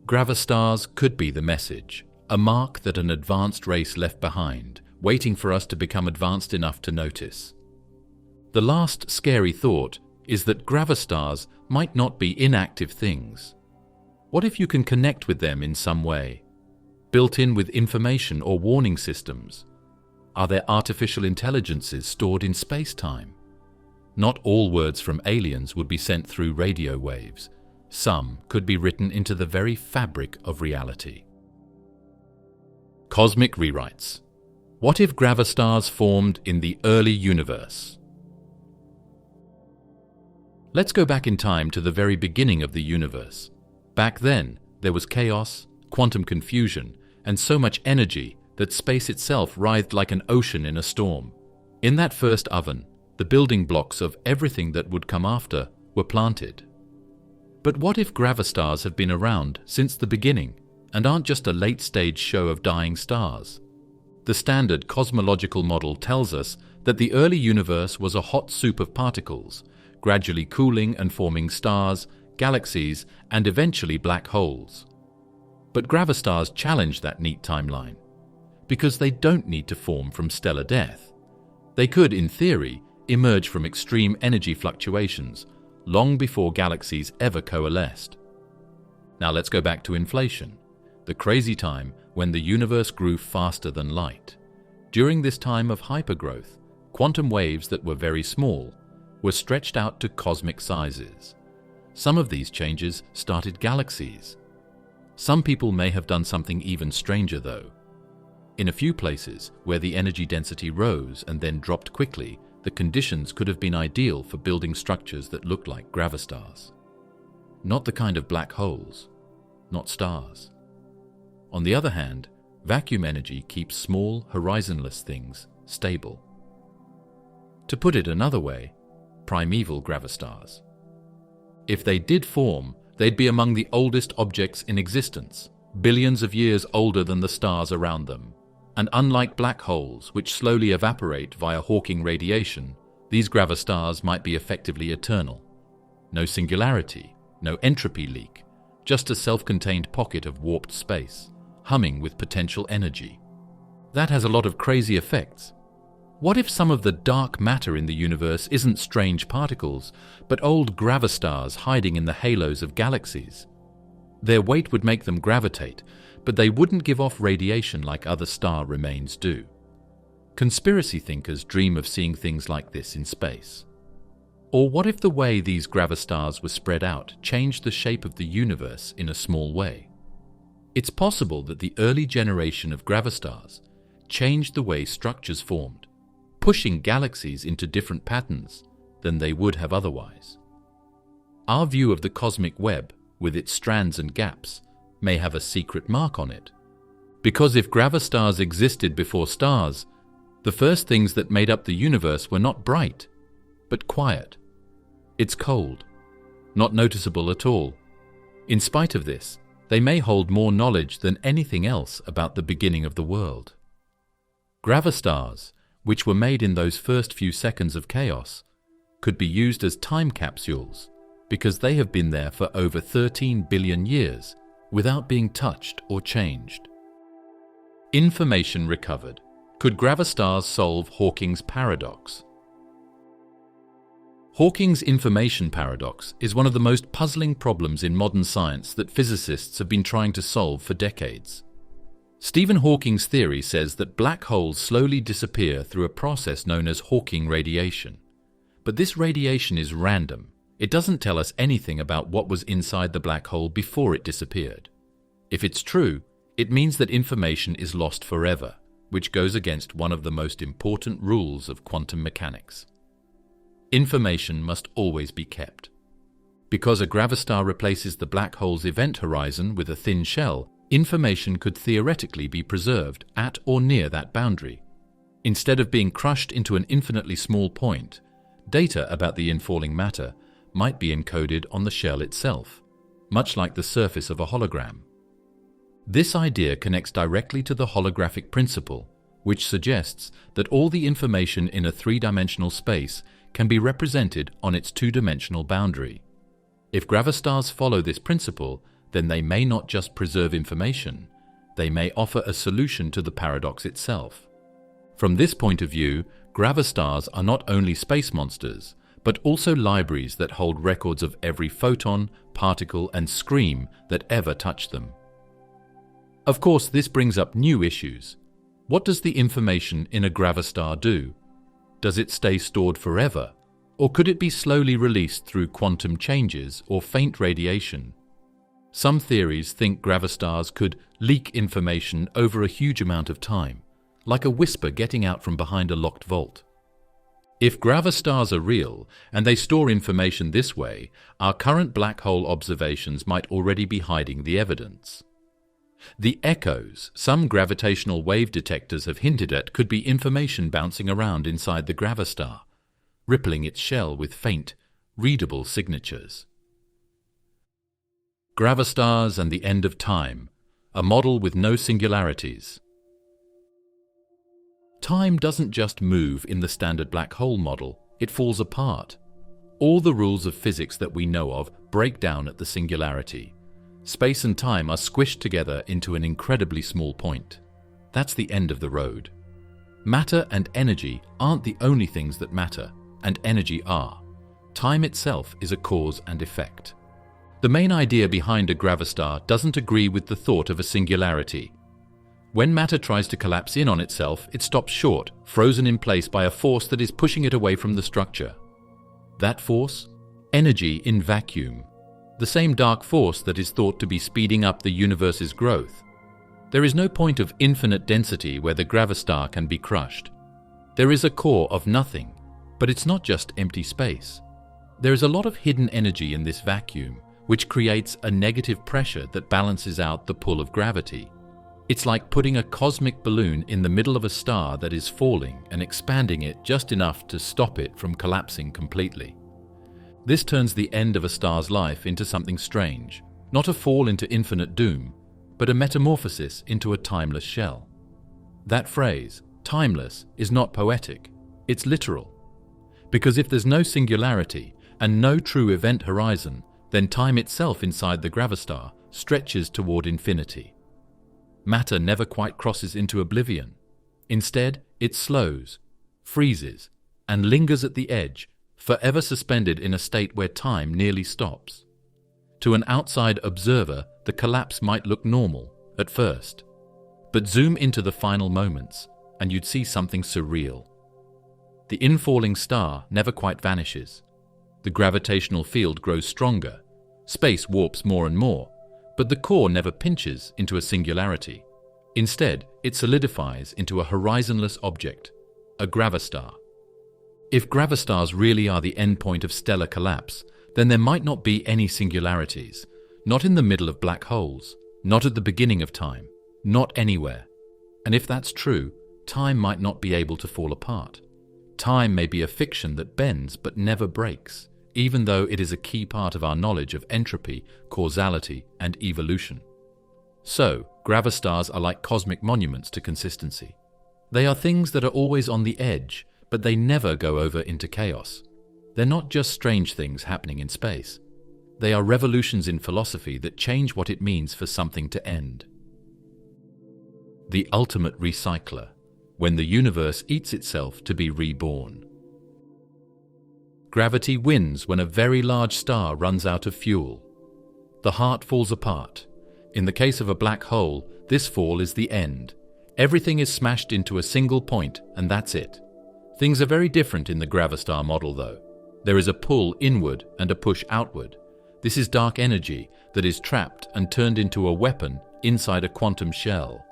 Gravastars could be the message, a mark that an advanced race left behind, waiting for us to become advanced enough to notice. The last scary thought is that gravastars might not be inactive things. What if you can connect with them in some way? Built in with information or warning systems? Are there artificial intelligences stored in space-time? Not all words from aliens would be sent through radio waves. Some could be written into the very fabric of reality. Cosmic rewrites. What if gravastars formed in the early universe? Let's go back in time to the very beginning of the universe. Back then, there was chaos, quantum confusion, and so much energy that space itself writhed like an ocean in a storm. In that first oven, the building blocks of everything that would come after were planted. But what if gravastars have been around since the beginning and aren't just a late-stage show of dying stars? The standard cosmological model tells us that the early universe was a hot soup of particles, gradually cooling and forming stars, galaxies, and eventually black holes. But gravastars challenge that neat timeline, because they don't need to form from stellar death. They could, in theory, emerge from extreme energy fluctuations long before galaxies ever coalesced. Now let's go back to inflation, the crazy time when the universe grew faster than light. During this time of hypergrowth, quantum waves that were very small were stretched out to cosmic sizes. Some of these changes started galaxies. Some people may have done something even stranger though. In a few places where the energy density rose and then dropped quickly, the conditions could have been ideal for building structures that looked like gravastars. Not the kind of black holes, not stars. On the other hand, vacuum energy keeps small, horizonless things stable. To put it another way, primeval gravastars. If they did form, they'd be among the oldest objects in existence, billions of years older than the stars around them. And unlike black holes, which slowly evaporate via Hawking radiation, these gravastars might be effectively eternal. No singularity, no entropy leak, just a self-contained pocket of warped space, humming with potential energy. That has a lot of crazy effects. What if some of the dark matter in the universe isn't strange particles, but old gravastars hiding in the halos of galaxies? Their weight would make them gravitate, but they wouldn't give off radiation like other star remains do. Conspiracy thinkers dream of seeing things like this in space. Or what if the way these gravastars were spread out changed the shape of the universe in a small way? It's possible that the early generation of gravastars changed the way structures formed, pushing galaxies into different patterns than they would have otherwise. Our view of the cosmic web, with its strands and gaps, may have a secret mark on it. Because if gravastars existed before stars, the first things that made up the universe were not bright, but quiet. It's cold, not noticeable at all. In spite of this, they may hold more knowledge than anything else about the beginning of the world. Gravastars, which were made in those first few seconds of chaos, could be used as time capsules because they have been there for over 13 billion years without being touched or changed. Information recovered. Could gravastars solve Hawking's paradox? Hawking's information paradox is one of the most puzzling problems in modern science that physicists have been trying to solve for decades. Stephen Hawking's theory says that black holes slowly disappear through a process known as Hawking radiation. But this radiation is random. It doesn't tell us anything about what was inside the black hole before it disappeared. If it's true, it means that information is lost forever, which goes against one of the most important rules of quantum mechanics. Information must always be kept. Because a gravastar replaces the black hole's event horizon with a thin shell, information could theoretically be preserved at or near that boundary. Instead of being crushed into an infinitely small point, data about the infalling matter might be encoded on the shell itself, much like the surface of a hologram. This idea connects directly to the holographic principle, which suggests that all the information in a three-dimensional space can be represented on its two-dimensional boundary. If gravastars follow this principle, then they may not just preserve information, they may offer a solution to the paradox itself. From this point of view, gravastars are not only space monsters, but also libraries that hold records of every photon, particle, and scream that ever touched them. Of course, this brings up new issues. What does the information in a gravastar do? Does it stay stored forever, or could it be slowly released through quantum changes or faint radiation? Some theories think gravastars could leak information over a huge amount of time, like a whisper getting out from behind a locked vault. If gravastars are real and they store information this way, our current black hole observations might already be hiding the evidence. The echoes some gravitational wave detectors have hinted at could be information bouncing around inside the gravastar, rippling its shell with faint, readable signatures. Gravastars and the End of Time, a model with no singularities. Time doesn't just move in the standard black hole model, it falls apart. All the rules of physics that we know of break down at the singularity. Space and time are squished together into an incredibly small point. That's the end of the road. Matter and energy aren't the only things that matter, and energy are. Time itself is a cause and effect. The main idea behind a gravastar doesn't agree with the thought of a singularity. When matter tries to collapse in on itself, it stops short, frozen in place by a force that is pushing it away from the structure. That force? Energy in vacuum. The same dark force that is thought to be speeding up the universe's growth. There is no point of infinite density where the gravastar can be crushed. There is a core of nothing, but it's not just empty space. There is a lot of hidden energy in this vacuum, which creates a negative pressure that balances out the pull of gravity. It's like putting a cosmic balloon in the middle of a star that is falling and expanding it just enough to stop it from collapsing completely. This turns the end of a star's life into something strange, not a fall into infinite doom, but a metamorphosis into a timeless shell. That phrase, timeless, is not poetic, it's literal. Because if there's no singularity and no true event horizon, then time itself inside the gravastar stretches toward infinity. Matter never quite crosses into oblivion. Instead, it slows, freezes, and lingers at the edge, forever suspended in a state where time nearly stops. To an outside observer, the collapse might look normal at first, but zoom into the final moments, and you'd see something surreal. The infalling star never quite vanishes. The gravitational field grows stronger, space warps more and more, but the core never pinches into a singularity. Instead, it solidifies into a horizonless object, a gravastar. If gravastars really are the endpoint of stellar collapse, then there might not be any singularities, not in the middle of black holes, not at the beginning of time, not anywhere. And if that's true, time might not be able to fall apart. Time may be a fiction that bends but never breaks, even though it is a key part of our knowledge of entropy, causality, and evolution. So, gravastars are like cosmic monuments to consistency. They are things that are always on the edge, but they never go over into chaos. They're not just strange things happening in space. They are revolutions in philosophy that change what it means for something to end. The ultimate recycler, when the universe eats itself to be reborn. Gravity wins when a very large star runs out of fuel. The heart falls apart. In the case of a black hole, this fall is the end. Everything is smashed into a single point, and that's it. Things are very different in the gravastar model, though. There is a pull inward and a push outward. This is dark energy that is trapped and turned into a weapon inside a quantum shell.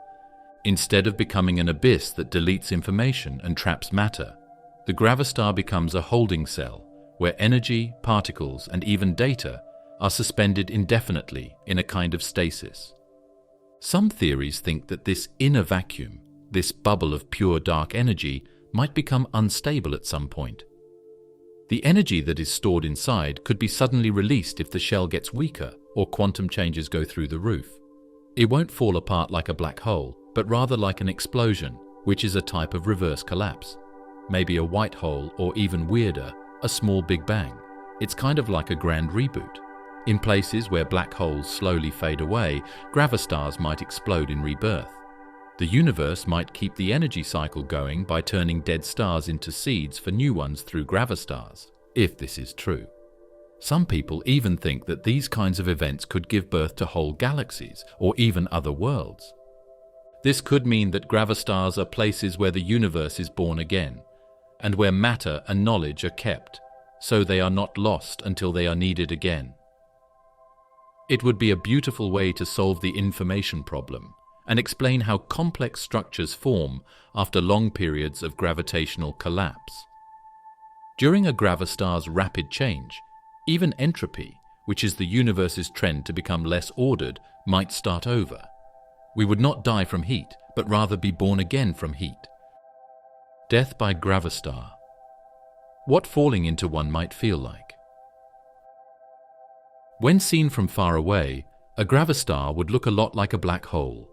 Instead of becoming an abyss that deletes information and traps matter, the gravastar becomes a holding cell where energy, particles, and even data are suspended indefinitely in a kind of stasis. Some theories think that this inner vacuum, this bubble of pure dark energy, might become unstable at some point. The energy that is stored inside could be suddenly released if the shell gets weaker or quantum changes go through the roof. It won't fall apart like a black hole, but rather like an explosion, which is a type of reverse collapse. Maybe a white hole, or even weirder, a small Big Bang. It's kind of like a grand reboot. In places where black holes slowly fade away, gravastars might explode in rebirth. The universe might keep the energy cycle going by turning dead stars into seeds for new ones through gravastars, if this is true. Some people even think that these kinds of events could give birth to whole galaxies, or even other worlds. This could mean that gravastars are places where the universe is born again, and where matter and knowledge are kept, so they are not lost until they are needed again. It would be a beautiful way to solve the information problem and explain how complex structures form after long periods of gravitational collapse. During a gravastar's rapid change, even entropy, which is the universe's trend to become less ordered, might start over. We would not die from heat, but rather be born again from heat. Death by gravastar. What falling into one might feel like. When seen from far away, a gravastar would look a lot like a black hole.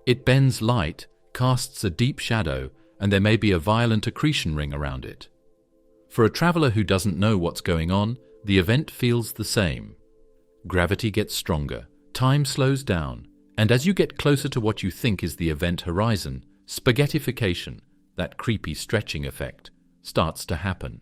It bends light, casts a deep shadow, and there may be a violent accretion ring around it. For a traveler who doesn't know what's going on, the event feels the same. Gravity gets stronger, time slows down, and as you get closer to what you think is the event horizon, spaghettification, that creepy stretching effect, starts to happen.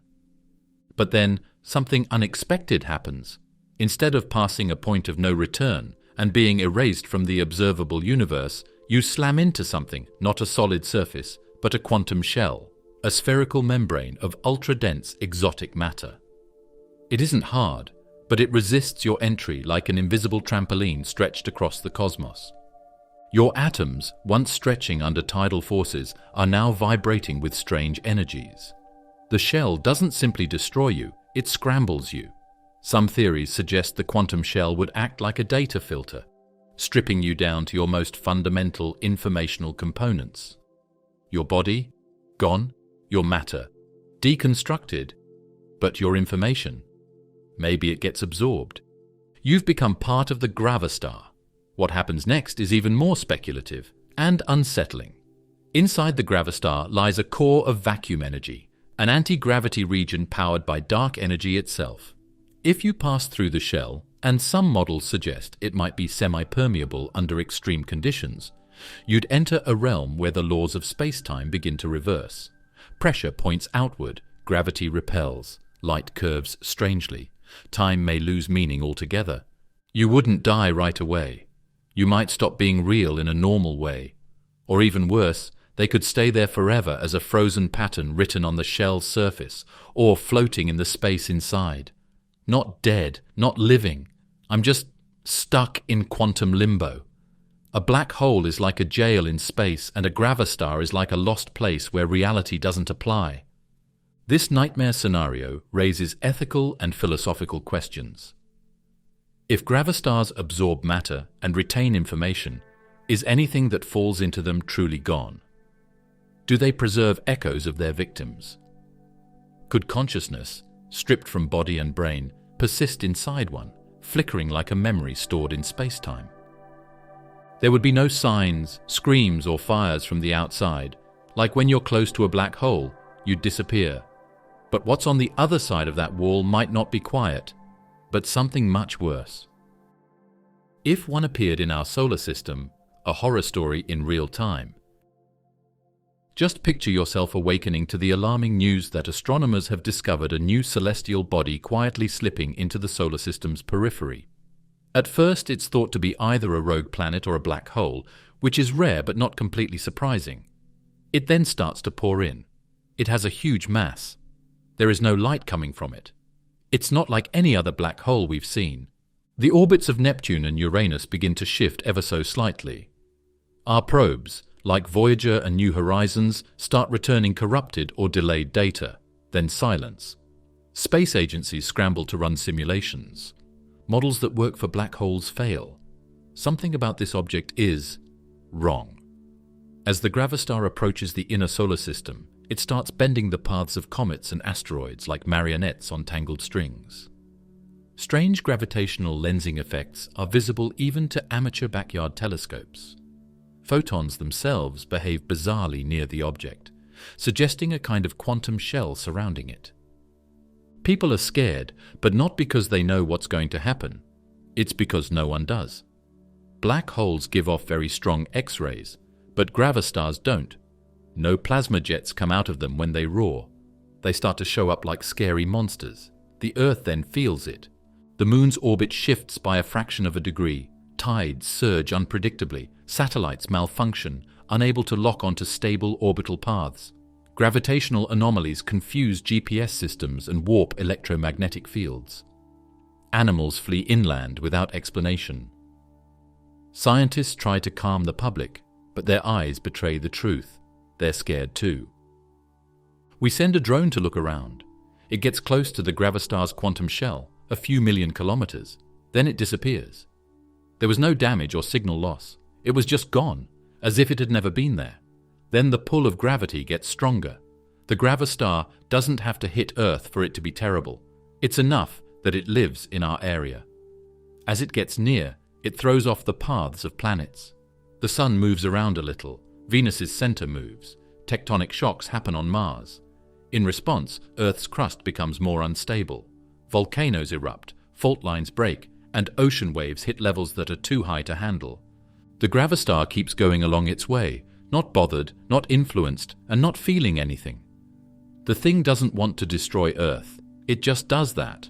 But then, something unexpected happens. Instead of passing a point of no return and being erased from the observable universe, you slam into something, not a solid surface, but a quantum shell, a spherical membrane of ultra-dense exotic matter. It isn't hard, but it resists your entry like an invisible trampoline stretched across the cosmos. Your atoms, once stretching under tidal forces, are now vibrating with strange energies. The shell doesn't simply destroy you, it scrambles you. Some theories suggest the quantum shell would act like a data filter, stripping you down to your most fundamental informational components. Your body, gone. Your matter, deconstructed. But your information, maybe it gets absorbed. You've become part of the Gravastar. What happens next is even more speculative and unsettling. Inside the Gravastar lies a core of vacuum energy, an anti-gravity region powered by dark energy itself. If you pass through the shell, and some models suggest it might be semi-permeable under extreme conditions, you'd enter a realm where the laws of space-time begin to reverse. Pressure points outward, gravity repels, light curves strangely. Time may lose meaning altogether. You wouldn't die right away. You might stop being real in a normal way. Or even worse, they could stay there forever as a frozen pattern written on the shell's surface, or floating in the space inside. Not dead, not living. I'm just stuck in quantum limbo. A black hole is like a jail in space, and a gravastar is like a lost place where reality doesn't apply. This nightmare scenario raises ethical and philosophical questions. If gravastars absorb matter and retain information, is anything that falls into them truly gone? Do they preserve echoes of their victims? Could consciousness, stripped from body and brain, persist inside one, flickering like a memory stored in space-time? There would be no signs, screams, or fires from the outside. Like when you're close to a black hole, you'd disappear. But what's on the other side of that wall might not be quiet, but something much worse. If one appeared in our solar system, a horror story in real time. Just picture yourself awakening to the alarming news that astronomers have discovered a new celestial body quietly slipping into the solar system's periphery. At first, it's thought to be either a rogue planet or a black hole, which is rare but not completely surprising. It then starts to pour in. It has a huge mass. There is no light coming from it. It's not like any other black hole we've seen. The orbits of Neptune and Uranus begin to shift ever so slightly. Our probes, like Voyager and New Horizons, start returning corrupted or delayed data, then silence. Space agencies scramble to run simulations. Models that work for black holes fail. Something about this object is wrong. As the Gravastar approaches the inner solar system, it starts bending the paths of comets and asteroids like marionettes on tangled strings. Strange gravitational lensing effects are visible even to amateur backyard telescopes. Photons themselves behave bizarrely near the object, suggesting a kind of quantum shell surrounding it. People are scared, but not because they know what's going to happen. It's because no one does. Black holes give off very strong X-rays, but gravastars don't. No plasma jets come out of them when they roar. They start to show up like scary monsters. The Earth then feels it. The Moon's orbit shifts by a fraction of a degree. Tides surge unpredictably. Satellites malfunction, unable to lock onto stable orbital paths. Gravitational anomalies confuse GPS systems and warp electromagnetic fields. Animals flee inland without explanation. Scientists try to calm the public, but their eyes betray the truth. They're scared too. We send a drone to look around. It gets close to the Gravastar's quantum shell, a few million kilometers. Then it disappears. There was no damage or signal loss. It was just gone, as if it had never been there. Then the pull of gravity gets stronger. The Gravastar doesn't have to hit Earth for it to be terrible. It's enough that it lives in our area. As it gets near, it throws off the paths of planets. The Sun moves around a little. Venus's center moves. Tectonic shocks happen on Mars. In response, Earth's crust becomes more unstable. Volcanoes erupt, fault lines break, and ocean waves hit levels that are too high to handle. The gravastar keeps going along its way, not bothered, not influenced, and not feeling anything. The thing doesn't want to destroy Earth. It just does that.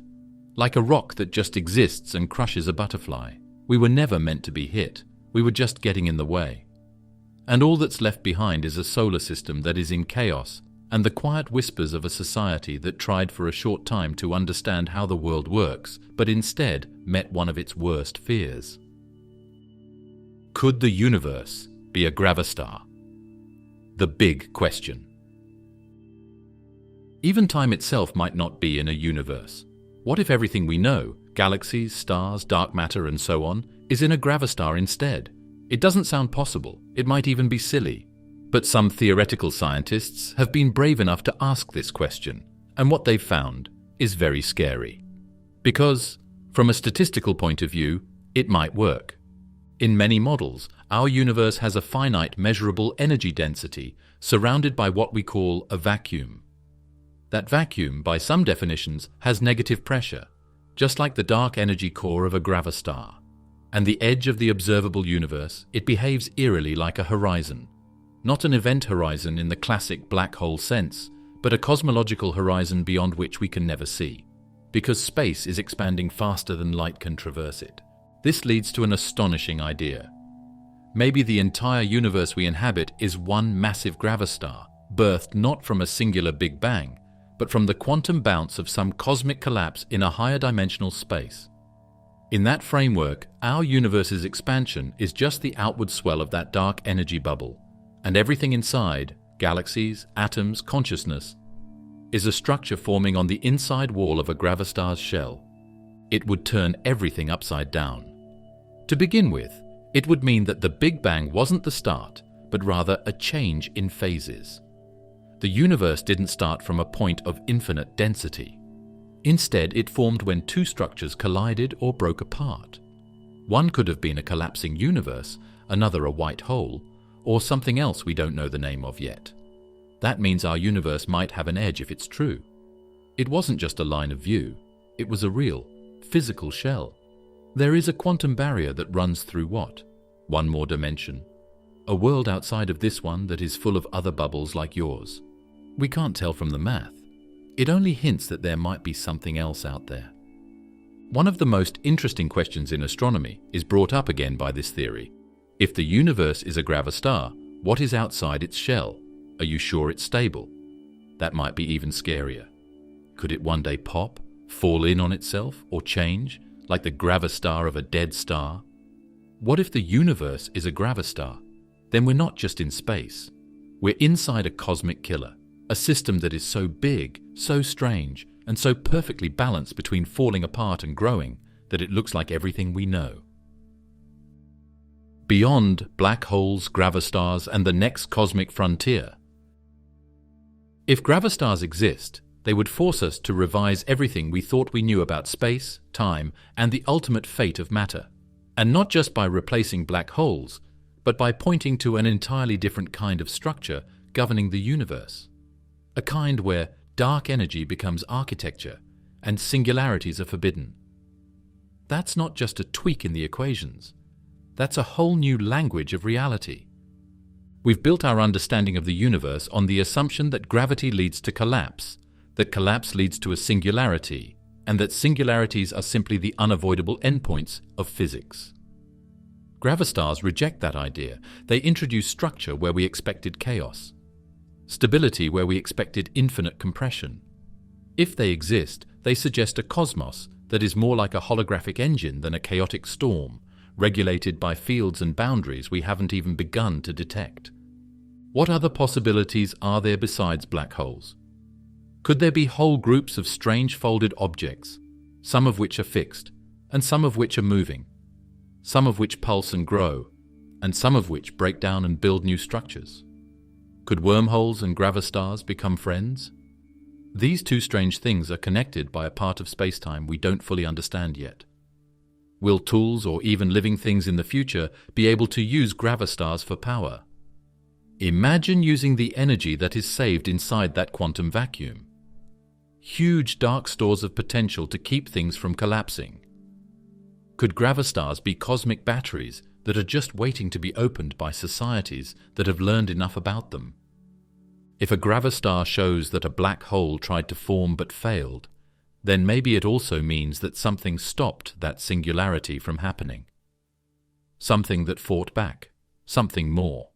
Like a rock that just exists and crushes a butterfly. We were never meant to be hit. We were just getting in the way. And all that's left behind is a solar system that is in chaos, and the quiet whispers of a society that tried for a short time to understand how the world works, but instead met one of its worst fears. Could the universe be a gravastar? The big question. Even time itself might not be in a universe. What if everything we know, galaxies, stars, dark matter, and so on, is in a gravastar instead? It doesn't sound possible. It might even be silly. But some theoretical scientists have been brave enough to ask this question, and what they've found is very scary. Because, from a statistical point of view, it might work. In many models, our universe has a finite measurable energy density surrounded by what we call a vacuum. That vacuum, by some definitions, has negative pressure, just like the dark energy core of a gravastar. And the edge of the observable universe, it behaves eerily like a horizon. Not an event horizon in the classic black hole sense, but a cosmological horizon beyond which we can never see. Because space is expanding faster than light can traverse it. This leads to an astonishing idea. Maybe the entire universe we inhabit is one massive gravastar, birthed not from a singular Big Bang, but from the quantum bounce of some cosmic collapse in a higher dimensional space. In that framework, our universe's expansion is just the outward swell of that dark energy bubble, and everything inside, galaxies, atoms, consciousness, is a structure forming on the inside wall of a gravastar's shell. It would turn everything upside down. To begin with, it would mean that the Big Bang wasn't the start, but rather a change in phases. The universe didn't start from a point of infinite density. Instead, it formed when two structures collided or broke apart. One could have been a collapsing universe, another a white hole, or something else we don't know the name of yet. That means our universe might have an edge if it's true. It wasn't just a line of view, it was a real, physical shell. There is a quantum barrier that runs through what? One more dimension. A world outside of this one that is full of other bubbles like yours. We can't tell from the math. It only hints that there might be something else out there. One of the most interesting questions in astronomy is brought up again by this theory. If the universe is a gravastar, what is outside its shell? Are you sure it's stable? That might be even scarier. Could it one day pop, fall in on itself, or change, like the gravastar of a dead star? What if the universe is a gravastar? Then we're not just in space. We're inside a cosmic killer, a system that is so big, so strange, and so perfectly balanced between falling apart and growing that it looks like everything we know. Beyond black holes, gravastars, and the next cosmic frontier. If gravastars exist, they would force us to revise everything we thought we knew about space, time, and the ultimate fate of matter. And not just by replacing black holes, but by pointing to an entirely different kind of structure governing the universe. A kind where dark energy becomes architecture and singularities are forbidden. That's not just a tweak in the equations. That's a whole new language of reality. We've built our understanding of the universe on the assumption that gravity leads to collapse, that collapse leads to a singularity, and that singularities are simply the unavoidable endpoints of physics. Gravastars reject that idea. They introduce structure where we expected chaos, stability where we expected infinite compression. If they exist, they suggest a cosmos that is more like a holographic engine than a chaotic storm, regulated by fields and boundaries we haven't even begun to detect. What other possibilities are there besides black holes? Could there be whole groups of strange folded objects, some of which are fixed, and some of which are moving, some of which pulse and grow, and some of which break down and build new structures? Could wormholes and gravastars become friends? These two strange things are connected by a part of spacetime we don't fully understand yet. Will tools or even living things in the future be able to use gravastars for power? Imagine using the energy that is saved inside that quantum vacuum. Huge dark stores of potential to keep things from collapsing. Could gravastars be cosmic batteries that are just waiting to be opened by societies that have learned enough about them? If a gravastar shows that a black hole tried to form but failed, then maybe it also means that something stopped that singularity from happening. Something that fought back, something more.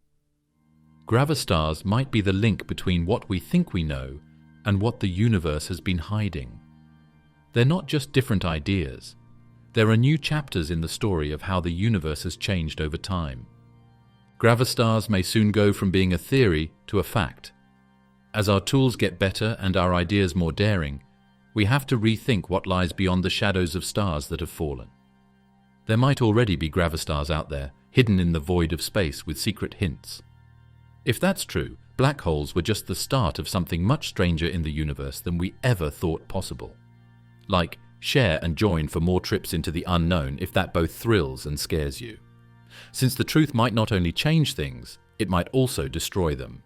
Gravastars might be the link between what we think we know and what the universe has been hiding. They're not just different ideas. There are new chapters in the story of how the universe has changed over time. Gravastars may soon go from being a theory to a fact. As our tools get better and our ideas more daring, we have to rethink what lies beyond the shadows of stars that have fallen. There might already be gravastars out there, hidden in the void of space with secret hints. If that's true, black holes were just the start of something much stranger in the universe than we ever thought possible. Like, share and join for more trips into the unknown if that both thrills and scares you. Since the truth might not only change things, it might also destroy them.